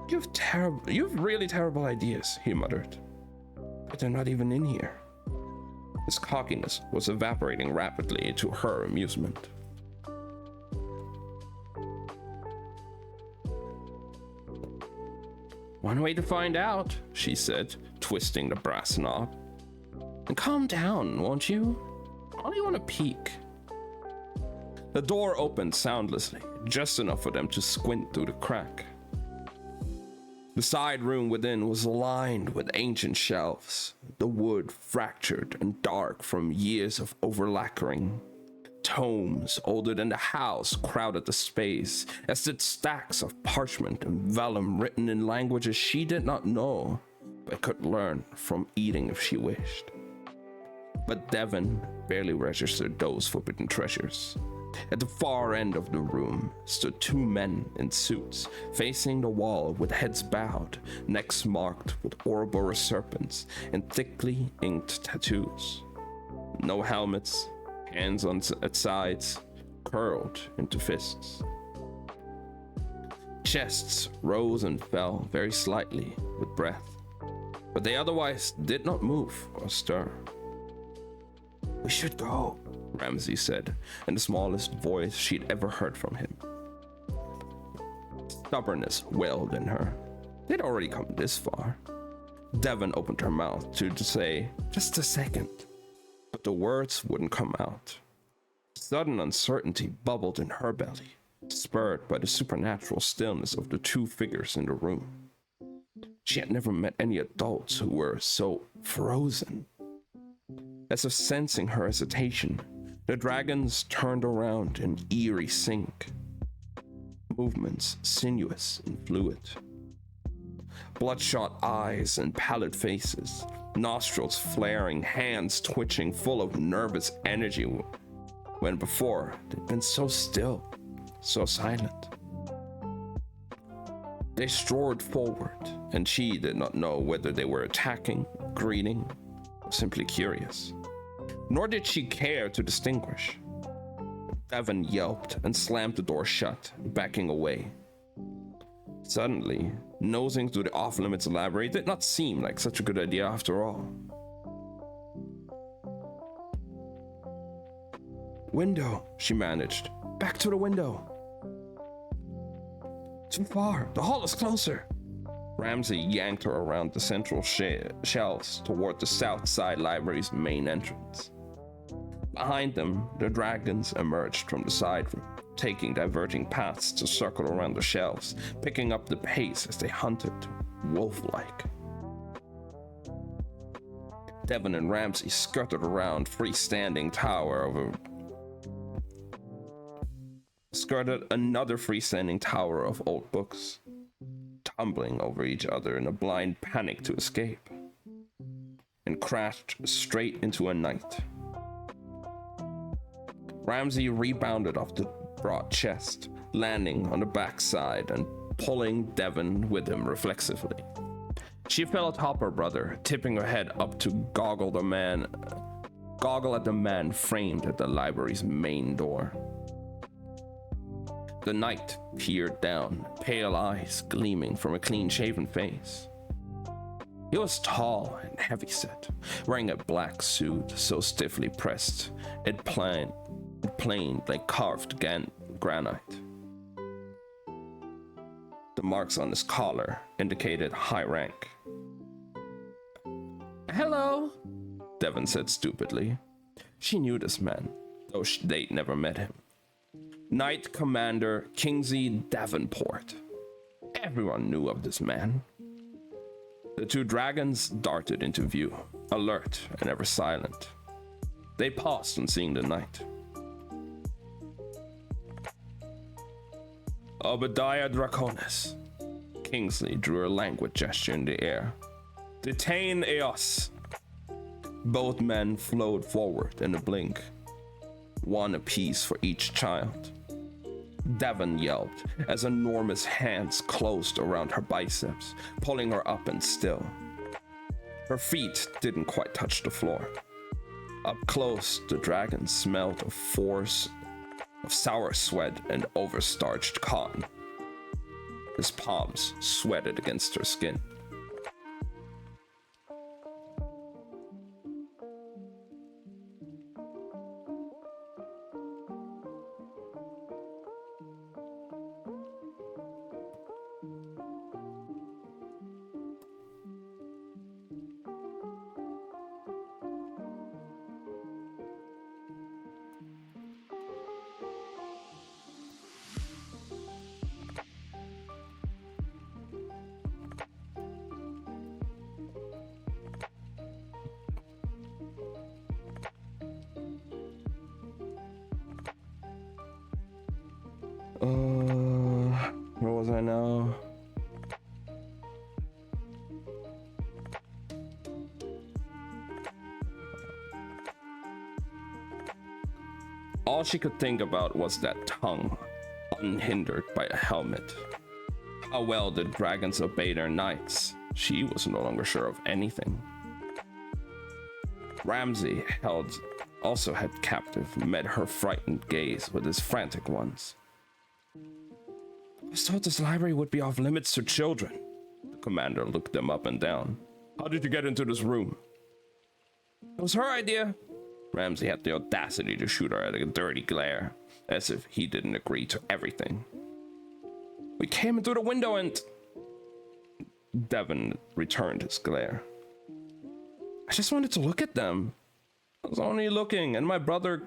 You've really terrible ideas, he muttered. But they're not even in here. His cockiness was evaporating rapidly to her amusement. One way to find out, she said, twisting the brass knob. And calm down, won't you? I only want to peek. The door opened soundlessly, just enough for them to squint through the crack. The side room within was lined with ancient shelves, the wood fractured and dark from years of overlacquering. Tomes older than the house crowded the space, as did stacks of parchment and vellum written in languages she did not know, but could learn from eating if she wished. But Devon barely registered those forbidden treasures. At the far end of the room stood two men in suits, facing the wall with heads bowed, necks marked with Ouroboros serpents and thickly inked tattoos. No helmets, hands at sides, curled into fists. Chests rose and fell very slightly with breath, but they otherwise did not move or stir. We should go, Ramsay said, in the smallest voice she'd ever heard from him. Stubbornness welled in her. They'd already come this far. Devon opened her mouth to say, just a second, but the words wouldn't come out. Sudden uncertainty bubbled in her belly, spurred by the supernatural stillness of the two figures in the room. She had never met any adults who were so frozen. As if sensing her hesitation, the dragons turned around in eerie sync, movements sinuous and fluid. Bloodshot eyes and pallid faces, nostrils flaring, hands twitching, full of nervous energy, when before they'd been so still, so silent. They strode forward, and she did not know whether they were attacking, greeting, or simply curious. Nor did she care to distinguish. Devon yelped and slammed the door shut, backing away. Suddenly, nosing through the off-limits library did not seem like such a good idea after all. Window, she managed. Back to the window. Too far. The hall is closer. Ramsay yanked her around the central shelves toward the south side library's main entrance. Behind them, the dragons emerged from the side room, taking diverging paths to circle around the shelves, picking up the pace as they hunted, wolf-like. Devon and Ramsay skirted around skirted another freestanding tower of old books, tumbling over each other in a blind panic to escape, and crashed straight into a knight. Ramsay rebounded off the broad chest, landing on the backside and pulling Devon with him reflexively. She fell atop her brother, tipping her head up to goggle at the man framed at the library's main door. The knight peered down, pale eyes gleaming from a clean-shaven face. He was tall and heavy-set, wearing a black suit so stiffly pressed it planed like carved granite. The marks on his collar indicated high rank. Hello, Devon said stupidly. She knew this man, though they'd never met him. Knight Commander Kingsley Davenport. Everyone knew of this man. The two dragons darted into view, alert and ever silent. They paused on seeing the knight. Obadiah Draconis. Kingsley drew a languid gesture in the air. Detain Eos. Both men flowed forward in a blink, one apiece for each child. Devon yelped as enormous hands closed around her biceps, pulling her up and still. Her feet didn't quite touch the floor. Up close, the dragon smelled of force of sour sweat and overstarched cotton. His palms sweated against her skin. Where was I now? All she could think about was that tongue, unhindered by a helmet. How well did dragons obey their knights? She was no longer sure of anything. Ramsay also had captive, met her frightened gaze with his frantic ones. I was told this library would be off limits to children. The commander looked them up and down. How did you get into this room? It was her idea. Ramsay had the audacity to shoot her at a dirty glare, as if he didn't agree to everything. We came in through the window and... Devon returned his glare. I just wanted to look at them. I was only looking, and my brother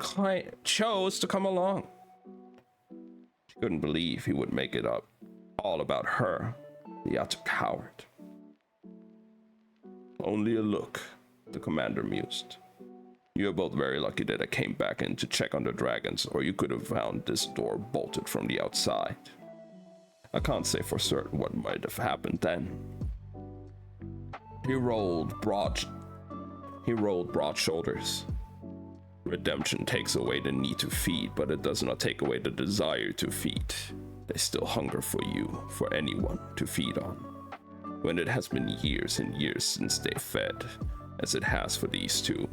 chose to come along. She couldn't believe he would make it up all about her, the utter coward. Only a look, the commander mused. You're both very lucky that I came back in to check on the dragons, or you could have found this door bolted from the outside. I can't say for certain what might have happened then. He rolled broad shoulders. Redemption takes away the need to feed, but it does not take away the desire to feed. They still hunger for you, for anyone to feed on. When it has been years and years since they fed, as it has for these two,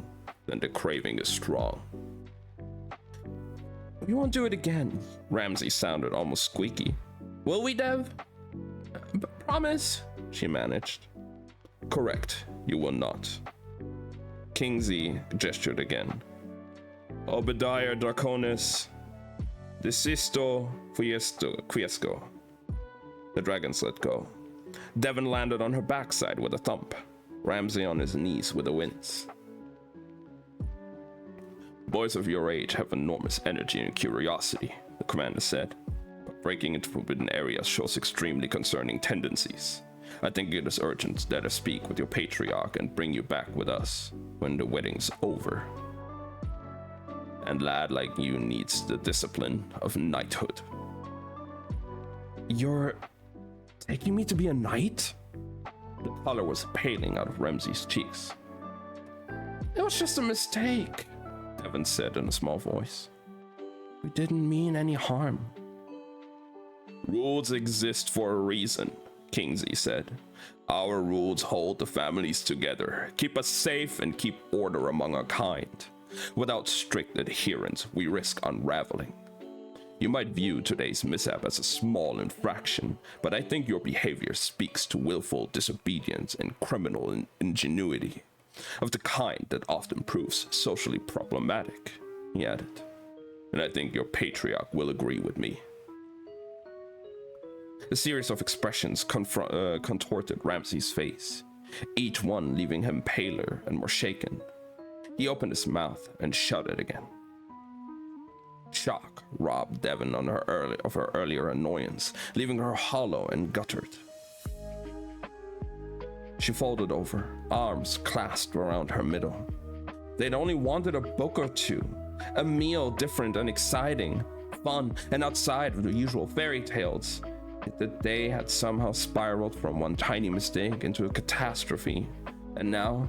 then the craving is strong. We won't do it again. Ramsay sounded almost squeaky. Will we, Dev? Promise, she managed. Correct, you will not. Kingsley gestured again. Obadiah Draconis, desisto quiesco. The dragons let go. Devon landed on her backside with a thump. Ramsay on his knees with a wince. Boys of your age have enormous energy and curiosity, the commander said, but breaking into forbidden areas shows extremely concerning tendencies. I think it is urgent that I speak with your patriarch and bring you back with us when the wedding's over. And lad like you needs the discipline of knighthood. You're taking me to be a knight? The color was paling out of Ramsay's cheeks. It was just a mistake, Devon said in a small voice. We didn't mean any harm. Rules exist for a reason, Kingsley said. Our rules hold the families together, keep us safe, and keep order among our kind. Without strict adherence, we risk unraveling. You might view today's mishap as a small infraction, but I think your behavior speaks to willful disobedience and criminal ingenuity, of the kind that often proves socially problematic, he added. And I think your patriarch will agree with me. A series of expressions contorted Ramsay's face, each one leaving him paler and more shaken. He opened his mouth and shut it again. Shock robbed Devon of her earlier annoyance, leaving her hollow and guttered. She folded over, arms clasped around her middle. They'd only wanted a book or two, a meal different and exciting, fun, and outside of the usual fairy tales. Yet the day had somehow spiraled from one tiny mistake into a catastrophe, and now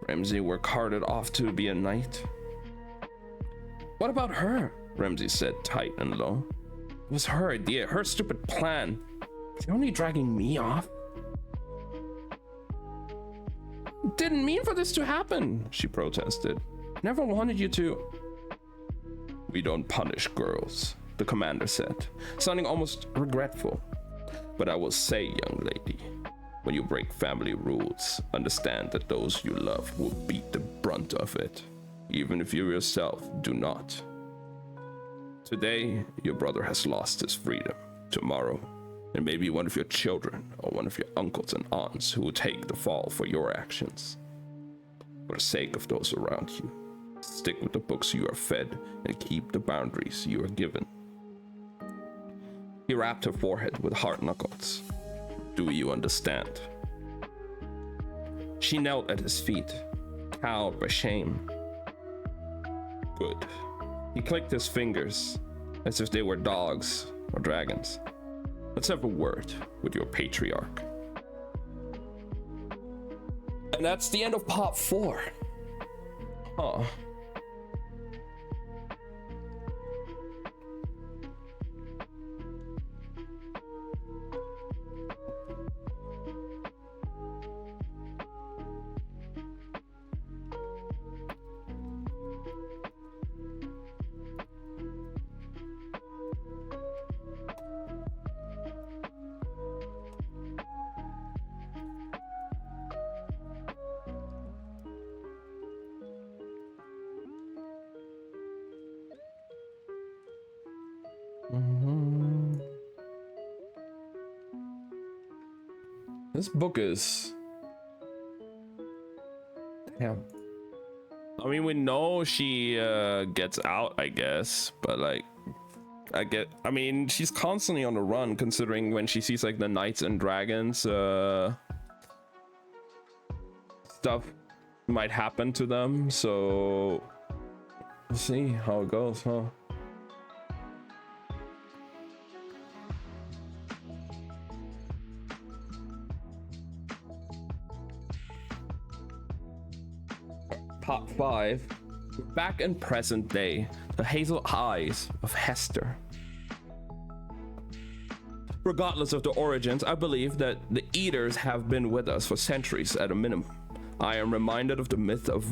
Ramsay were carted off to be a knight. What about her? Ramsay said tight and low. It was her idea, her stupid plan. You're only dragging me off? Didn't mean for this to happen, she protested. Never wanted you to. We don't punish girls, the commander said, sounding almost regretful. But I will say, young lady, when you break family rules, understand that those you love will beat the brunt of it, even if you yourself do not. Today, your brother has lost his freedom. Tomorrow, it may be one of your children or one of your uncles and aunts who will take the fall for your actions. For the sake of those around you, stick with the books you are fed and keep the boundaries you are given. He rapped her forehead with hard knuckles. Do you understand? She knelt at his feet, cowed by shame. Good. He clicked his fingers as if they were dogs or dragons. Let's have a word with your patriarch. And that's the end of part 4. Huh. This book is... Damn. I mean, we know she gets out, I guess, but like, I mean, she's constantly on the run, considering when she sees like the knights and dragons, stuff might happen to them, so we'll see how it goes, huh? Part 5. Back in present day, the hazel eyes of Hester. Regardless of the origins, I believe that the Eaters have been with us for centuries at a minimum. I am reminded of the myth of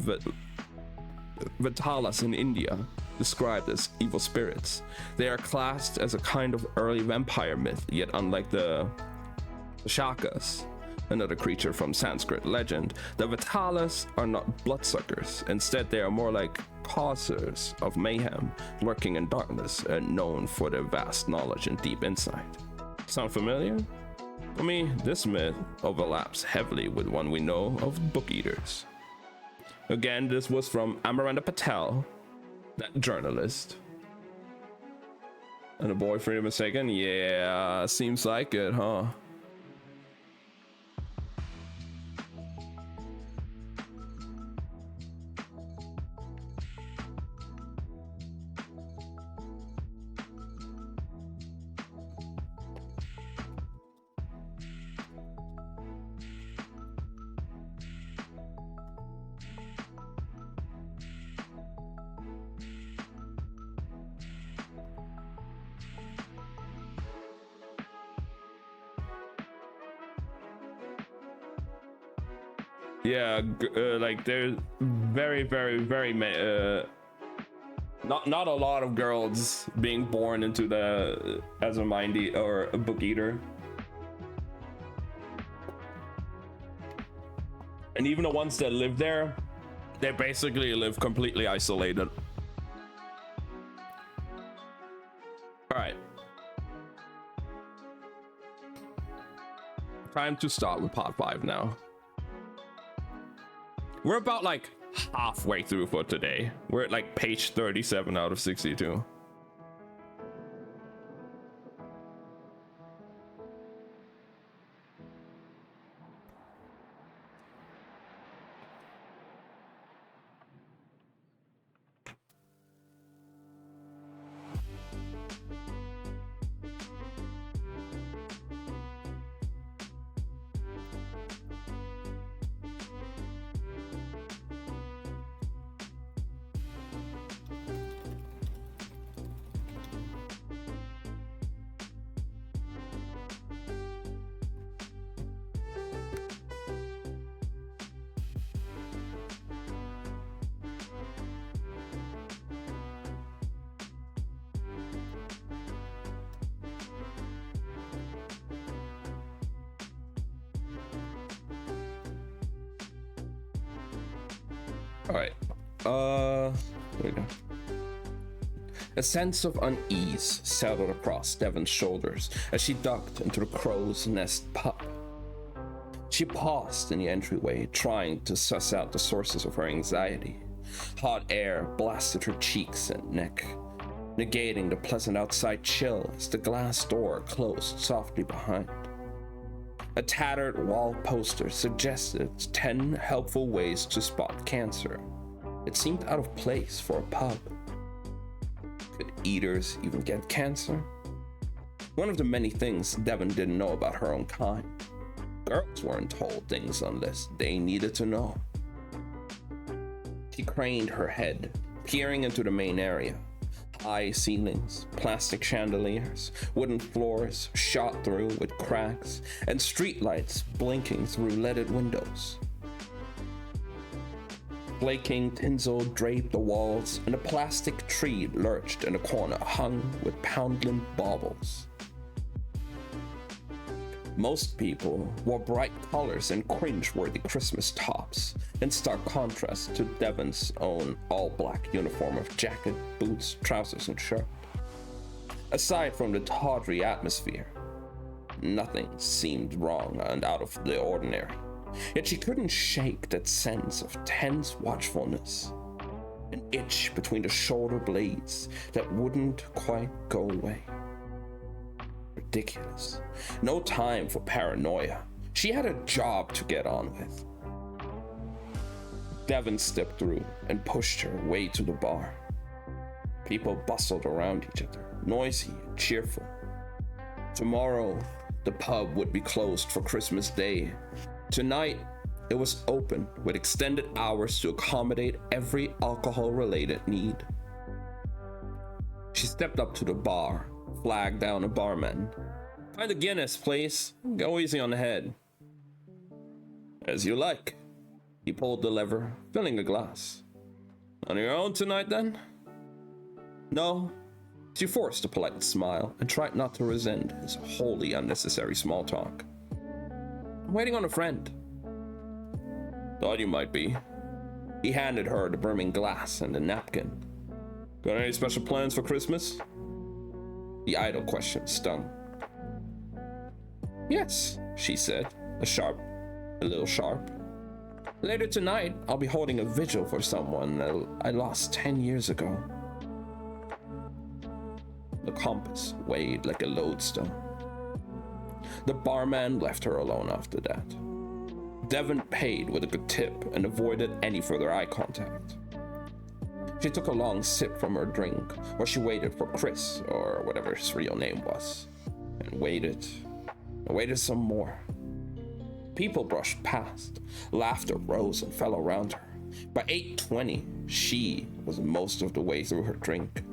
Vitalas in India, described as evil spirits. They are classed as a kind of early vampire myth, yet unlike the Shakas, another creature from Sanskrit legend, the Vitalas are not bloodsuckers. Instead, they are more like causers of mayhem, lurking in darkness and known for their vast knowledge and deep insight. Sound familiar? For me, this myth overlaps heavily with one we know of book eaters. Again, this was from Amaranda Patel, that journalist. And a boyfriend mistaken? Yeah, seems like it, huh? Yeah, like there's very not a lot of girls being born into the as a mind or a book eater, and even the ones that live there, they basically live completely isolated. All right, time to start with part 5 now. We're about like halfway through for today. We're at like page 37 out of 62. All right. There we go. A sense of unease settled across Devon's shoulders as she ducked into the crow's nest pub. She paused in the entryway, trying to suss out the sources of her anxiety. Hot air blasted her cheeks and neck, negating the pleasant outside chill as the glass door closed softly behind. A tattered wall poster suggested 10 helpful ways to spot cancer. It seemed out of place for a pub. Could eaters even get cancer? One of the many things Devon didn't know about her own kind. Girls weren't told things unless they needed to know. She craned her head, peering into the main area. High ceilings, plastic chandeliers, wooden floors shot through with cracks, and streetlights blinking through leaded windows. Flaking tinsel draped the walls, and a plastic tree lurched in a corner hung with poundland baubles. Most people wore bright colors and cringe-worthy Christmas tops, in stark contrast to Devon's own all-black uniform of jacket, boots, trousers, and shirt. Aside from the tawdry atmosphere, nothing seemed wrong and out of the ordinary. Yet she couldn't shake that sense of tense watchfulness, an itch between the shoulder blades that wouldn't quite go away. Ridiculous. No time for paranoia. She had a job to get on with. Devon stepped through and pushed her way to the bar. People bustled around each other, noisy and cheerful. Tomorrow, the pub would be closed for Christmas Day. Tonight, it was open with extended hours to accommodate every alcohol-related need. She stepped up to the bar, flagged down a barman. "Find a Guinness, please. Go easy on the head." "As you like." He pulled the lever, filling a glass. "On your own tonight, then?" "No." She forced a polite smile and tried not to resent his wholly unnecessary small talk. "I'm waiting on a friend." "Thought you might be." He handed her the brimming glass and a napkin. "Got any special plans for Christmas?" The idle question stung. "Yes," she said, a little sharp. "Later tonight, I'll be holding a vigil for someone I lost 10 years ago." The compass weighed like a lodestone. The barman left her alone after that. Devon paid with a good tip and avoided any further eye contact. She took a long sip from her drink while she waited for Chris, or whatever his real name was, and waited some more. People brushed past, laughter rose and fell around her. By 8:20, she was most of the way through her drink.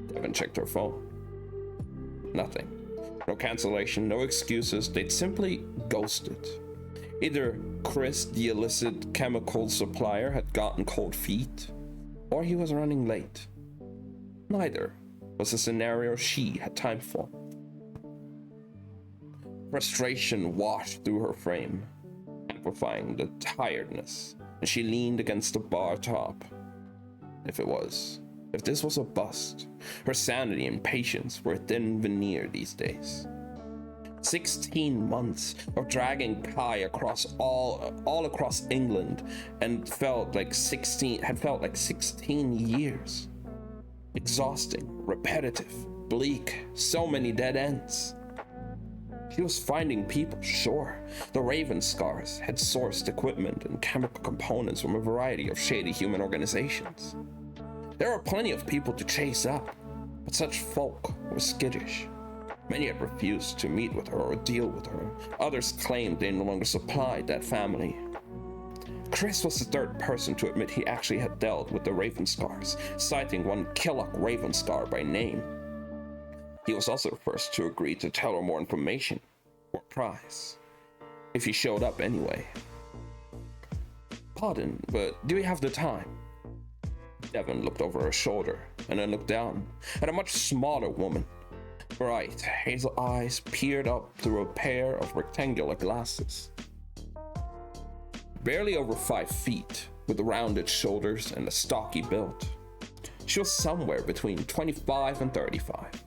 Devon checked her phone. Nothing. No cancellation, no excuses, they'd simply ghosted. Either Chris, the illicit chemical supplier, had gotten cold feet, or he was running late. Neither was a scenario she had time for. Frustration washed through her frame, amplifying the tiredness, and she leaned against the bar top. If this was a bust, her sanity and patience were a thin veneer these days. 16 months of dragging Kai across all across England and felt like 16 years. Exhausting, repetitive, bleak, so many dead ends. She was finding people, sure. The Raven Scars had sourced equipment and chemical components from a variety of shady human organizations. There were plenty of people to chase up, but such folk were skittish. Many had refused to meet with her or deal with her. Others claimed they no longer supplied that family. Chris was the third person to admit he actually had dealt with the Raven Scars, citing one Killock Ravenscar by name. He was also the first to agree to tell her more information, or price, if he showed up anyway. "Pardon, but do we have the time?" Devon looked over her shoulder and then looked down at a much smaller woman. Bright hazel eyes peered up through a pair of rectangular glasses. Barely over 5 feet, with rounded shoulders and a stocky build. She was somewhere between 25 and 35.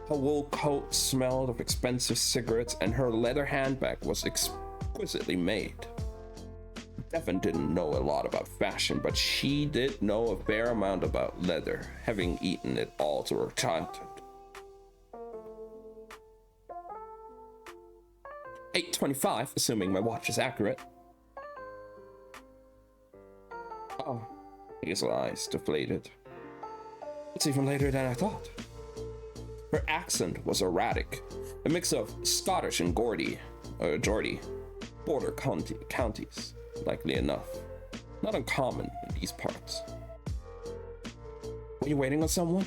Her wool coat smelled of expensive cigarettes, and her leather handbag was exquisitely made. Devin didn't know a lot about fashion, but she did know a fair amount about leather, having eaten it all through her childhood. 8:25, assuming my watch is accurate. Oh, Hazel eyes deflated. It's even later than I thought. Her accent was erratic, a mix of Scottish and Geordie, border counties, likely enough. Not uncommon in these parts. Were you waiting on someone?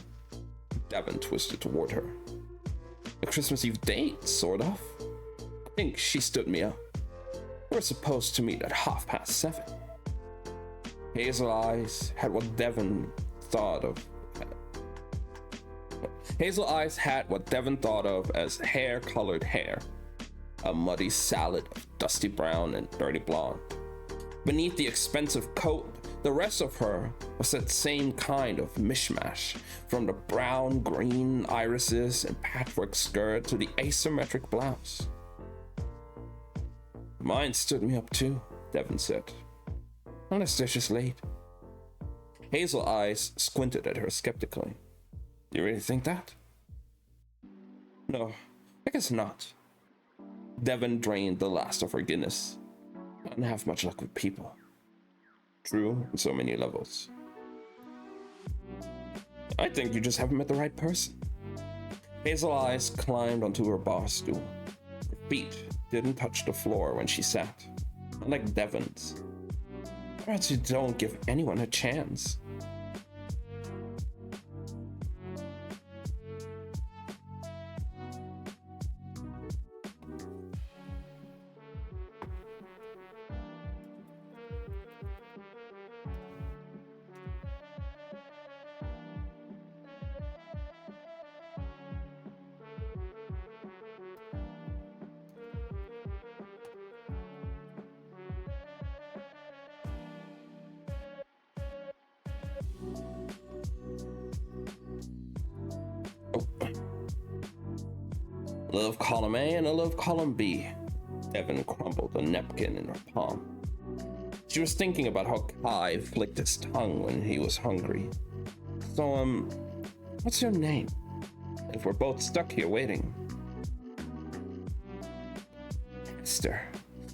Devin twisted toward her. A Christmas Eve date, sort of. I think she stood me up. We're supposed to meet at 7:30. Hazel eyes had what Devin thought of. Hazel eyes had what Devin thought of as hair-colored hair, a muddy salad of dusty brown and dirty blonde. Beneath the expensive coat, the rest of her was that same kind of mishmash, from the brown-green irises and patchwork skirt to the asymmetric blouse. Mine stood me up too, Devin said. Unless they're just late. Hazel eyes squinted at her skeptically. Do you really think that? No, I guess not. Devin drained the last of her Guinness. I don't have much luck with people. True on so many levels. I think you just haven't met the right person. Hazel eyes climbed onto her bar stool. Her feet didn't touch the floor when she sat, unlike Devin's. Perhaps you don't give anyone a chance. A little of column A and a little of column B. Devin crumbled a napkin in her palm. She was thinking about how Kai flicked his tongue when he was hungry. So, what's your name? If we're both stuck here waiting. Esther.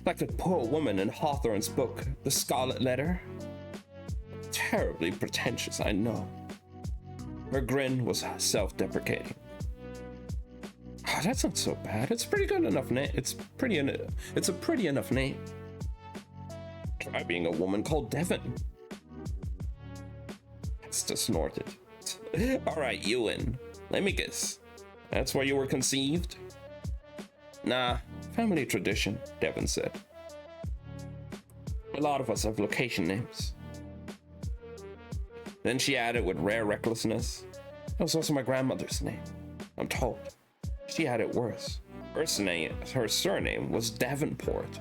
Like that poor woman in Hawthorne's book, The Scarlet Letter. Terribly pretentious, I know. Her grin was self-deprecating. Oh, that's not so bad. It's pretty good enough name. It's a pretty enough name. Try being a woman called Devin. Esther snorted. All right, Ewan. Let me guess. That's where you were conceived? Nah, family tradition, Devin said. A lot of us have location names. Then she added with rare recklessness, it was also my grandmother's name, I'm told. She had it worse. Her surname was Davenport.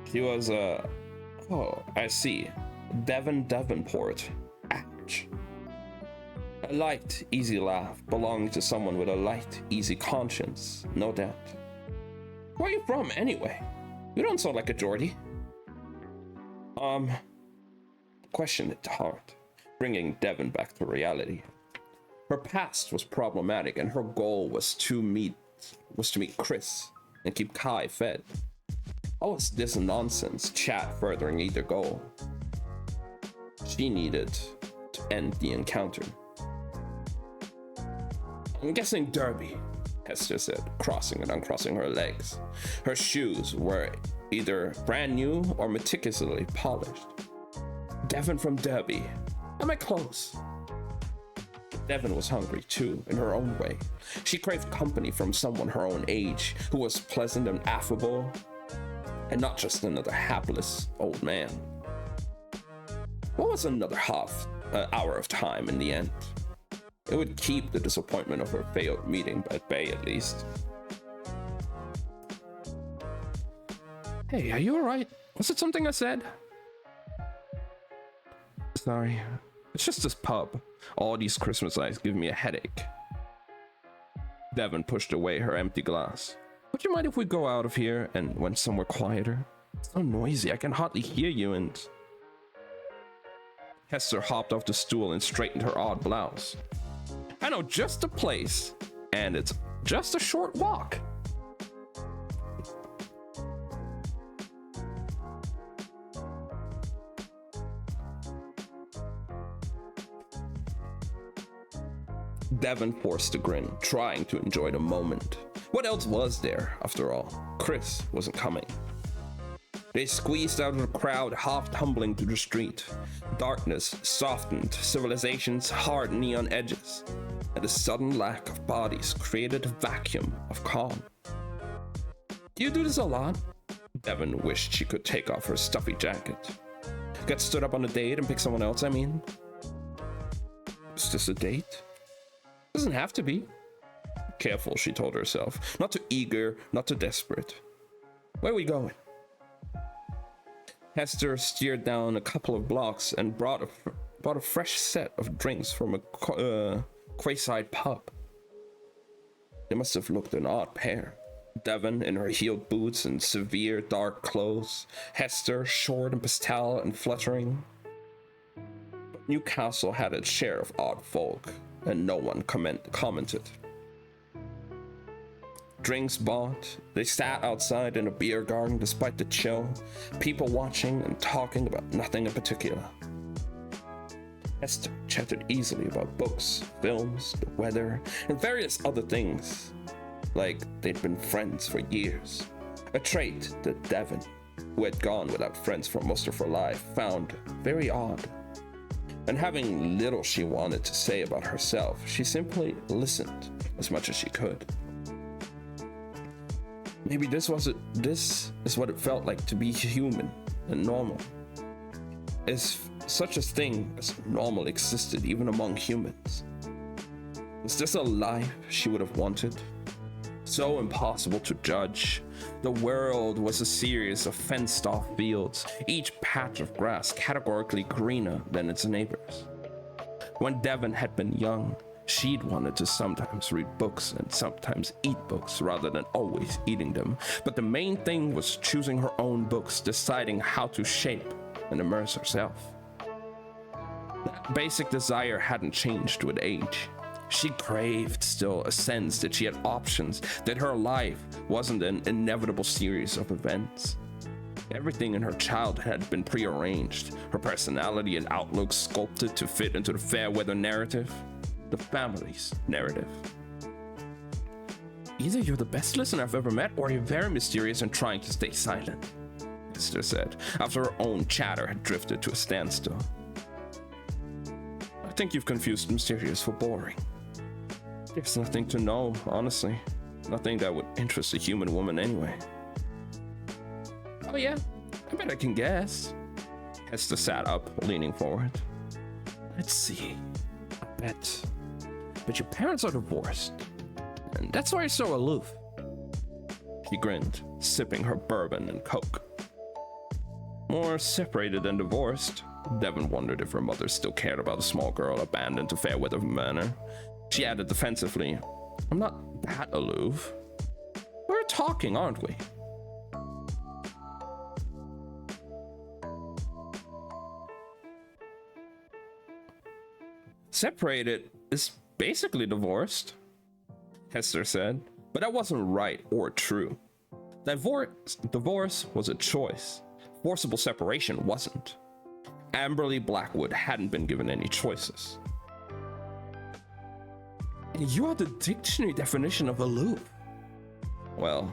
She was oh, I see. Devin Davenport. Ouch. A light, easy laugh belonging to someone with a light, easy conscience, no doubt. Where are you from, anyway? You don't sound like a Geordie. Questioned it hard, bringing Devin back to reality. Her past was problematic, and her goal was to meet Chris and keep Kai fed. All this nonsense chat furthering either goal. She needed to end the encounter. I'm guessing Derby, Hester said, crossing and uncrossing her legs. Her shoes were either brand new or meticulously polished. Devin from Derby. Am I close? Devin was hungry too, in her own way. She craved company from someone her own age, who was pleasant and affable, and not just another hapless old man. What was another hour of time in the end? It would keep the disappointment of her failed meeting at bay, at least. Hey, are you alright? Was it something I said? Sorry. It's just this pub. All these Christmas lights give me a headache. Devon pushed away her empty glass. Would you mind if we go out of here and went somewhere quieter? It's so noisy, I can hardly hear you and... Hester hopped off the stool and straightened her odd blouse. I know just a place, and it's just a short walk. Devon forced a grin, trying to enjoy the moment. What else was there, after all? Chris wasn't coming. They squeezed out of the crowd, half tumbling to the street. Darkness softened civilization's hard neon edges, and a sudden lack of bodies created a vacuum of calm. Do you do this a lot? Devon wished she could take off her stuffy jacket. Get stood up on a date and pick someone else, I mean. Is this a date? Doesn't have to be. Careful, she told herself. Not too eager, not too desperate. Where are we going? Hester steered down a couple of blocks and bought a fresh set of drinks from a quayside pub. They must have looked an odd pair. Devon in her heeled boots and severe dark clothes. Hester short and pastel and fluttering. But Newcastle had its share of odd folk, and no one commented. Drinks bought, they sat outside in a beer garden despite the chill, people watching and talking about nothing in particular. Hester chatted easily about books, films, the weather, and various other things, like they'd been friends for years. A trait that Devon, who had gone without friends for most of her life, found very odd. And having little she wanted to say about herself, she simply listened as much as she could. Maybe this is what it felt like to be human and normal. If such a thing as normal existed even among humans. Was this a life she would have wanted? So impossible to judge. The world was a series of fenced-off fields, each patch of grass categorically greener than its neighbors. When Devon had been young, she'd wanted to sometimes read books and sometimes eat books rather than always eating them. But the main thing was choosing her own books, deciding how to shape and immerse herself. That basic desire hadn't changed with age. She craved still a sense that she had options, that her life wasn't an inevitable series of events. Everything in her childhood had been prearranged, her personality and outlook sculpted to fit into the fair weather narrative. The family's narrative. Either you're the best listener I've ever met, or you're very mysterious and trying to stay silent, Hester said, after her own chatter had drifted to a standstill. I think you've confused mysterious for boring. There's nothing to know, honestly. Nothing that would interest a human woman anyway. Oh yeah, I bet I can guess. Hester sat up, leaning forward. Let's see. But your parents are divorced, and that's why you're so aloof. She grinned, sipping her bourbon and coke. More separated than divorced. Devon wondered if her mother still cared about a small girl abandoned to Fairweather Manor. She added defensively, I'm not that aloof. We're talking, aren't we? Separated is basically divorced, Hester said, but that wasn't right or true. Divorce was a choice. Forcible separation wasn't. Amberly Blackwood hadn't been given any choices. And you are the dictionary definition of aloof. Well,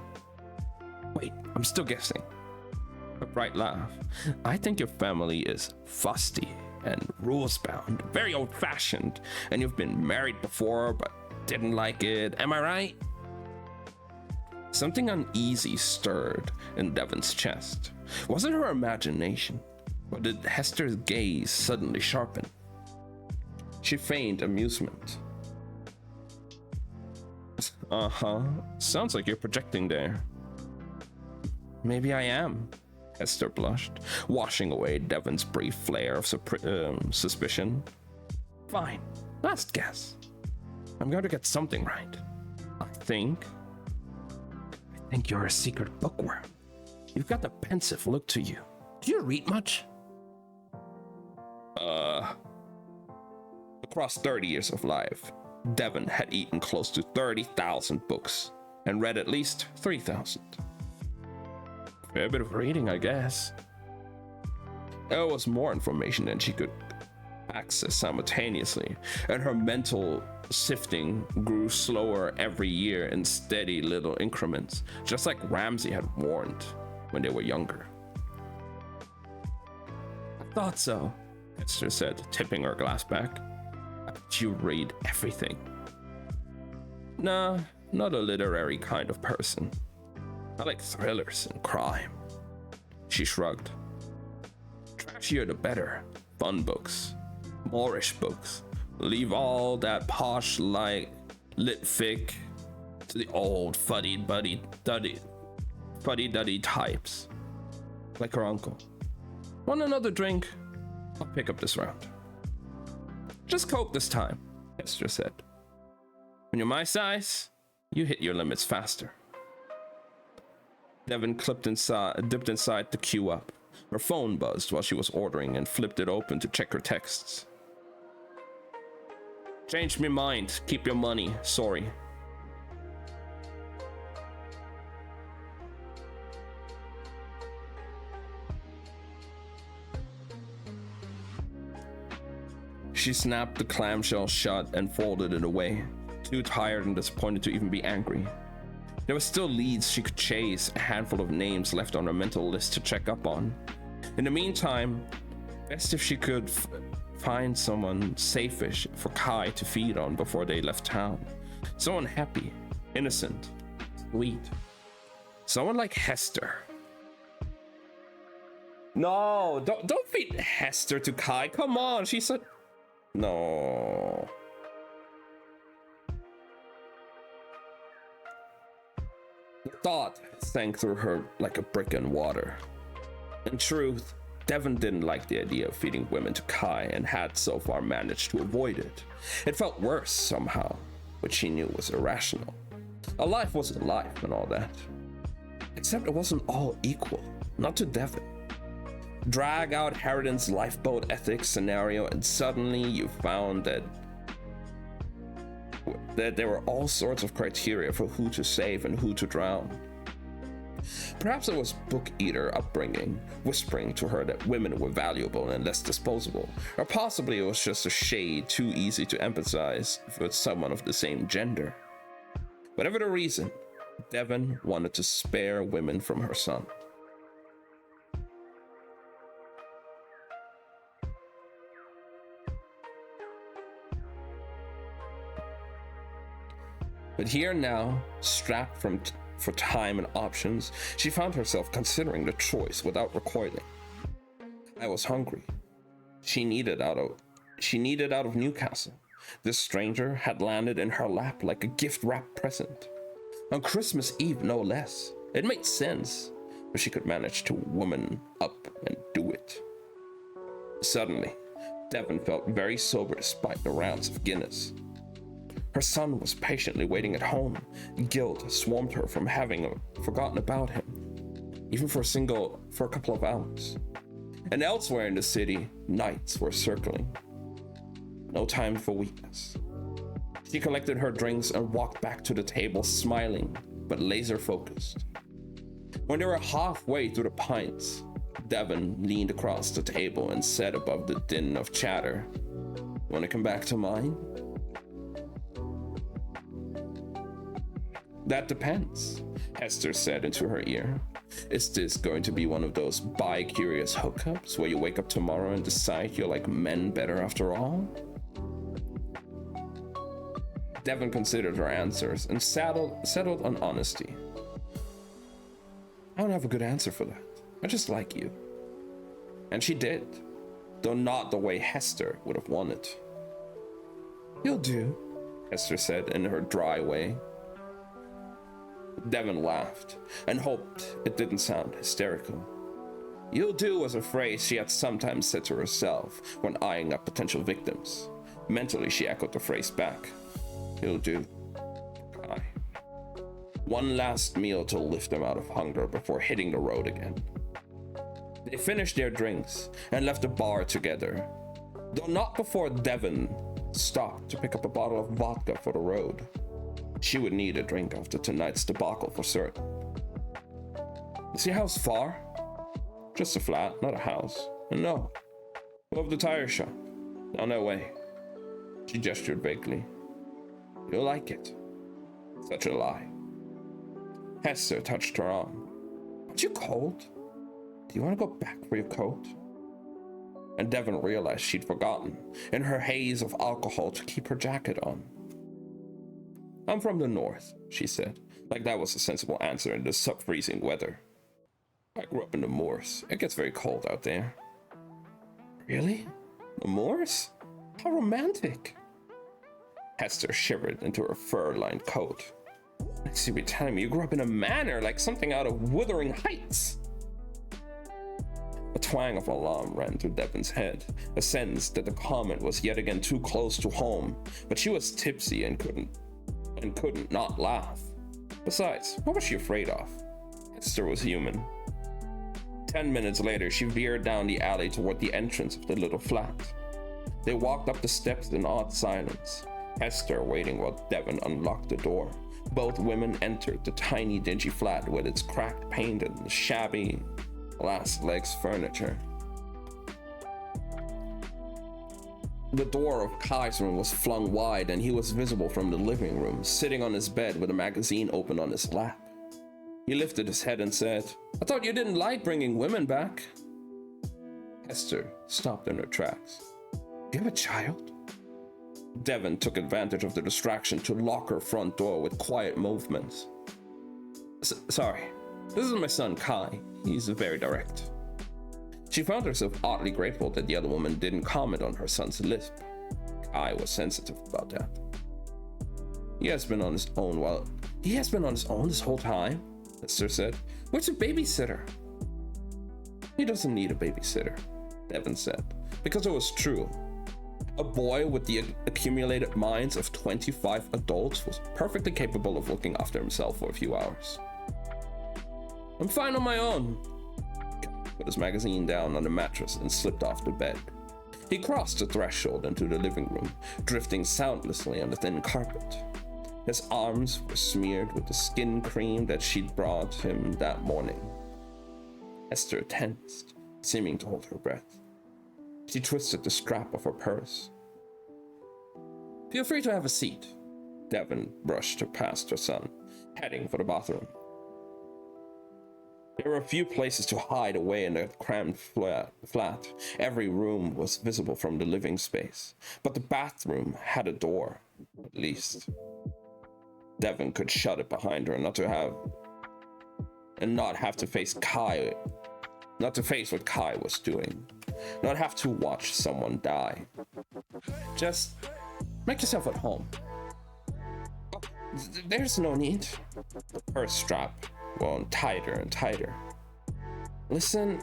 wait, I'm still guessing. A bright laugh. I think your family is fusty and rules-bound, very old-fashioned, and you've been married before but didn't like it. Am I right? Something uneasy stirred in Devon's chest. Was it her imagination? Or did Hester's gaze suddenly sharpen? She feigned amusement. Sounds like you're projecting there. Maybe I am. Hester blushed, washing away Devon's brief flare of suspicion. Fine, last guess. I'm going to get something right. I think you're a secret bookworm. You've got a pensive look to you. Do you read much? Across 30 years of life, Devon had eaten close to 30,000 books and read at least 3,000. Fair bit of reading, I guess. There was more information than she could access simultaneously, and her mental sifting grew slower every year in steady little increments, just like Ramsay had warned when they were younger. I thought so, Hester said, tipping her glass back. I bet you read everything. Nah, not a literary kind of person. I like thrillers and crime. She shrugged. Trashier the better. Fun books. Moorish books. Leave all that posh like lit fic to the old fuddy-duddy types. Like her uncle. Want another drink? I'll pick up this round. Just cope this time, Hester said. When you're my size, you hit your limits faster. Devon dipped inside to queue up. Her phone buzzed while she was ordering and flipped it open to check her texts. Changed my mind. Keep your money. Sorry. She snapped the clamshell shut and folded it away, too tired and disappointed to even be angry. There were still leads she could chase, a handful of names left on her mental list to check up on. In the meantime, best if she could find someone safe-ish for Kai to feed on before they left town. Someone happy, innocent, sweet. Someone like Hester. No, don't feed Hester to Kai. Come on, she said. No. The thought sank through her like a brick in water. In truth, Devon didn't like the idea of feeding women to Kai and had so far managed to avoid it. It felt worse somehow, which she knew was irrational. A life was a life and all that. Except it wasn't all equal, not to Devon. Drag out Harridan's lifeboat ethics scenario and suddenly you found that there were all sorts of criteria for who to save and who to drown. Perhaps it was book eater upbringing, whispering to her that women were valuable and less disposable, or possibly it was just a shade too easy to empathize with someone of the same gender. Whatever the reason, Devon wanted to spare women from her son. But here now, strapped for time and options, she found herself considering the choice without recoiling. I was hungry. She needed out of Newcastle. This stranger had landed in her lap like a gift-wrapped present. On Christmas Eve, no less. It made sense, but she could manage to woman up and do it. Suddenly, Devon felt very sober despite the rounds of Guinness. Her son was patiently waiting at home. Guilt swarmed her from having forgotten about him, even for a couple of hours. And elsewhere in the city, knights were circling. No time for weakness. She collected her drinks and walked back to the table, smiling, but laser-focused. When they were halfway through the pints, Devon leaned across the table and said above the din of chatter, "Want to come back to mine?" That depends, Hester said into her ear. Is this going to be one of those bi-curious hookups where you wake up tomorrow and decide you like men better after all? Devon considered her answers and settled on honesty. I don't have a good answer for that. I just like you. And she did, though not the way Hester would have wanted. You'll do, Hester said in her dry way. Devon laughed and hoped it didn't sound hysterical. "You'll do" was a phrase she had sometimes said to herself when eyeing up potential victims. Mentally, she echoed the phrase back. "You'll do." Kai. One last meal to lift them out of hunger before hitting the road again. They finished their drinks and left the bar together, though not before Devon stopped to pick up a bottle of vodka for the road. She would need a drink after tonight's debacle for certain. "Is your house far?" "Just a flat, not a house." "And no. Above the tire shop. Down that way." She gestured vaguely. "You'll like it." Such a lie. Hester touched her arm. "Aren't you cold? Do you want to go back for your coat?" And Devon realized she'd forgotten, in her haze of alcohol, to keep her jacket on. "I'm from the north," she said, like that was a sensible answer in the sub-freezing weather. "I grew up in the moors. It gets very cold out there." "Really? The moors? How romantic." Hester shivered into her fur-lined coat. "I see you telling me you grew up in a manor like something out of Wuthering Heights." A twang of alarm ran through Devon's head, a sense that the comment was yet again too close to home, but she was tipsy and couldn't not laugh. Besides, what was she afraid of? Hester was human. 10 minutes later, she veered down the alley toward the entrance of the little flat. They walked up the steps in odd silence, Hester waiting while Devon unlocked the door. Both women entered the tiny, dingy flat with its cracked paint and shabby last legs furniture. The door of Kai's room was flung wide and he was visible from the living room, sitting on his bed with a magazine open on his lap. He lifted his head and said, "I thought you didn't like bringing women back." Hester stopped in her tracks. "You have a child?" Devon took advantage of the distraction to lock her front door with quiet movements. Sorry, this is my son Kai. He's very direct." She found herself oddly grateful that the other woman didn't comment on her son's lisp. Kai was sensitive about that. He has been on his own this whole time," Hester said. "Where's your babysitter?" "He doesn't need a babysitter," Devon said, because it was true. A boy with the accumulated minds of 25 adults was perfectly capable of looking after himself for a few hours. "I'm fine on my own." He put his magazine down on the mattress and slipped off the bed. He crossed the threshold into the living room, drifting soundlessly on the thin carpet. His arms were smeared with the skin cream that she'd brought him that morning. Hester tensed, seeming to hold her breath. She twisted the strap of her purse. "Feel free to have a seat." Devon brushed past her son, heading for the bathroom. There were a few places to hide away in the crammed flat. Every room was visible from the living space, but the bathroom had a door, at least. Devon could shut it behind her not have to face Kai. Not to face what Kai was doing. Not have to watch someone die. Just make yourself at home. Oh, there's no need. The purse strap wound tighter and tighter. "Listen,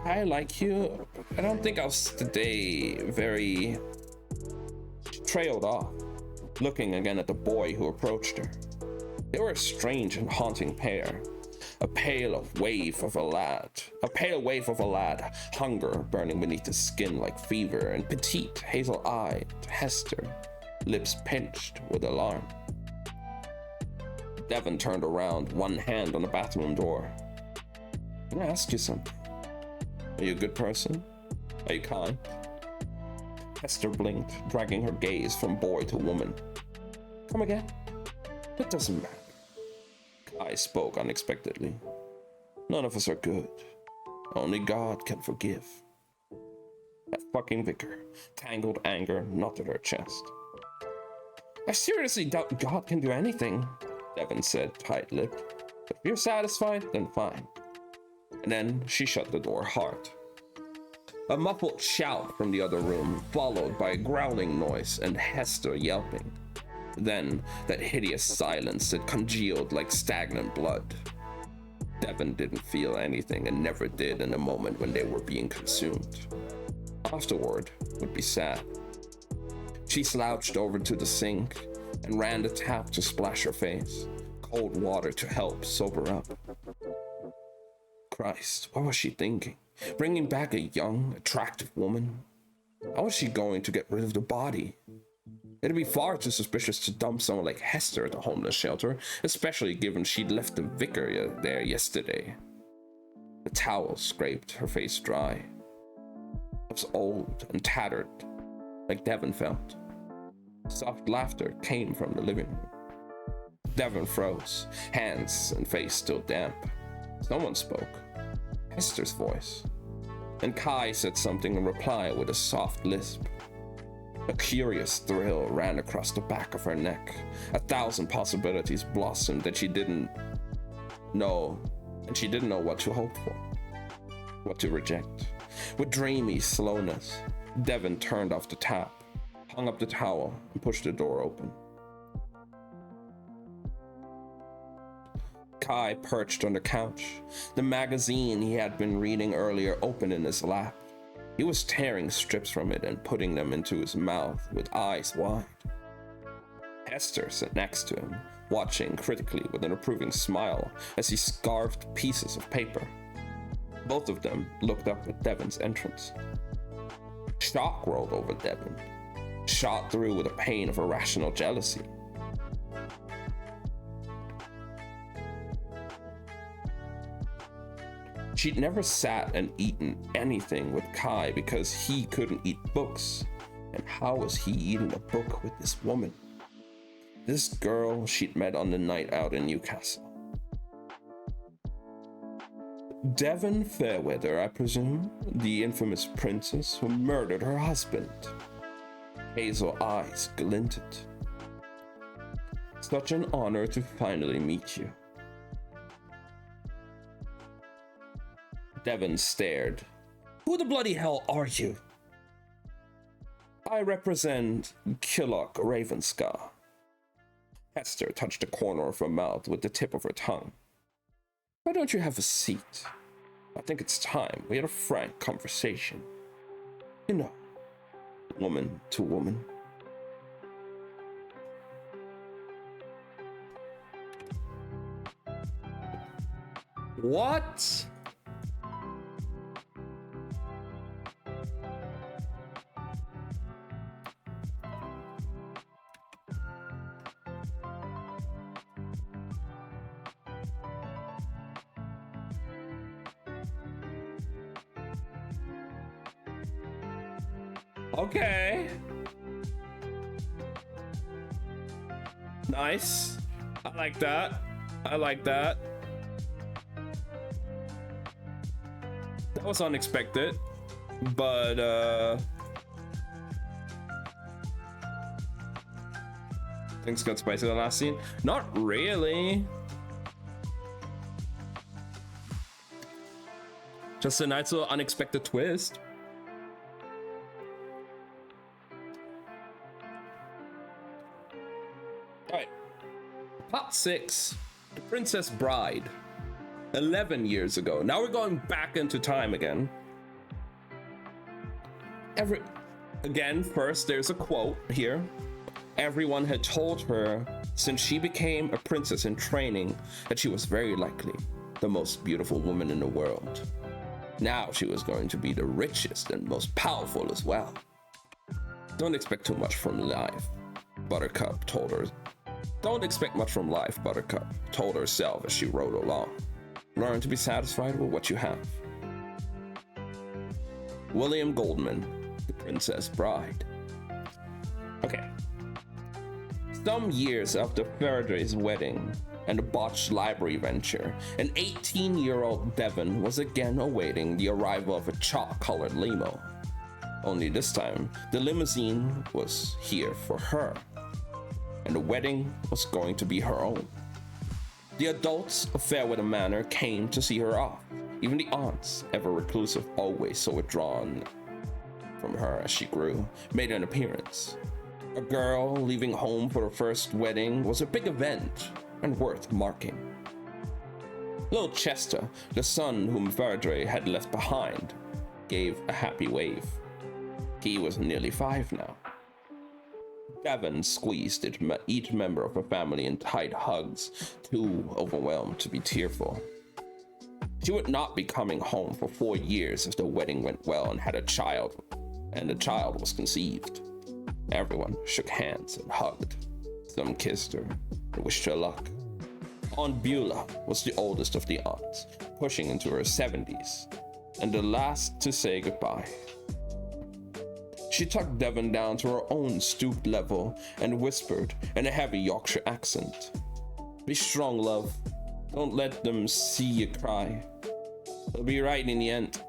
I like you. I don't think I'll stay very..." She trailed off, looking again at the boy who approached her. They were a strange and haunting pair. A pale wave of a lad, hunger burning beneath his skin like fever, and petite, hazel-eyed Hester, lips pinched with alarm. Devon turned around, one hand on the bathroom door. "Can I ask you something? Are you a good person? Are you kind?" Hester blinked, dragging her gaze from boy to woman. "Come again?" "It doesn't matter." Kai spoke unexpectedly. "None of us are good. Only God can forgive." That fucking vicar, tangled anger knotted her chest. "I seriously doubt God can do anything," Devon said, tight-lipped. "But if you're satisfied, then fine." And then she shut the door hard. A muffled shout from the other room, followed by a growling noise and Hester yelping. Then, that hideous silence that congealed like stagnant blood. Devon didn't feel anything and never did in the moment when they were being consumed. Afterward would be sad. She slouched over to the sink and ran the tap to splash her face, cold water to help sober up. Christ, what was she thinking? Bringing back a young, attractive woman? How was she going to get rid of the body? It'd be far too suspicious to dump someone like Hester at a homeless shelter, especially given she'd left the vicar there yesterday. The towel scraped her face dry. It was old and tattered, like Devon felt. Soft laughter came from the living room. Devon froze, hands and face still damp. Someone spoke. Hester's voice. And Kai said something in reply with a soft lisp. A curious thrill ran across the back of her neck. 1,000 possibilities blossomed that she didn't know, and she didn't know what to hope for, what to reject. With dreamy slowness, Devon turned off the tap, hung up the towel, and pushed the door open. Kai perched on the couch, the magazine he had been reading earlier open in his lap. He was tearing strips from it and putting them into his mouth with eyes wide. Hester sat next to him, watching critically with an approving smile as he scarfed pieces of paper. Both of them looked up at Devon's entrance. Shock rolled over Devon, shot through with a pain of irrational jealousy. She'd never sat and eaten anything with Kai because he couldn't eat books. And how was he eating a book with this woman? This girl she'd met on the night out in Newcastle. Devon Fairweather, I presume, the infamous princess who murdered her husband. Hazel eyes glinted. Such an honor to finally meet you. Devon stared. Who the bloody hell are you? I represent Killock Ravenscar. Hester touched the corner of her mouth with the tip of her tongue. Why don't you have a seat? I think it's time we had a frank conversation. You know, woman to woman. What? Okay. Nice. I like that. I like that. That was unexpected, but things got spicy the last scene. Not really. Just a nice little unexpected twist. Alright. Part 6. The Princess Bride. 11 years ago. Now we're going back into time again. First, there's a quote here. Everyone had told her since she became a princess in training that she was very likely the most beautiful woman in the world. Now she was going to be the richest and most powerful as well. Don't expect too much from life, Buttercup told her. Don't expect much from life, Buttercup told herself as she rode along. Learn to be satisfied with what you have. William Goldman, The Princess Bride. Okay. Some years after Faraday's wedding and the botched library venture, an 18-year-old Devon was again awaiting the arrival of a chalk-colored limo. Only this time, the limousine was here for her, and the wedding was going to be her own. The adults of Fairweather Manor came to see her off. Even the aunts, ever reclusive, always so withdrawn from her as she grew, made an appearance. A girl leaving home for her first wedding was a big event and worth marking. Little Chester, the son whom Verdre had left behind, gave a happy wave. He was nearly 5 now. Devon squeezed each member of her family in tight hugs, too overwhelmed to be tearful. She would not be coming home for 4 years if the wedding went well and the child was conceived. Everyone shook hands and hugged. Some kissed her and wished her luck. Aunt Beulah was the oldest of the aunts, pushing into her 70s, and the last to say goodbye. She tucked Devon down to her own stooped level and whispered in a heavy Yorkshire accent, "Be strong, love. Don't let them see you cry. They'll be right in the end."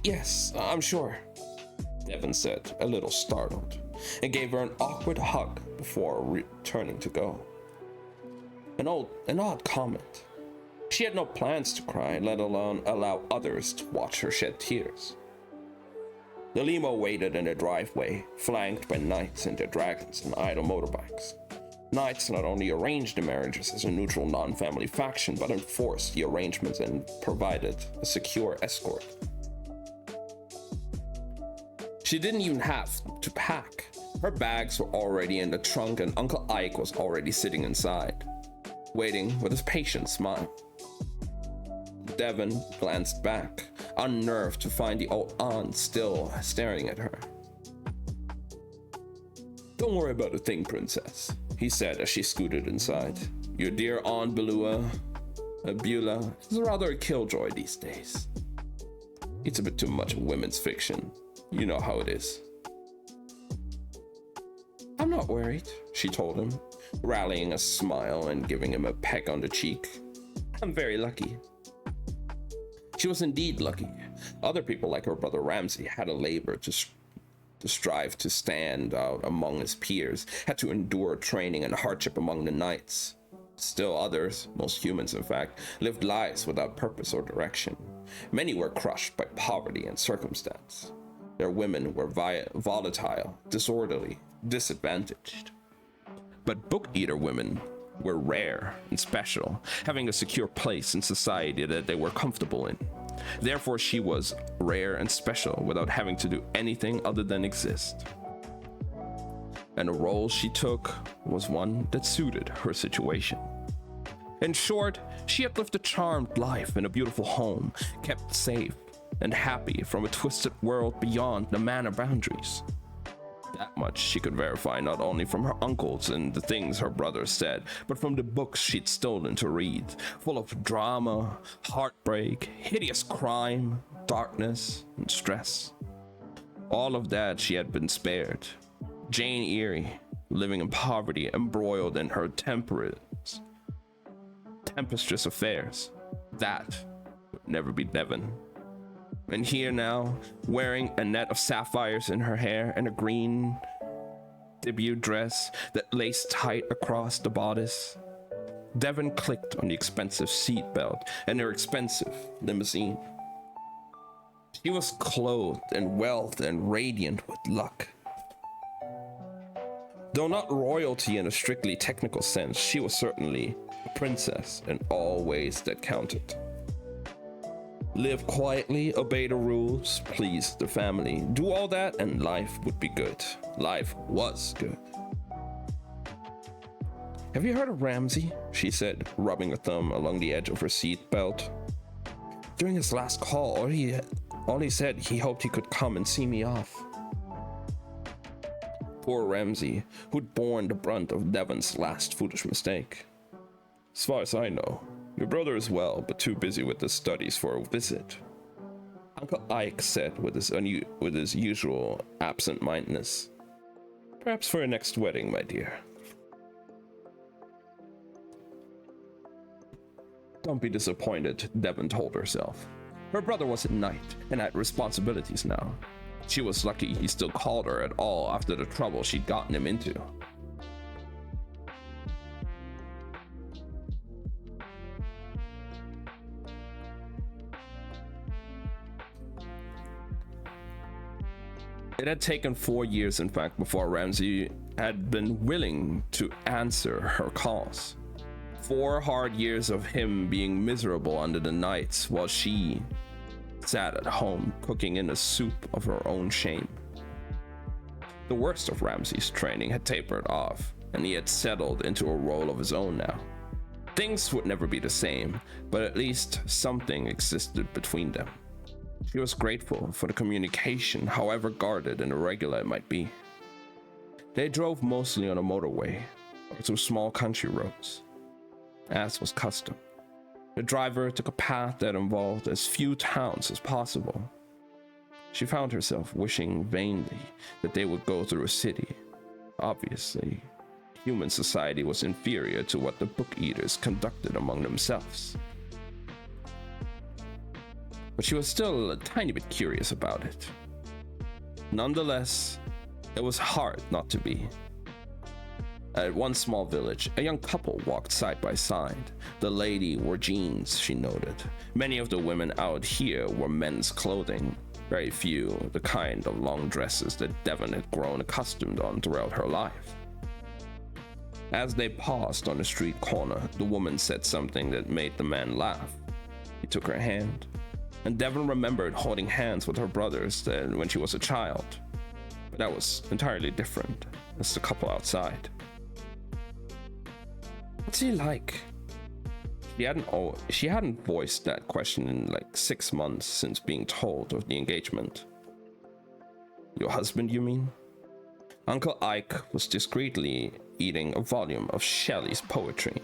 Yes, I'm sure," Devon said, a little startled, and gave her an awkward hug before returning to go. An odd comment. She had no plans to cry, let alone allow others to watch her shed tears. The limo waited in the driveway, flanked by knights and their dragons and idle motorbikes. Knights not only arranged the marriages as a neutral non-family faction, but enforced the arrangements and provided a secure escort. She didn't even have to pack. Her bags were already in the trunk and Uncle Ike was already sitting inside, waiting with his patient smile. Devon glanced back, unnerved to find the old aunt still staring at her. "Don't worry about a thing, princess," he said as she scooted inside. "Your dear Aunt Beulah is rather a killjoy these days. It's a bit too much of women's fiction. You know how it is." "I'm not worried," she told him, rallying a smile and giving him a peck on the cheek. "I'm very lucky." She was indeed lucky. Other people like her brother Ramsay had to labor to strive to stand out among his peers, had to endure training and hardship among the knights. Still others, most humans in fact, lived lives without purpose or direction. Many were crushed by poverty and circumstance. Their women were volatile, disorderly, disadvantaged. But book-eater women were rare and special, having a secure place in society that they were comfortable in. Therefore, she was rare and special without having to do anything other than exist. And the role she took was one that suited her situation. In short, she had lived a charmed life in a beautiful home, kept safe and happy from a twisted world beyond the manor boundaries. That much she could verify not only from her uncles and the things her brothers said, but from the books she'd stolen to read, full of drama, heartbreak, hideous crime, darkness, and stress. All of that she had been spared. Jane Eyre, living in poverty, embroiled in her tempestuous affairs. That would never be Devon. And here now, wearing a net of sapphires in her hair and a green debut dress that laced tight across the bodice, Devon clicked on the expensive seatbelt and her expensive limousine. She was clothed in wealth and radiant with luck. Though not royalty in a strictly technical sense, she was certainly a princess in all ways that counted. Live quietly, obey the rules, please the family. Do all that and life would be good. Life was good. "Have you heard of Ramsay?" she said, rubbing a thumb along the edge of her seat belt. "During his last call, all he said he hoped he could come and see me off." Poor Ramsay, who'd borne the brunt of Devon's last foolish mistake. "As far as I know, your brother is well, but too busy with his studies for a visit," Uncle Ike said with his usual absent-mindedness. "Perhaps for your next wedding, my dear." Don't be disappointed, Devon told herself. Her brother was a knight and had responsibilities now. She was lucky he still called her at all after the trouble she'd gotten him into. It had taken 4 years, in fact, before Ramsay had been willing to answer her calls. 4 hard years of him being miserable under the nights while she sat at home cooking in a soup of her own shame. The worst of Ramsay's training had tapered off, and he had settled into a role of his own now. Things would never be the same, but at least something existed between them. She was grateful for the communication, however guarded and irregular it might be. They drove mostly on a motorway, or through small country roads, as was custom. The driver took a path that involved as few towns as possible. She found herself wishing vainly that they would go through a city. Obviously, human society was inferior to what the book eaters conducted among themselves. But she was still a tiny bit curious about it. Nonetheless, it was hard not to be. At one small village, a young couple walked side by side. The lady wore jeans, she noted. Many of the women out here wore men's clothing. Very few the kind of long dresses that Devon had grown accustomed on throughout her life. As they paused on a street corner, the woman said something that made the man laugh. He took her hand, and Devon remembered holding hands with her brothers when she was a child. But that was entirely different as the couple outside. What's he like? She hadn't voiced that question in like 6 months since being told of the engagement. Your husband, you mean? Uncle Ike was discreetly eating a volume of Shelley's poetry.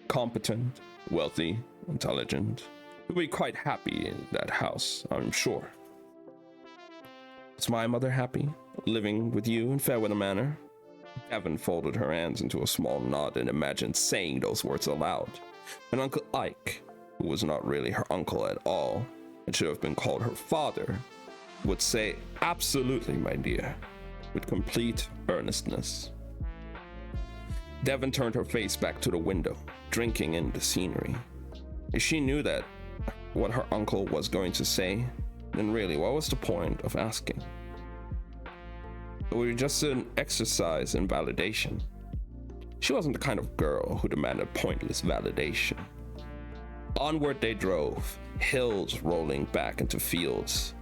Competent, wealthy, intelligent. He'll be quite happy in that house, I'm sure. Is my mother happy, living with you in Fairweather Manor? Devon folded her hands into a small knot and imagined saying those words aloud. And Uncle Ike, who was not really her uncle at all, and should have been called her father, would say, "Absolutely, my dear," with complete earnestness. Devon turned her face back to the window, drinking in the scenery. If she knew that what her uncle was going to say, then really, what was the point of asking? It would be just an exercise in validation. She wasn't the kind of girl who demanded pointless validation. Onward they drove, hills rolling back into fields,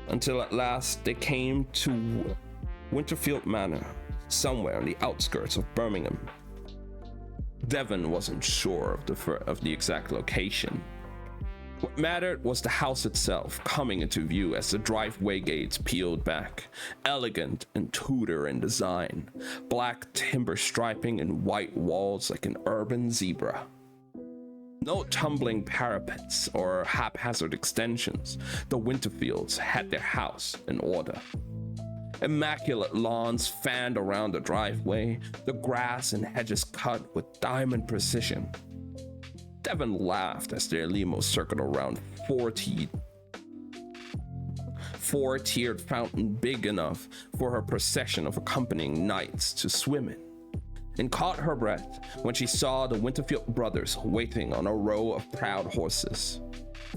until at last they came to Winterfield Manor, somewhere on the outskirts of Birmingham. Devon wasn't sure of the exact location. What mattered was the house itself coming into view as the driveway gates peeled back, elegant and Tudor in design, black timber striping and white walls like an urban zebra. No tumbling parapets or haphazard extensions. The Winterfields had their house in order. Immaculate lawns fanned around the driveway, the grass and hedges cut with diamond precision. Devon laughed as their limo circled around four-tiered fountain big enough for her procession of accompanying knights to swim in, and caught her breath when she saw the Winterfield brothers waiting on a row of proud horses.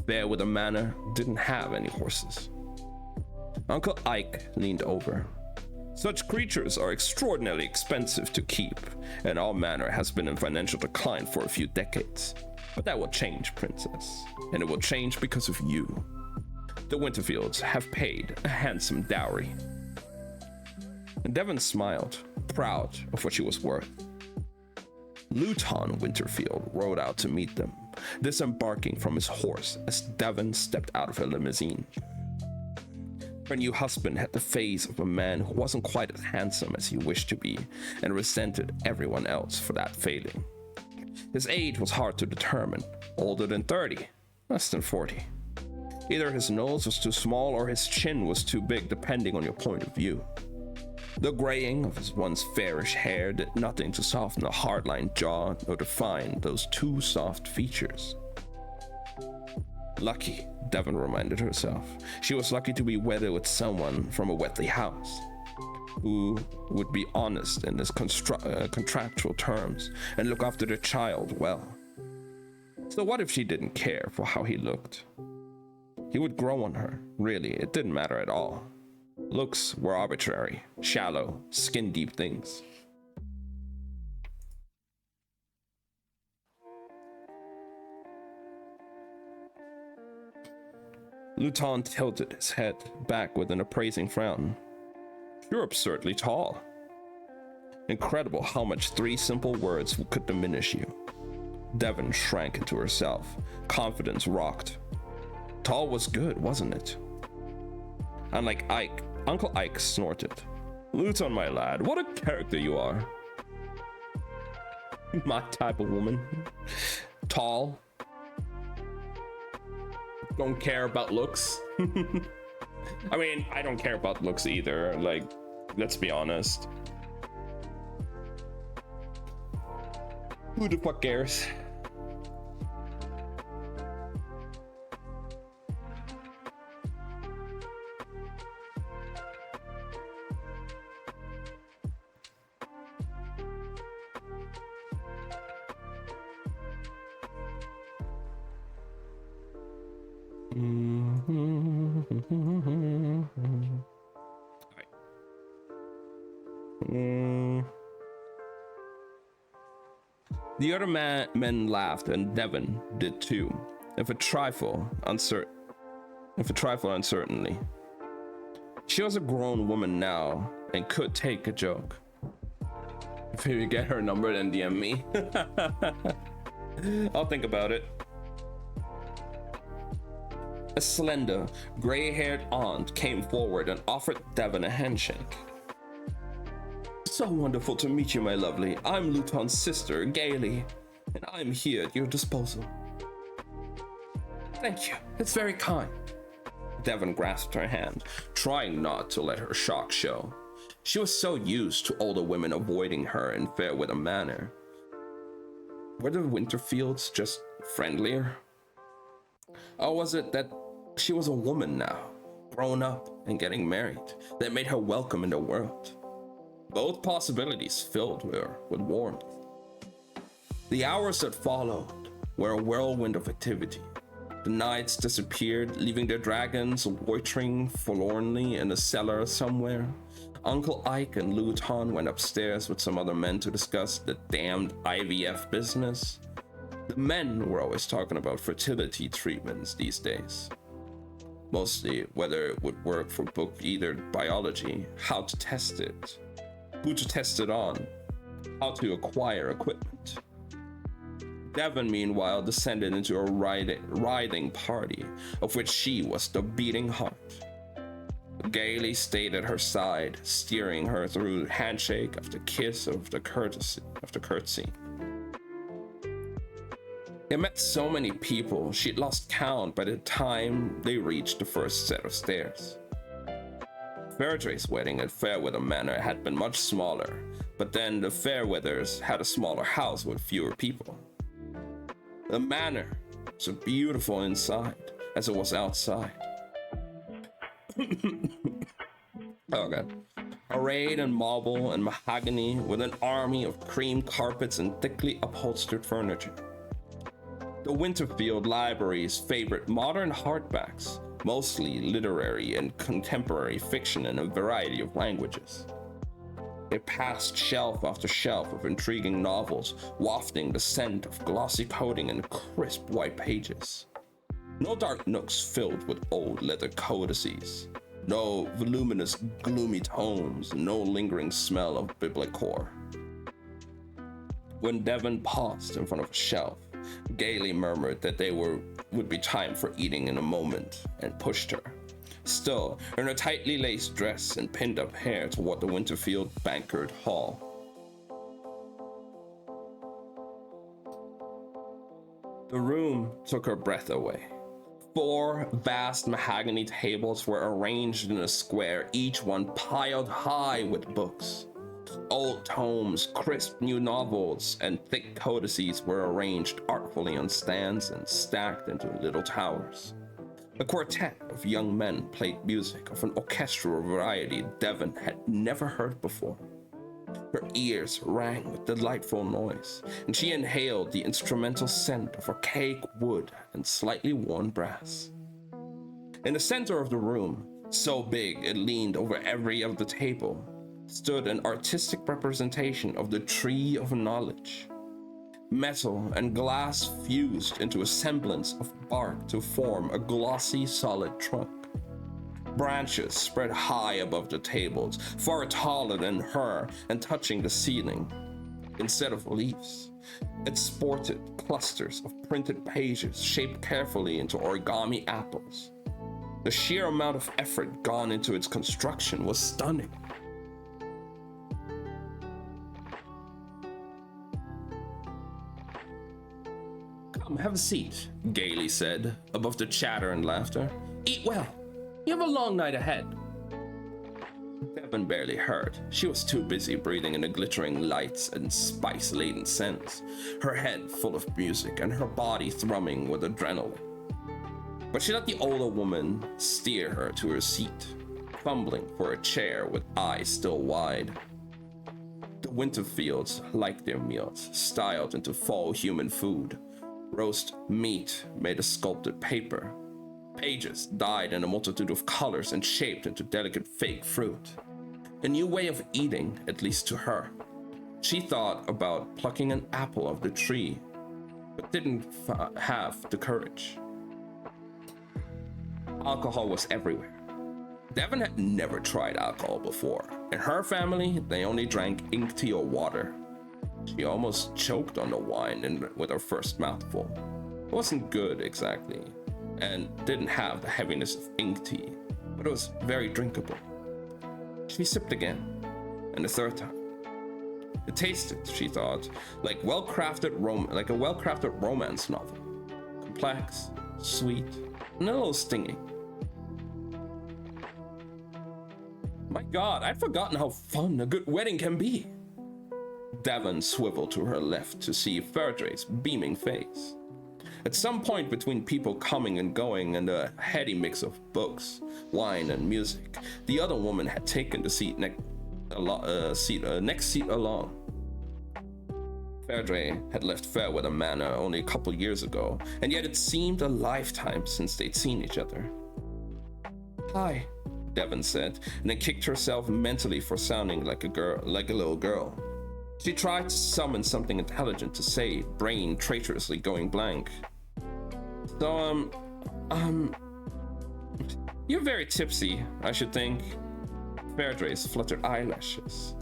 Fairweather Manor didn't have any horses. Uncle Ike leaned over. Such creatures are extraordinarily expensive to keep, and our manor has been in financial decline for a few decades. But that will change, Princess, and it will change because of you. The Winterfields have paid a handsome dowry. And Devon smiled, proud of what she was worth. Luton Winterfield rode out to meet them, disembarking from his horse as Devon stepped out of her limousine. Her new husband had the face of a man who wasn't quite as handsome as he wished to be, and resented everyone else for that failing. His age was hard to determine, older than 30, less than 40. Either his nose was too small or his chin was too big, depending on your point of view. The graying of his once fairish hair did nothing to soften a hard-lined jaw or define those too soft features. Lucky, Devon reminded herself. She was lucky to be wedded with someone from a Wetley house, who would be honest in his contractual terms and look after the child well. So what if she didn't care for how he looked? He would grow on her. Really, it didn't matter at all. Looks were arbitrary, shallow, skin-deep things. Luton tilted his head back with an appraising frown. You're absurdly tall. Incredible how much 3 simple words could diminish you. Devon shrank into herself. Confidence rocked. Tall was good, wasn't it? Unlike Ike, Uncle Ike snorted. Luton, my lad, what a character you are. My type of woman. Tall. Don't care about looks. I mean, I don't care about looks either. Like, let's be honest. Who the fuck cares? The other men laughed, and Devon did too, if a trifle uncertainly. She was a grown woman now and could take a joke. If you get her number, then DM me. I'll think about it. A slender, gray-haired aunt came forward and offered Devon a handshake. So wonderful to meet you, my lovely. I'm Luton's sister, Gailey, and I'm here at your disposal. Thank you. It's very kind. Devon grasped her hand, trying not to let her shock show. She was so used to older women avoiding her in Fairweather Manor. Were the Winterfields just friendlier? Or was it that she was a woman now, grown up and getting married, that made her welcome in the world? Both possibilities filled her with warmth. The hours that followed were a whirlwind of activity. The knights disappeared, leaving their dragons loitering forlornly in a cellar somewhere. Uncle Ike and Luton went upstairs with some other men to discuss the damned IVF business. The men were always talking about fertility treatments these days. Mostly whether it would work for book either biology, how to test it, who to test it on, how to acquire equipment. Devon, meanwhile, descended into a riding party, of which she was the beating heart. Gailey stayed at her side, steering her through handshake after kiss after curtsy. They met so many people, she'd lost count by the time they reached the first set of stairs. Fairdray's wedding at Fairweather Manor had been much smaller, but then the Fairweathers had a smaller house with fewer people. The manor was as beautiful inside as it was outside. Oh god. Arrayed in marble and mahogany with an army of cream carpets and thickly upholstered furniture. The Winterfield Library's favorite modern hardbacks, mostly literary and contemporary fiction in a variety of languages. They passed shelf after shelf of intriguing novels, wafting the scent of glossy coating and crisp white pages. No dark nooks filled with old leather codices, no voluminous gloomy tomes, no lingering smell of biblicore. When Devon paused in front of a shelf, Gailey murmured that would be time for eating in a moment, and pushed her, still in her tightly laced dress and pinned up hair, toward the Winterfield banquet hall. The room took her breath away. 4 vast mahogany tables were arranged in a square, each one piled high with books. Old tomes, crisp new novels, and thick codices were arranged artfully on stands and stacked into little towers. A quartet of young men played music of an orchestral variety Devon had never heard before. Her ears rang with delightful noise, and she inhaled the instrumental scent of archaic wood and slightly worn brass. In the center of the room, So big it leaned over every of the table, stood an artistic representation of the tree of knowledge. Metal and glass fused into a semblance of bark to form a glossy, solid trunk. Branches spread high above the tables, far taller than her and touching the ceiling. Instead of leaves, it sported clusters of printed pages shaped carefully into origami apples. The sheer amount of effort gone into its construction was stunning. Come, have a seat, Gailey said, above the chatter and laughter. Eat well. You have a long night ahead. Devon barely heard. She was too busy breathing in the glittering lights and spice-laden scents, her head full of music and her body thrumming with adrenaline. But she let the older woman steer her to her seat, fumbling for a chair with eyes still wide. The Winterfields liked their meals, styled into fall human food. Roast meat made of sculpted paper. Pages dyed in a multitude of colors and shaped into delicate fake fruit. A new way of eating, at least to her. She thought about plucking an apple off the tree, but didn't have the courage. Alcohol was everywhere. Devon had never tried alcohol before. In her family, they only drank ink tea or water. She almost choked on the wine with her first mouthful. It wasn't good exactly, and didn't have the heaviness of ink tea, but it was very drinkable. She sipped again, and the third time. It tasted, she thought, like a well-crafted romance novel. Complex, sweet, and a little stinging. My God, I'd forgotten how fun a good wedding can be. Devon swiveled to her left to see Fairdray's beaming face. At some point between people coming and going and a heady mix of books, wine, and music, the other woman had taken the next seat along. Fairdray had left Fairweather Manor only a couple years ago, and yet it seemed a lifetime since they'd seen each other. Hi, Devon said, and then kicked herself mentally for sounding like a little girl. She tried to summon something intelligent to say, brain traitorously going blank. So, you're very tipsy, I should think. Fairdray's fluttered eyelashes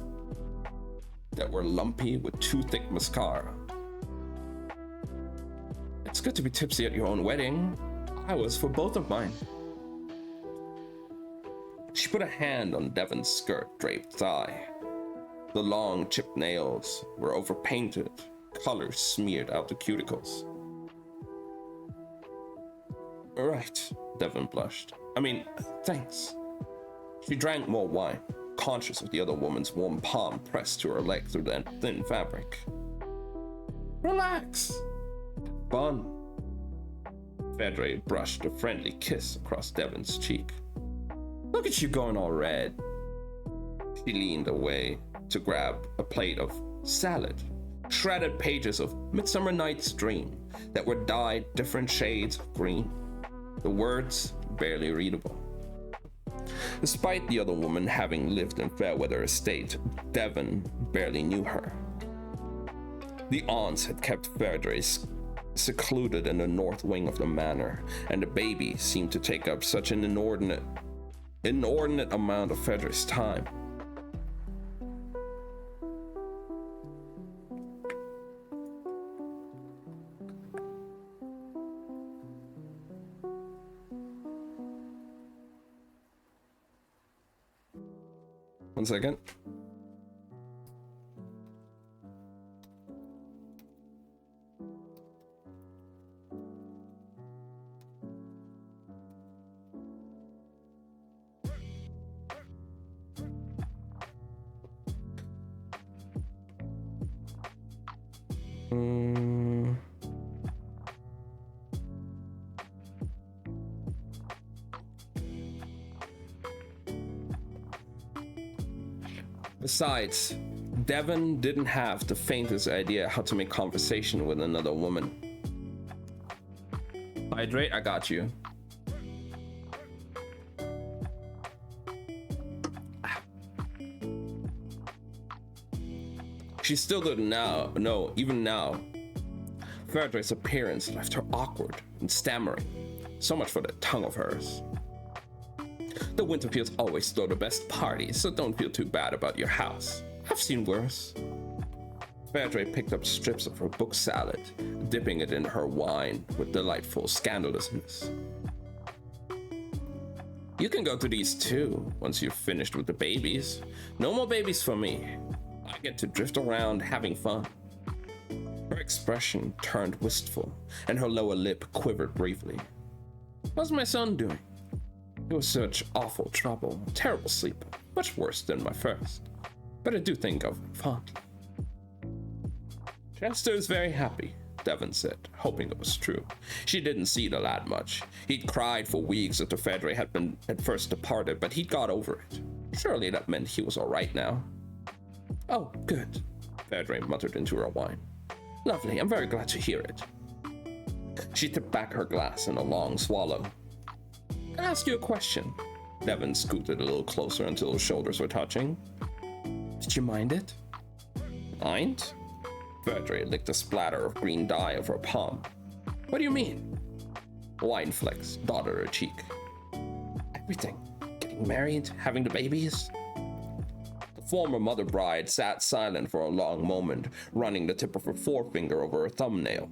that were lumpy with too thick mascara. It's good to be tipsy at your own wedding. I was for both of mine. She put a hand on Devon's skirt-draped thigh. The long chipped nails were overpainted, color smeared out the cuticles. Right, Devon blushed. I mean, thanks. She drank more wine, conscious of the other woman's warm palm pressed to her leg through that thin fabric. Relax. Fun. Fairdray brushed a friendly kiss across Devon's cheek. Look at you going all red. She leaned away to grab a plate of salad, shredded pages of Midsummer Night's Dream that were dyed different shades of green, the words barely readable. Despite the other woman having lived in Fairweather Estate, Devon barely knew her. The aunts had kept Fairdray secluded in the north wing of the manor, and the baby seemed to take up such an inordinate amount of Fairdray's time. One second. Besides, Devon didn't have the faintest idea how to make conversation with another woman. Hydrate, I got you. She still didn't know, even now. Verdre's appearance left her awkward and stammering. So much for that tongue of hers. The Winterfields always throw the best parties, so don't feel too bad about your house. I've seen worse. Verdre picked up strips of her book salad, dipping it in her wine with delightful scandalousness. You can go to these too, once you've finished with the babies. No more babies for me. I get to drift around having fun. Her expression turned wistful, and her lower lip quivered briefly. How's my son doing? It was such awful trouble, terrible sleep, much worse than my first. But I do think of him fondly. Chester is very happy, Devon said, hoping it was true. She didn't see the lad much. He'd cried for weeks after Verdre had first departed, but he'd got over it. Surely that meant he was all right now. Oh, good, Verdre muttered into her wine. Lovely, I'm very glad to hear it. She tipped back her glass in a long swallow. Can I ask you a question? Devon scooted a little closer until his shoulders were touching. Did you mind it? Mind? Verdre licked a splatter of green dye of her palm. What do you mean? Wine flecks dotted her cheek. Everything. Getting married, having the babies. The former mother bride sat silent for a long moment, running the tip of her forefinger over her thumbnail.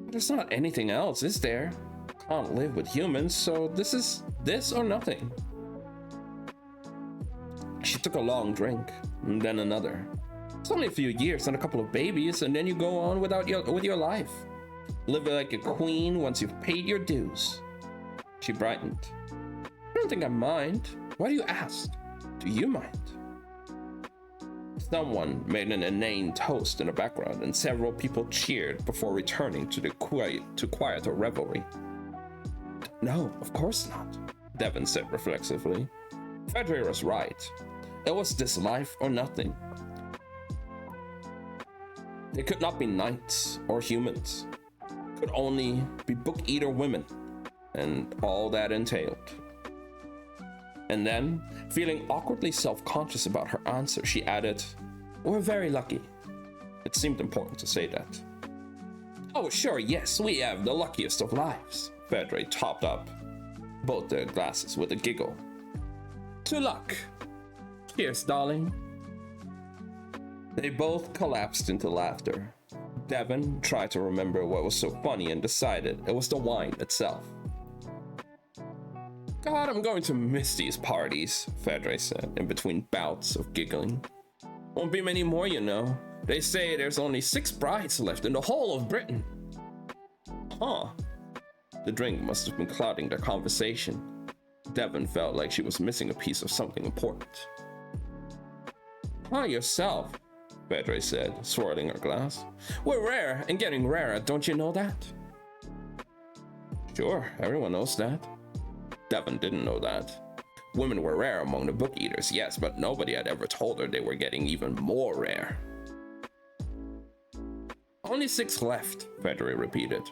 There's not anything else, is there? Can't live with humans, so this is this or nothing. She took a long drink, and then another. It's only a few years and a couple of babies, and then you go on with your life. Live like a queen once you've paid your dues. She brightened. I don't think I mind. Why do you ask? Do you mind? Someone made an inane toast in the background, and several people cheered before returning to the quieter revelry. No, of course not, Devon said reflexively. Verdre was right. It was this life or nothing. They could not be knights or humans. Could only be book-eater women, and all that entailed. And then, feeling awkwardly self-conscious about her answer, she added, We're very lucky. It seemed important to say that. Oh, sure, yes, we have the luckiest of lives. Verdre topped up both their glasses with a giggle. To luck. Cheers, darling. They both collapsed into laughter. Devon tried to remember what was so funny and decided it was the wine itself. God, I'm going to miss these parties, Verdre said, in between bouts of giggling. Won't be many more, you know. They say there's only 6 brides left in the whole of Britain. Huh. The drink must have been clouding their conversation. Devon felt like she was missing a piece of something important. Yourself, Verdre said, swirling her glass. We're rare and getting rarer, don't you know that? Sure, everyone knows that. Devon didn't know that. Women were rare among the book eaters, yes, but nobody had ever told her they were getting even more rare. Only 6 left, Verdre repeated.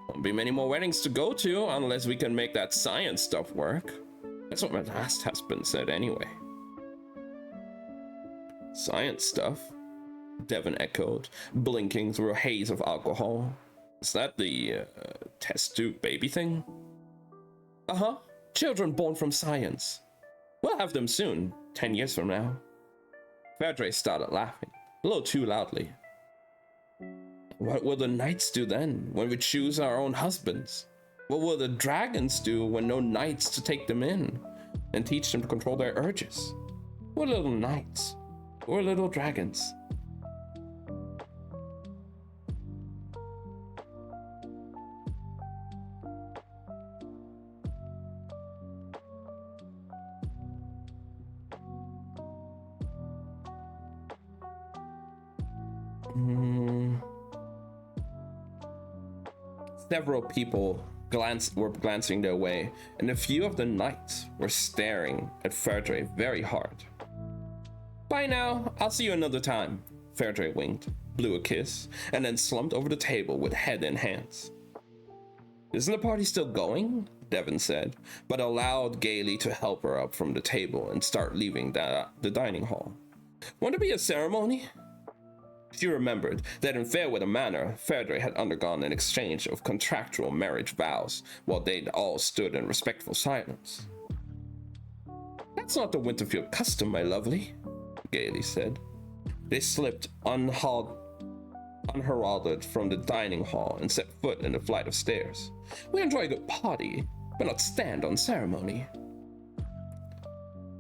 Won't be many more weddings to go to unless we can make that science stuff work. That's what my last husband said anyway. Science stuff? Devon echoed, blinking through a haze of alcohol. Is that the test tube baby thing? Uh-huh. Children born from science. We'll have them soon, 10 years from now. Verdre started laughing, a little too loudly. What will the knights do then, when we choose our own husbands? What will the dragons do when no knights to take them in and teach them to control their urges? We're little knights. We're little dragons. Several people were glancing their way, and a few of the knights were staring at Verdre very hard. Bye now, I'll see you another time. Verdre winked, blew a kiss, and then slumped over the table with head in hands. Isn't the party still going? Devon said, but allowed Gailey to help her up from the table and start leaving the dining hall. Won't there be a ceremony? She remembered that in Fairweather Manor, Fairdray had undergone an exchange of contractual marriage vows while they'd all stood in respectful silence. "That's not the Winterfield custom, my lovely," Gaily said. They slipped unheralded from the dining hall and set foot in the flight of stairs. "We enjoy a good party, but not stand on ceremony."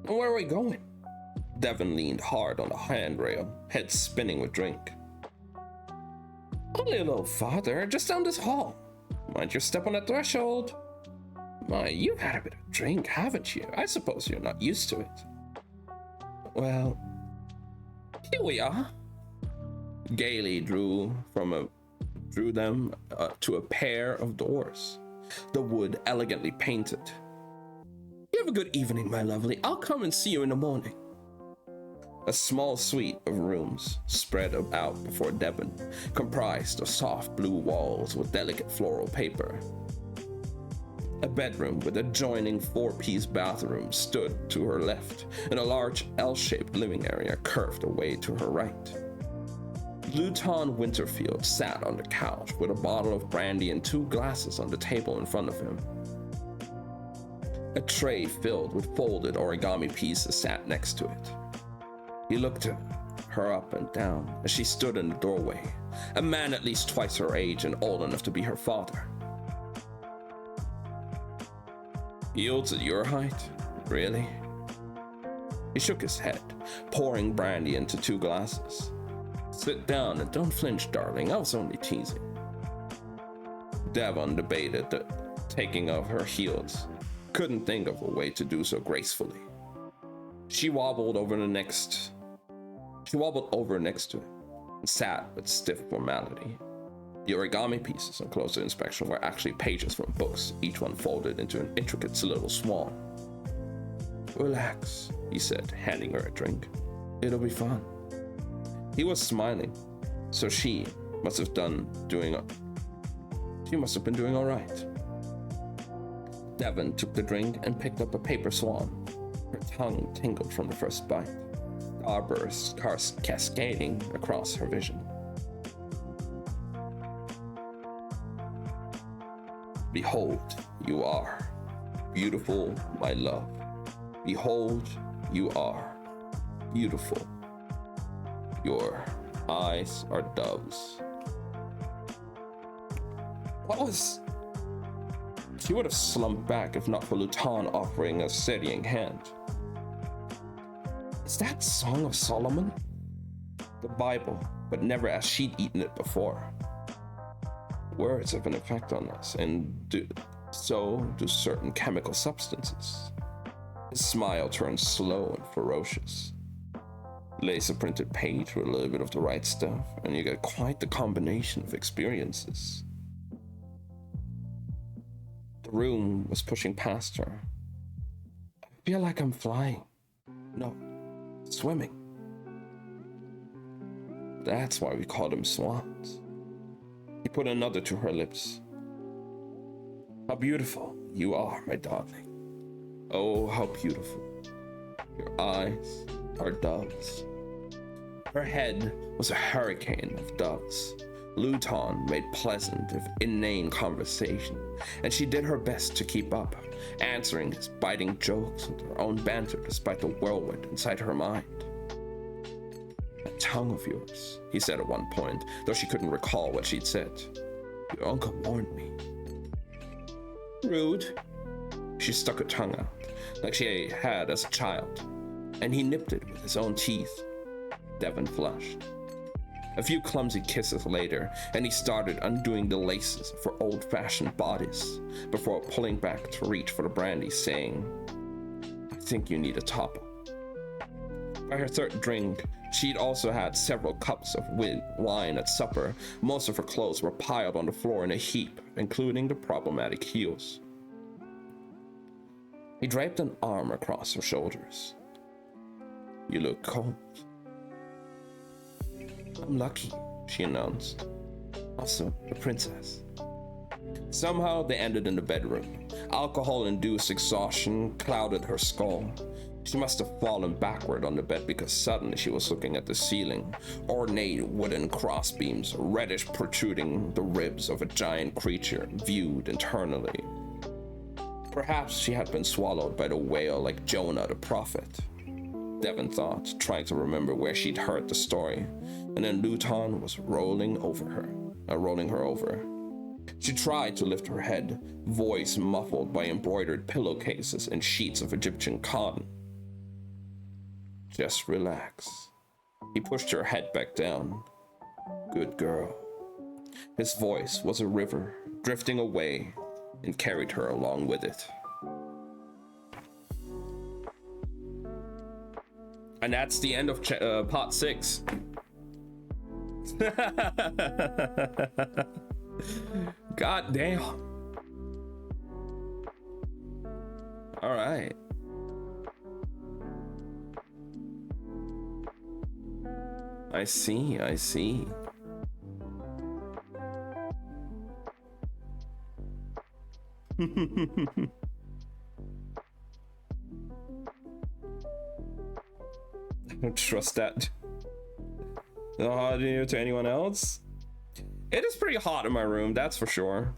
"Where are we going?" Devon leaned hard on the handrail, head spinning with drink. "Only a little farther, just down this hall. Mind your step on the threshold." "My, you've had a bit of drink, haven't you? I suppose you're not used to it." "Well, here we are." Gaily drew them to a pair of doors, the wood elegantly painted. "You have a good evening, my lovely. I'll come and see you in the morning." A small suite of rooms spread out before Devon, comprised of soft blue walls with delicate floral paper. A bedroom with adjoining four-piece bathroom stood to her left, and a large L-shaped living area curved away to her right. Luton Winterfield sat on the couch with a bottle of brandy and 2 glasses on the table in front of him. A tray filled with folded origami pieces sat next to it. He looked at her up and down as she stood in the doorway, a man at least twice her age and old enough to be her father. "Yields at your height? Really?" He shook his head, pouring brandy into 2 glasses. "Sit down and don't flinch, darling. I was only teasing." Devon debated the taking of her heels. Couldn't think of a way to do so gracefully. She wobbled over next to it and sat with stiff formality. The origami pieces on closer inspection were actually pages from books, each one folded into an intricate little swan. "Relax," he said, handing her a drink. "It'll be fun." He was smiling, so she must have been doing all right. Devon took the drink and picked up a paper swan. Her tongue tingled from the first bite, starbursts cascading across her vision. "Behold, you are beautiful, my love. Behold, you are beautiful. Your eyes are doves." She would have slumped back if not for Luton offering a steadying hand. "Is that Song of Solomon?" "The Bible, but never as she'd eaten it before. Words have an effect on us, and so do certain chemical substances." His smile turned slow and ferocious. Lace a printed page with a little bit of the right stuff, and you get quite the combination of experiences. The room was pushing past her. "I feel like I'm flying. No, swimming. That's why we call them swans." He put another to her lips. "How beautiful you are, my darling. Oh, how beautiful. Your eyes are doves." Her head was a hurricane of doves. Luton made pleasant, if inane conversation, and she did her best to keep up, answering his biting jokes with her own banter despite the whirlwind inside her mind. "That tongue of yours," he said at one point, though she couldn't recall what she'd said. "Your uncle warned me." "Rude." She stuck her tongue out, like she had as a child, and he nipped it with his own teeth. Devon flushed. A few clumsy kisses later, and he started undoing the laces of her old-fashioned bodice before pulling back to reach for the brandy, saying, "I think you need a top-up." By her third drink, she'd also had several cups of wine at supper. Most of her clothes were piled on the floor in a heap, including the problematic heels. He draped an arm across her shoulders. "You look cold." "I'm lucky," she announced. "Also, the princess." Somehow they ended in the bedroom. Alcohol-induced exhaustion clouded her skull. She must have fallen backward on the bed because suddenly she was looking at the ceiling. Ornate wooden crossbeams, reddish protruding the ribs of a giant creature viewed internally. Perhaps she had been swallowed by the whale like Jonah the prophet. Devon thought, trying to remember where she'd heard the story, and then Luton was rolling her over. She tried to lift her head, voice muffled by embroidered pillowcases and sheets of Egyptian cotton. Just relax. He pushed her head back down. Good girl. His voice was a river, drifting away, and carried her along with it. And that's the end of part 6. God damn. All right. I see. I don't trust that. Not to anyone else. It is pretty hot in my room, that's for sure.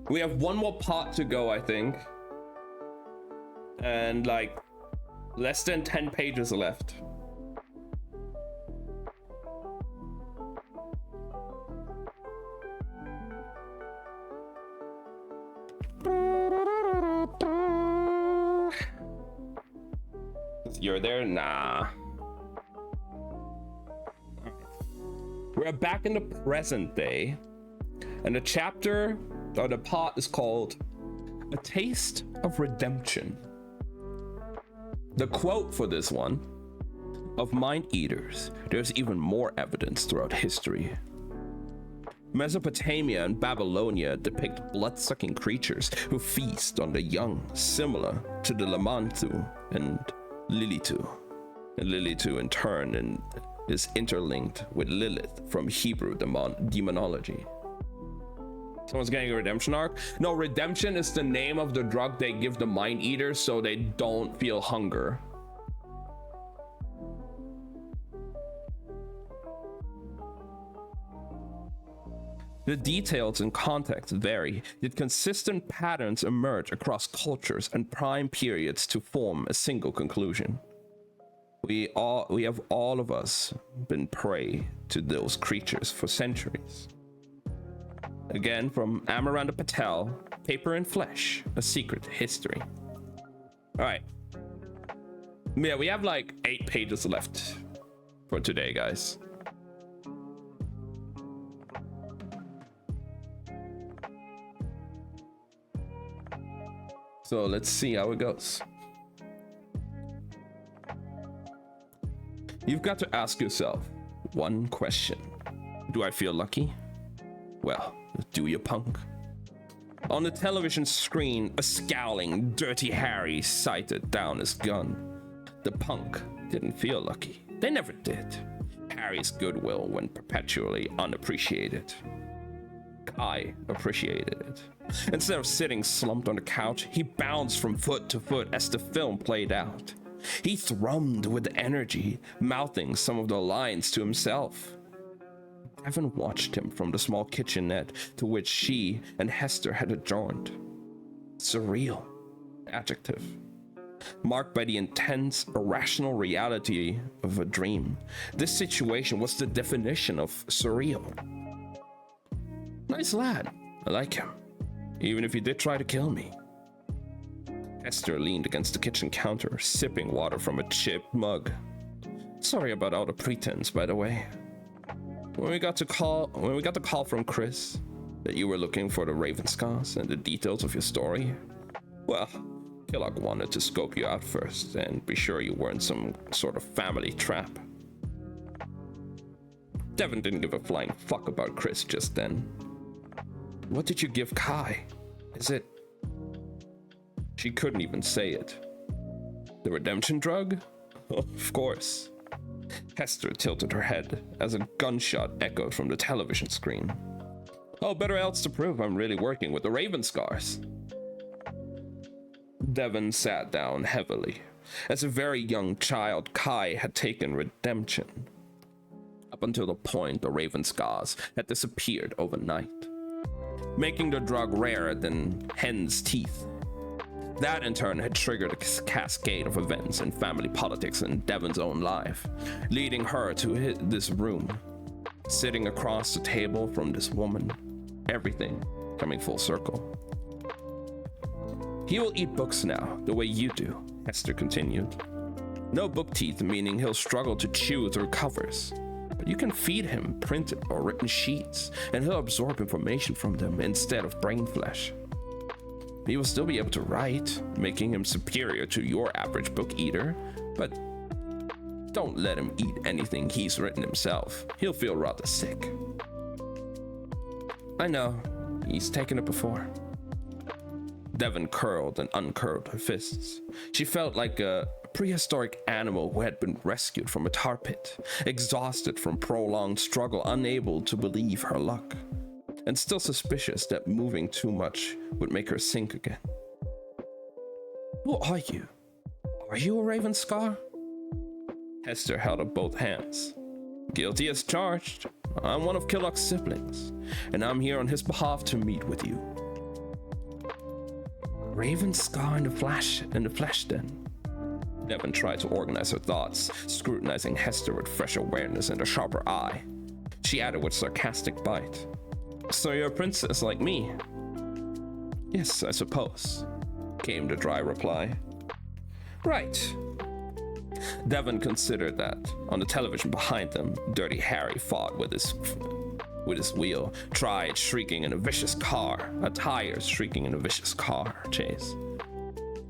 We have one more part to go, I think. And like less than 10 pages left. You're there? Nah. We're back in the present day, and the chapter or the part is called A Taste of Redemption. The quote for this one: of mind eaters, there's even more evidence throughout history. Mesopotamia and Babylonia depict blood-sucking creatures who feast on the young, similar to the Lamantu and Lilitu. And Lilitu in turn is interlinked with Lilith from Hebrew demonology. Someone's getting a redemption arc? No, redemption is the name of the drug they give the mind eaters so they don't feel hunger. The details and context vary, yet consistent patterns emerge across cultures and time periods to form a single conclusion. We have all of us been prey to those creatures for centuries. Again, from Amaranda Patel, Paper and Flesh, A Secret History. All right. Yeah, we have like 8 pages left for today, guys. So let's see how it goes. You've got to ask yourself one question. Do I feel lucky? Well, do you, punk? On the television screen, a scowling, dirty Harry sighted down his gun. The punk didn't feel lucky. They never did. Harry's goodwill went perpetually unappreciated. Kai appreciated it. Instead of sitting slumped on the couch, he bounced from foot to foot as the film played out. He thrummed with energy, mouthing some of the lines to himself. Evan watched him from the small kitchenette to which she and Hester had adjourned. Surreal. Adjective. Marked by the intense, irrational reality of a dream. This situation was the definition of surreal. Nice lad. I like him. Even if he did try to kill me. Hester leaned against the kitchen counter, sipping water from a chipped mug. Sorry about all the pretense, by the way. When we got the call from Chris that you were looking for the Ravenscars and the details of your story, well, Killock wanted to scope you out first and be sure you weren't some sort of family trap. Devon didn't give a flying fuck about Chris just then. What did you give Kai? Is it... She couldn't even say it. The redemption drug? Of course. Hester tilted her head as a gunshot echoed from the television screen. Oh, better else to prove I'm really working with the Ravenscars. Devon sat down heavily. As a very young child, Kai had taken redemption. Up until the point the Ravenscars had disappeared overnight, making the drug rarer than hen's teeth. That in turn had triggered a cascade of events and family politics in Devon's own life, leading her to this room, sitting across the table from this woman, everything coming full circle. He will eat books now, the way you do, Hester continued. No book teeth, meaning he'll struggle to chew through covers. But you can feed him printed or written sheets, and he'll absorb information from them instead of brain flesh. He will still be able to write, making him superior to your average book eater, but don't let him eat anything he's written himself. He'll feel rather sick. I know, he's taken it before. Devon curled and uncurled her fists. She felt like a prehistoric animal who had been rescued from a tar pit, exhausted from prolonged struggle, unable to believe her luck, and still suspicious that moving too much would make her sink again. Who are you? Are you a Ravenscar? Hester held up both hands. Guilty as charged. I'm one of Killock's siblings, and I'm here on his behalf to meet with you. Ravenscar in the flesh then. Devon tried to organize her thoughts, scrutinizing Hester with fresh awareness and a sharper eye. She added with sarcastic bite. So you're a princess like me? Yes, I suppose, came the dry reply. Right. Devon considered that. On the television behind them, Dirty Harry fought with his wheel, tried shrieking in a vicious car, a tire shrieking in a vicious car chase.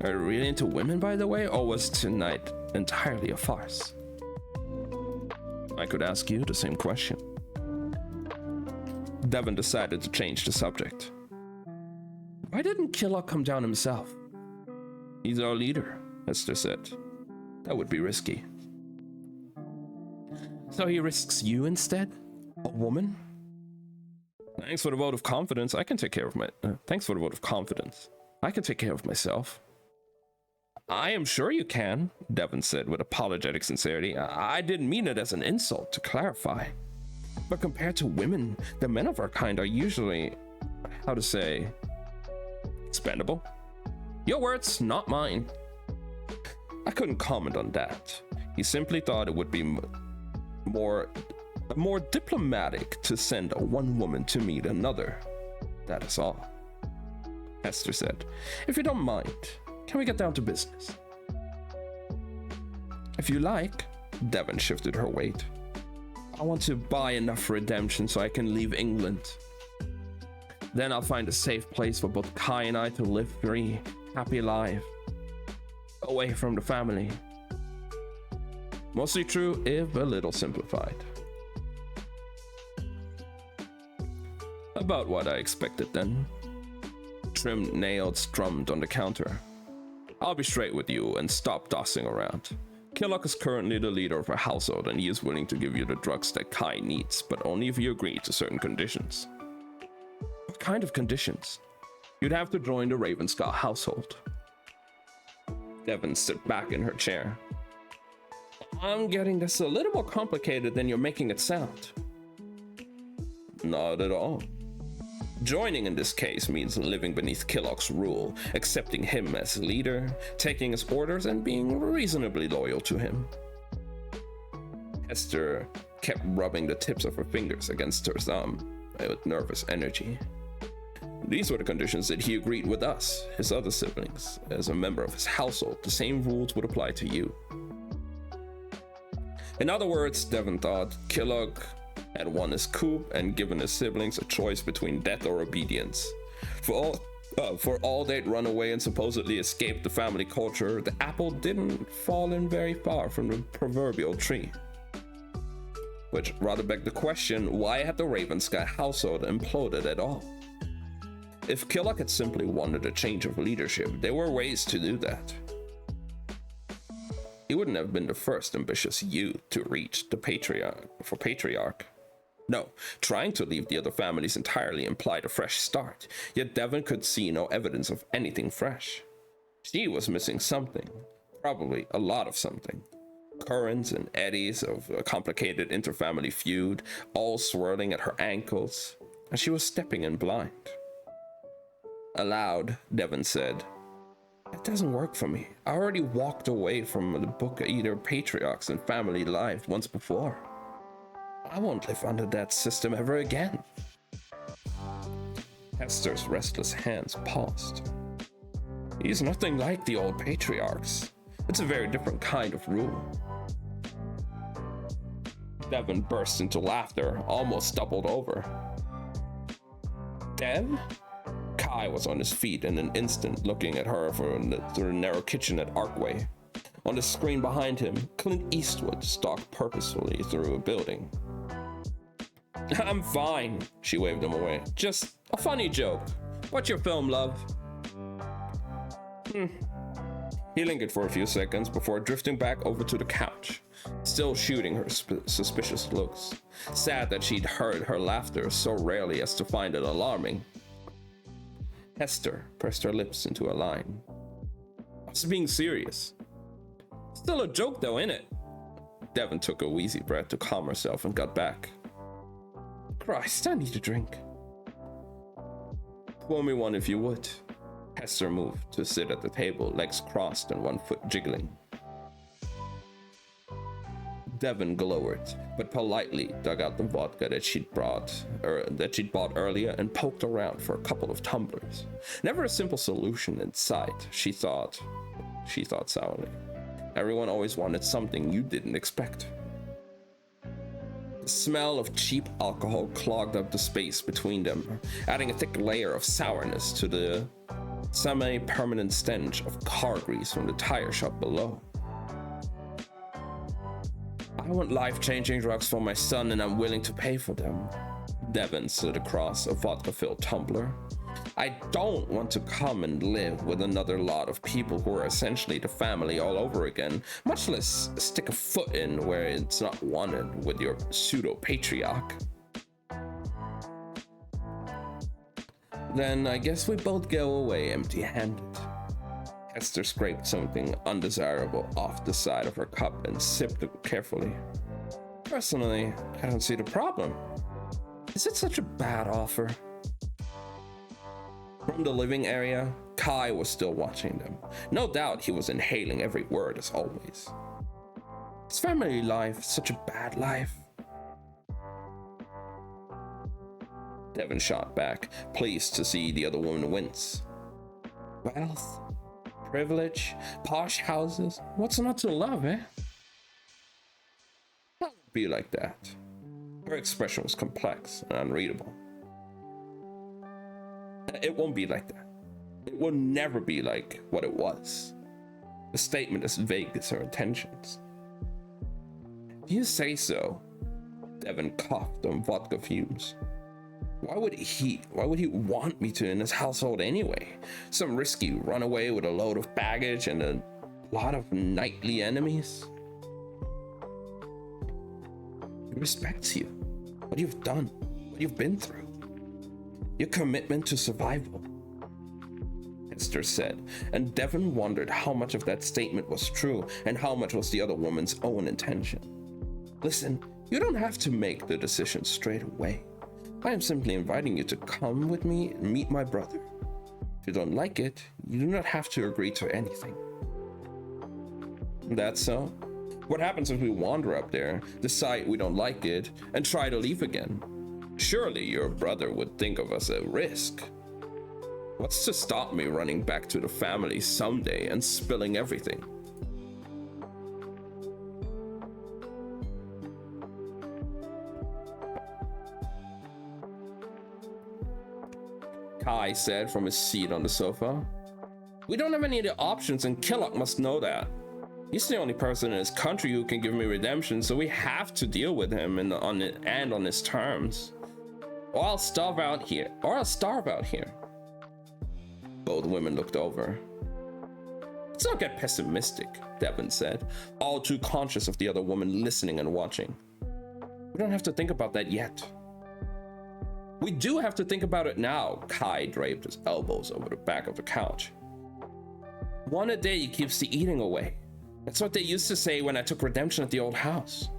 Are you really into women, by the way, or was tonight entirely a farce? I could ask you the same question. Devon decided to change the subject. Why didn't Killock come down himself? He's our leader, Hester said. That would be risky. So he risks you instead? A woman? Thanks for the vote of confidence. I can take care of myself. I am sure you can, Devon said with apologetic sincerity. I didn't mean it as an insult, to clarify. But compared to women, the men of our kind are usually, expendable. Your words, not mine. I couldn't comment on that. He simply thought it would be more diplomatic to send one woman to meet another. That is all. Hester said, if you don't mind, can we get down to business? If you like. Devon shifted her weight. I want to buy enough redemption so I can leave England. Then I'll find a safe place for both Kai and I to live free, happy life, away from the family. Mostly true, if a little simplified. About what I expected then. Trimmed nails strummed on the counter. I'll be straight with you and stop tossing around. Killock is currently the leader of our household and he is willing to give you the drugs that Kai needs, but only if you agree to certain conditions. What kind of conditions? You'd have to join the Ravenscar household. Devon sat back in her chair. I'm getting this a little more complicated than you're making it sound. Not at all. Joining in this case means living beneath Killock's rule, accepting him as leader, taking his orders, and being reasonably loyal to him. Hester kept rubbing the tips of her fingers against her thumb with nervous energy. These were the conditions that he agreed with us, his other siblings. As a member of his household, the same rules would apply to you. In other words, Devon thought, Killock had won his coup and given his siblings a choice between death or obedience. For all they'd run away and supposedly escaped the family culture, the apple didn't fall in very far from the proverbial tree. Which rather begged the question, why had the Ravenscar household imploded at all? If Killock had simply wanted a change of leadership, there were ways to do that. He wouldn't have been the first ambitious youth to reach the patriarch. No, trying to leave the other families entirely implied a fresh start, yet Devon could see no evidence of anything fresh. She was missing something, probably a lot of something. Currents and eddies of a complicated interfamily feud, all swirling at her ankles, and she was stepping in blind. Aloud, Devon said, "It doesn't work for me. I already walked away from the Book of Eater patriarchs and family life once before. I won't live under that system ever again." Hester's restless hands paused. "He's nothing like the old patriarchs. It's a very different kind of rule." Devon burst into laughter, almost doubled over. "Dev?" Kai was on his feet in an instant, looking at her through the narrow kitchenette archway. On the screen behind him, Clint Eastwood stalked purposefully through a building. "I'm fine," she waved him away. "Just a funny joke. What's your film, love?" He lingered for a few seconds before drifting back over to the couch, still shooting her suspicious looks, sad that she'd heard her laughter so rarely as to find it alarming. Hester pressed her lips into a line. "I was being serious." "Still a joke though, innit?" Devon took a wheezy breath to calm herself and got back. "Christ, I need a drink." "Pour me one if you would." Hester moved to sit at the table, legs crossed and one foot jiggling. Devon glowered, but politely dug out the vodka that she'd bought earlier and poked around for a couple of tumblers. Never a simple solution in sight, she thought sourly. Everyone always wanted something you didn't expect. The smell of cheap alcohol clogged up the space between them, adding a thick layer of sourness to the semi-permanent stench of car grease from the tire shop below. "I want life-changing drugs for my son and I'm willing to pay for them." Devon slid across a vodka-filled tumbler. "I don't want to come and live with another lot of people who are essentially the family all over again, much less stick a foot in where it's not wanted with your pseudo-patriarch." "Then I guess we both go away empty-handed." Hester scraped something undesirable off the side of her cup and sipped it carefully. "Personally, I don't see the problem. Is it such a bad offer?" From the living area, Kai was still watching them. No doubt he was inhaling every word as always. "Is family life such a bad life?" Devon shot back, pleased to see the other woman wince. "Wealth, privilege, posh houses, what's not to love, eh?" "It won't be like that." Her expression was complex and unreadable. "It won't be like that. It will never be like what it was." The statement as vague as her intentions. "If you say so." Devon coughed on vodka fumes. Why would he want me to in his household anyway? Some risky runaway with a load of baggage and a lot of nightly enemies? He respects you, what you've done, what you've been through, your commitment to survival," Hester said, and Devon wondered how much of that statement was true and how much was the other woman's own intention. "Listen, you don't have to make the decision straight away. I am simply inviting you to come with me and meet my brother. If you don't like it, you do not have to agree to anything." "That's so? What happens if we wander up there, decide we don't like it, and try to leave again? Surely your brother would think of us as a risk. What's to stop me running back to the family someday and spilling everything?" Kai said from his seat on the sofa. "We don't have any other options and Killock must know that. He's the only person in his country who can give me redemption, so we have to deal with him on his terms. Or I'll starve out here. Both women looked over. "Let's not get pessimistic," Devon said, all too conscious of the other woman listening and watching. "We don't have to think about that yet. We do have to think about it now. Kai draped his elbows over the back of the couch. One a day keeps the eating away. That's what they used to say when I took redemption at the old house.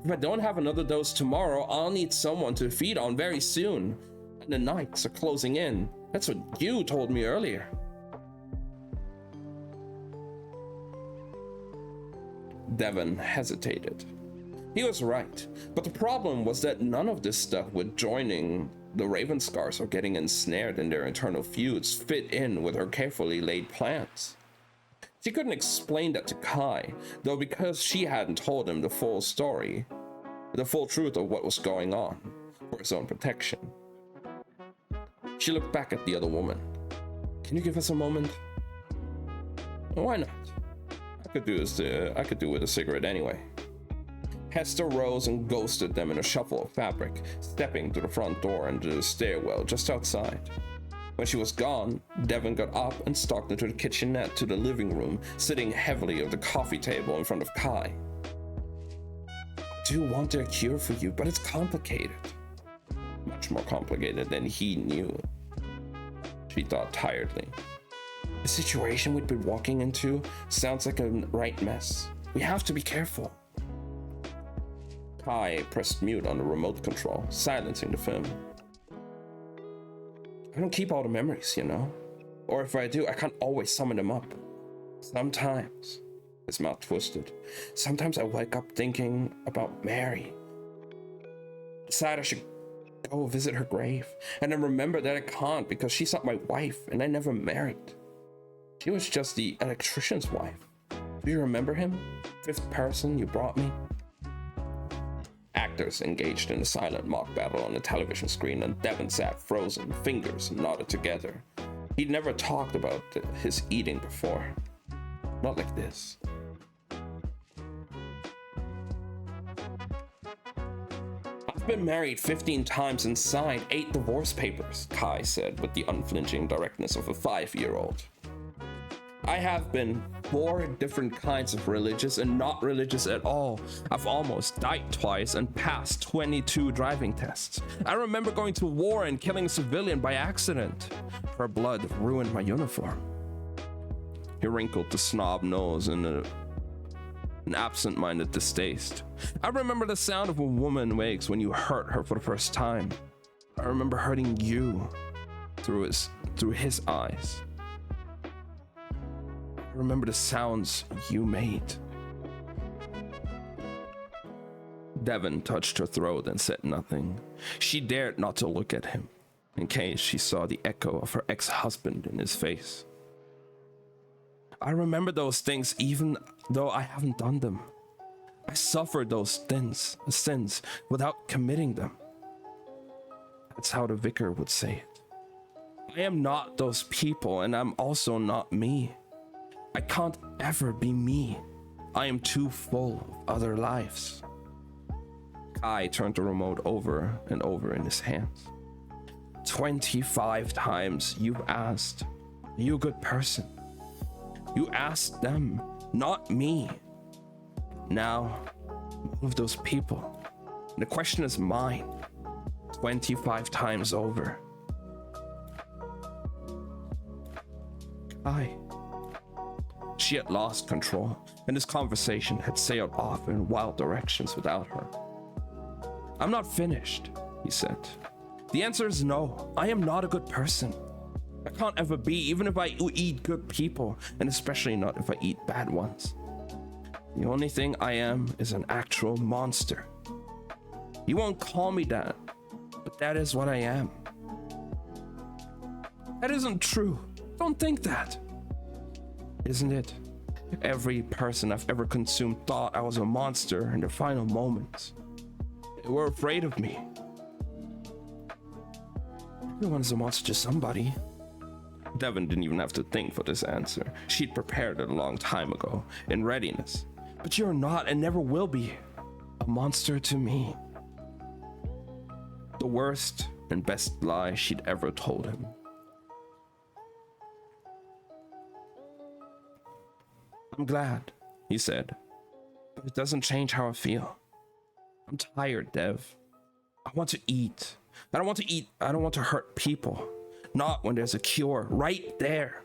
If I don't have another dose tomorrow, I'll need someone to feed on very soon. And the nights are closing in. That's what you told me earlier. Devon hesitated. He was right, but the problem was that none of this stuff with joining the Ravenscars or getting ensnared in their internal feuds fit in with her carefully laid plans. She couldn't explain that to Kai, though, because she hadn't told him the full story, the full truth of what was going on, for his own protection. She looked back at the other woman. Can you give us a moment? Why not? I could do with a cigarette anyway. Hester rose and ghosted them in a shuffle of fabric, stepping to the front door and to the stairwell just outside. When she was gone, Devon got up and stalked into the kitchenette to the living room, sitting heavily at the coffee table in front of Kai. I do want a cure for you, but it's complicated. Much more complicated than he knew, she thought tiredly. The situation we'd been walking into sounds like a right mess. We have to be careful. Kai pressed mute on the remote control, silencing the film. I don't keep all the memories, you know? Or if I do, I can't always summon them up. Sometimes, his mouth twisted, sometimes I wake up thinking about Mary. Decide I should go visit her grave, and then remember that I can't because she's not my wife and I never married. She was just the electrician's wife. Do you remember him? Fifth person you brought me? Actors engaged in a silent mock battle on the television screen, and Devon sat frozen, fingers knotted together. He'd never talked about his eating before. Not like this. I've been married 15 times and signed 8 divorce papers, Kai said with the unflinching directness of a 5-year-old. I have been 4 different kinds of religious and not religious at all. I've almost died twice and passed 22 driving tests. I remember going to war and killing a civilian by accident. Her blood ruined my uniform. He wrinkled the snob nose in an absent-minded distaste. I remember the sound of a woman wakes when you hurt her for the first time. I remember hurting you through his eyes. Remember the sounds you made. Devon touched her throat and said nothing. She dared not to look at him, in case she saw the echo of her ex-husband in his face. I remember those things even though I haven't done them. I suffered those sins without committing them. That's how the vicar would say it. I am not those people, and I'm also not me. I can't ever be me. I am too full of other lives. Kai turned the remote over and over in his hands. 25 times you've asked, are you a good person? You asked them, not me. Now, all of those people. The question is mine. 25 times over. Kai. She had lost control, and this conversation had sailed off in wild directions without her. I'm not finished, he said. The answer is no. I am not a good person. I can't ever be, even if I eat good people, and especially not if I eat bad ones. The only thing I am is an actual monster. You won't call me that, but that is what I am. That isn't true. Don't think that. Isn't it? Every person I've ever consumed thought I was a monster in their final moments. They were afraid of me. Everyone's a monster to somebody. Devon didn't even have to think for this answer. She'd prepared it a long time ago, in readiness. But you're not and never will be a monster to me. The worst and best lie she'd ever told him. I'm glad, he said, but it doesn't change how I feel. I'm tired, Dev. I want to eat. I don't want to eat. I don't want to hurt people. Not when there's a cure right there.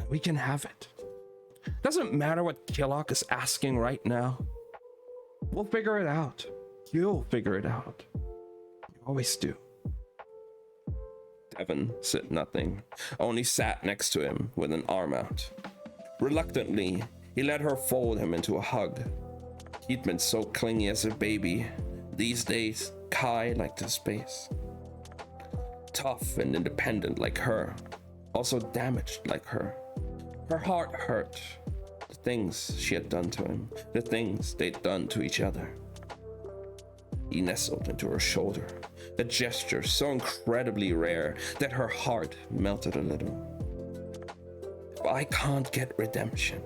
And we can have it. Doesn't matter what Killock is asking right now. We'll figure it out. You'll figure it out. You always do. Devon said nothing, only sat next to him with an arm out. Reluctantly, he let her fold him into a hug. He'd been so clingy as a baby. These days, Kai liked his space. Tough and independent like her, also damaged like her. Her heart hurt. The things she had done to him, the things they'd done to each other. He nestled into her shoulder, a gesture so incredibly rare that her heart melted a little. If I can't get redemption,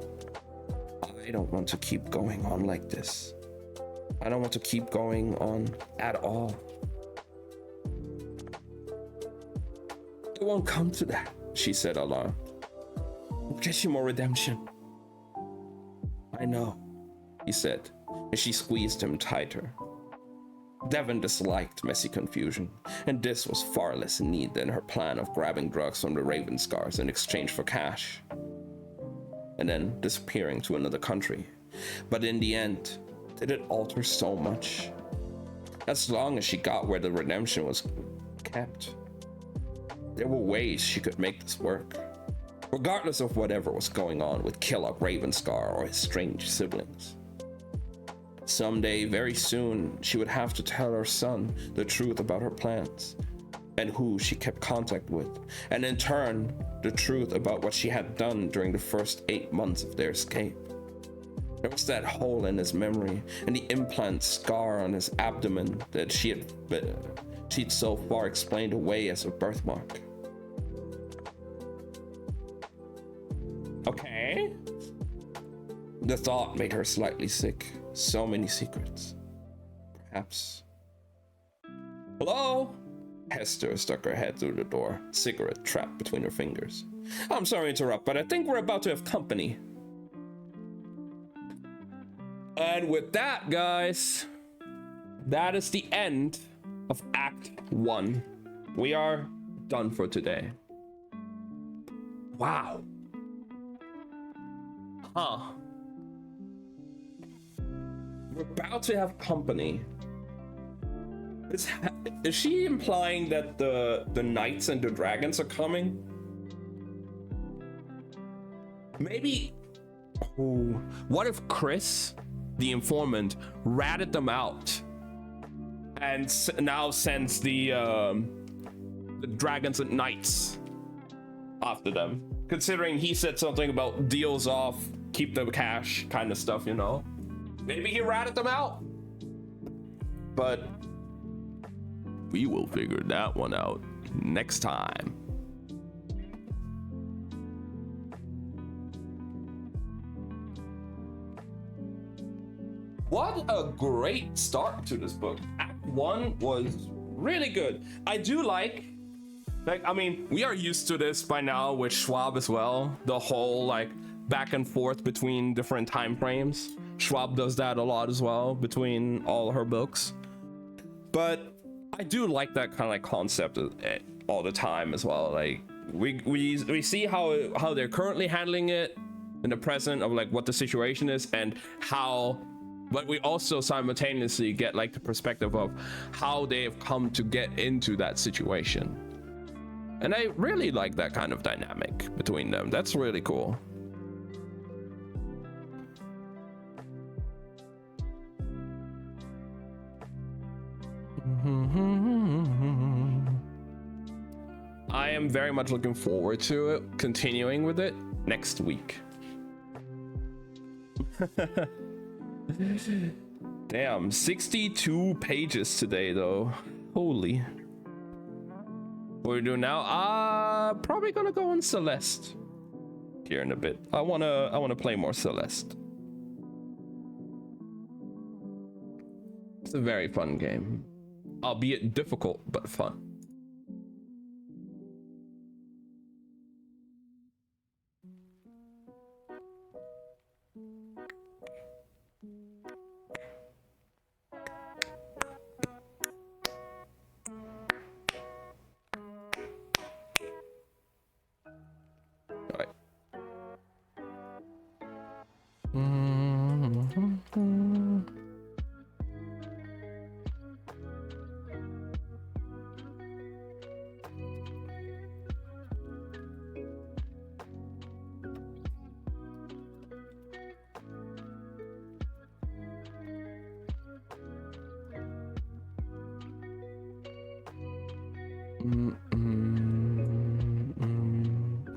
I don't want to keep going on like this. I don't want to keep going on at all. It won't come to that, she said aloud. We'll get you more redemption. I know, he said, as she squeezed him tighter. Devon disliked messy confusion, and this was far less in need than her plan of grabbing drugs from the Ravenscars in exchange for cash, and then disappearing to another country. But in the end, did it alter so much? As long as she got where the redemption was kept, there were ways she could make this work, regardless of whatever was going on with Killock Ravenscar or his strange siblings. Someday, very soon, she would have to tell her son the truth about her plans and who she kept contact with, and in turn, the truth about what she had done during the first 8 months of their escape. There was that hole in his memory and the implant scar on his abdomen that she'd so far explained away as a birthmark. Okay. The thought made her slightly sick. So many secrets. Perhaps. Hello? Hester stuck her head through the door, cigarette trapped between her fingers. I'm sorry to interrupt, but I think we're about to have company. And with that, guys, that is the end of Act 1. We are done for today. Wow. Huh. We're about to have company. Is she implying that the knights and the dragons are coming? Maybe. Oh, what if Chris, the informant, ratted them out and now sends the dragons and knights after them? Considering he said something about deals off, keep the cash kind of stuff, you know? Maybe he ratted them out. But we will figure that one out next time. What a great start to this book. Act 1 was really good. I do like, I mean, we are used to this by now with Schwab as well. The whole like back and forth between different time frames. Schwab does that a lot as well between all her books. But I do like that kind of like concept all the time as well. Like we see how they're currently handling it in the present of like what the situation is and how, but we also simultaneously get like the perspective of how they have come to get into that situation. And I really like that kind of dynamic between them. That's really cool. I am very much looking forward to it, continuing with it next week. Damn, 62 pages today though. Holy. What are we doing now? Probably gonna go on Celeste here in a bit. I wanna play more Celeste. It's a very fun game, albeit difficult but fun.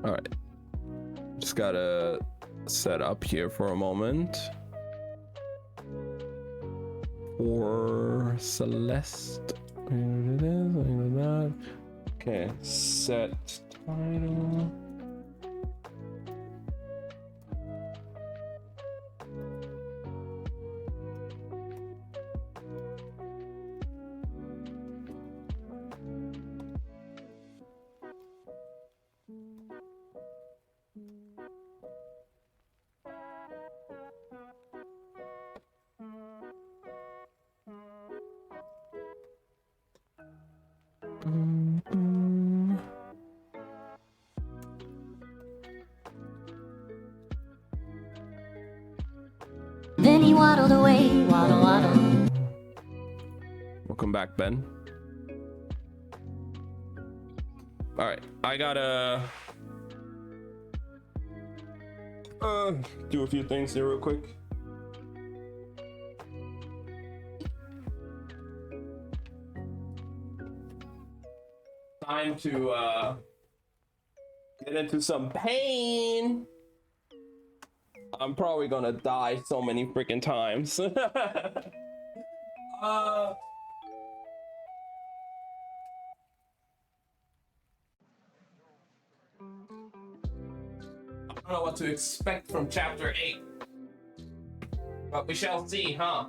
All right, just gotta set up here for a moment for Celeste. Okay, set title. Then he waddled away, waddle, waddle. Welcome back, Ben. All right, I gotta do a few things here real quick. Time to get into some pain. I'm probably gonna die so many freaking times. I don't know what to expect from chapter 8, but we shall see, huh?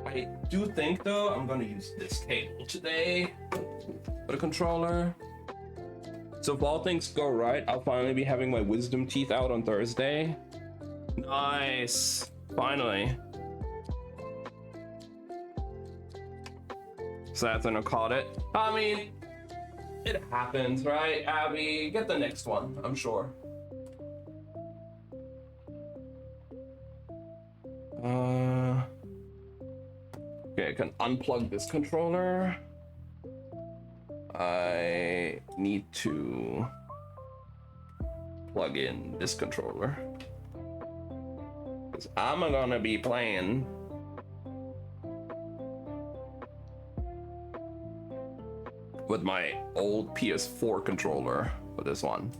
I do think though I'm gonna use this cable today for the controller. So if all things go right, I'll finally be having my wisdom teeth out on Thursday. Nice, finally. So that's gonna call it. I mean, it happens, right? Abby, get the next one, I'm sure. Okay, I can unplug this controller. I need to plug in this controller, because I'm gonna be playing with my old PS4 controller for this one.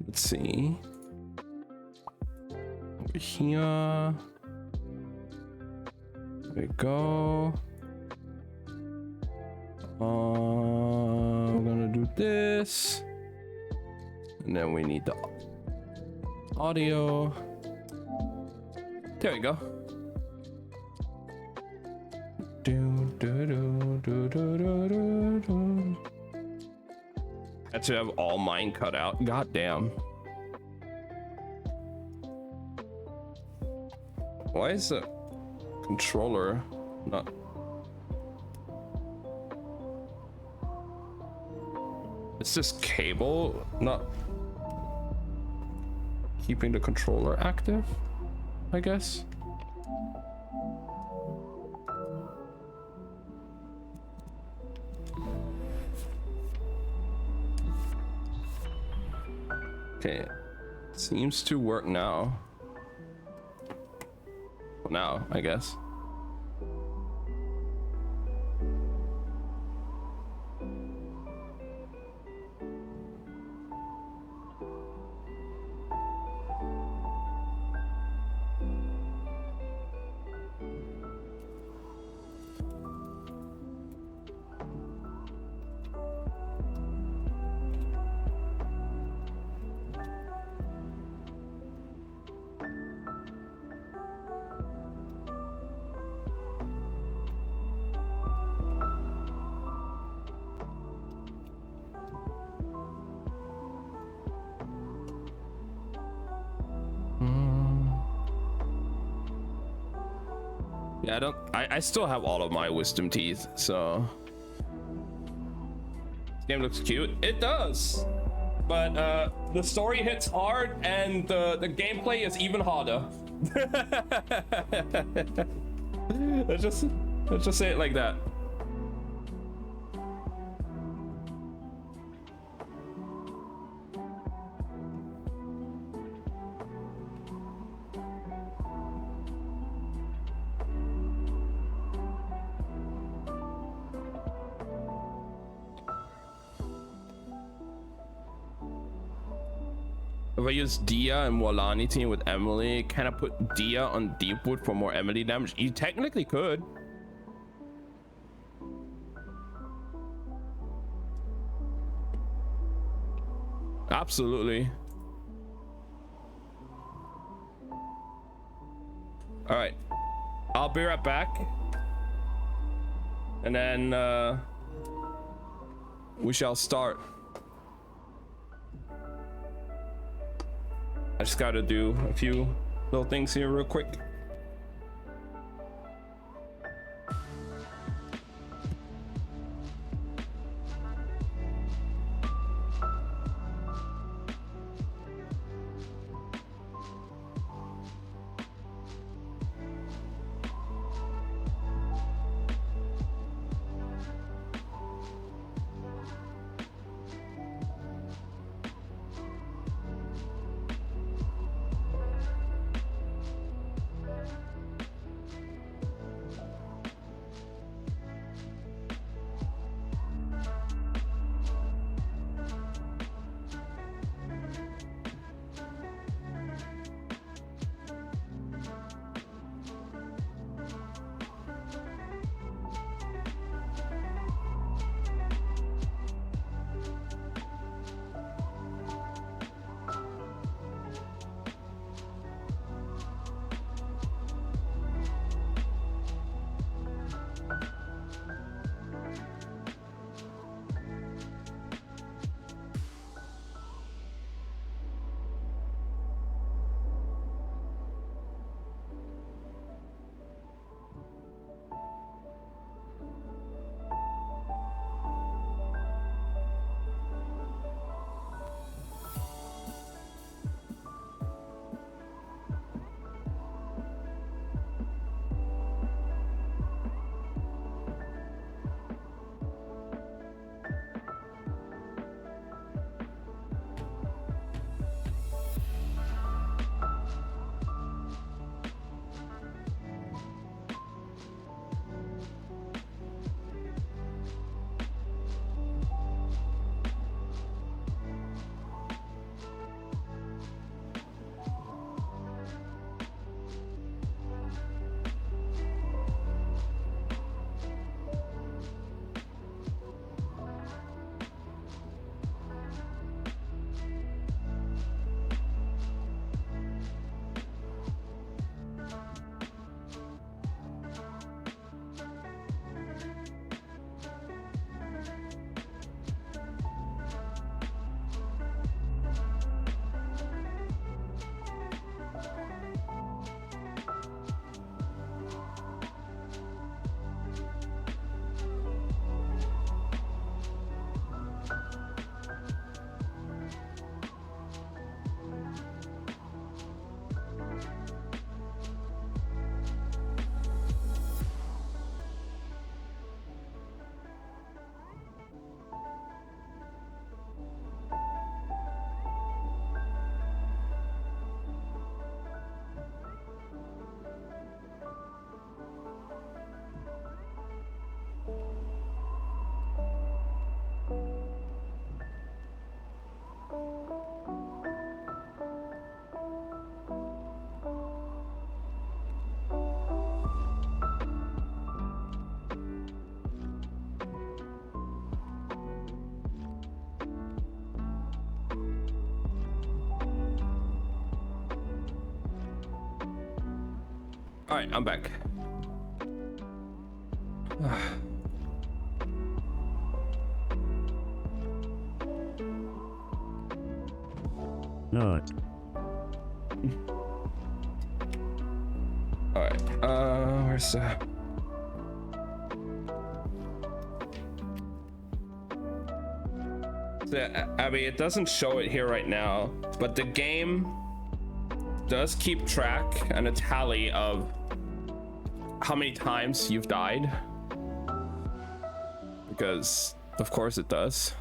Let's see. Over here. There we go. We're gonna do this. And then we need the audio. There we go. I should have all mine cut out. God damn. Why is the controller not? Is this cable not keeping the controller active? I guess. Okay, seems to work now. Well, now, I guess. Yeah, I still have all of my wisdom teeth, so this game looks cute. It does, but the story hits hard and the gameplay is even harder. let's just say it like that. if I use Dia and Walani team with Emily, can I put Dia on Deepwood for more Emily damage? You technically could. Absolutely. All right, I'll be right back, and then we shall start. I just gotta do a few little things here real quick. All right, I'm back. No. All right, where's Abby, it doesn't show it here right now, but the game does keep track and a tally of how many times you've died, because of course it does.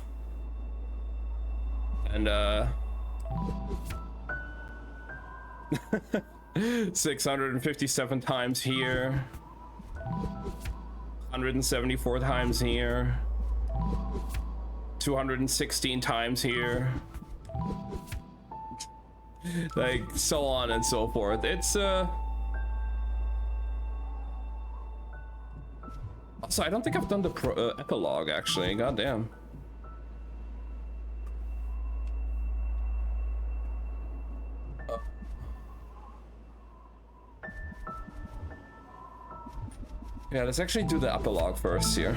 And 657 times here, 174 times here, 216 times here. like so on and so forth. It's also, I don't think I've done the epilogue actually. Goddamn. Yeah, let's actually do the epilogue first here.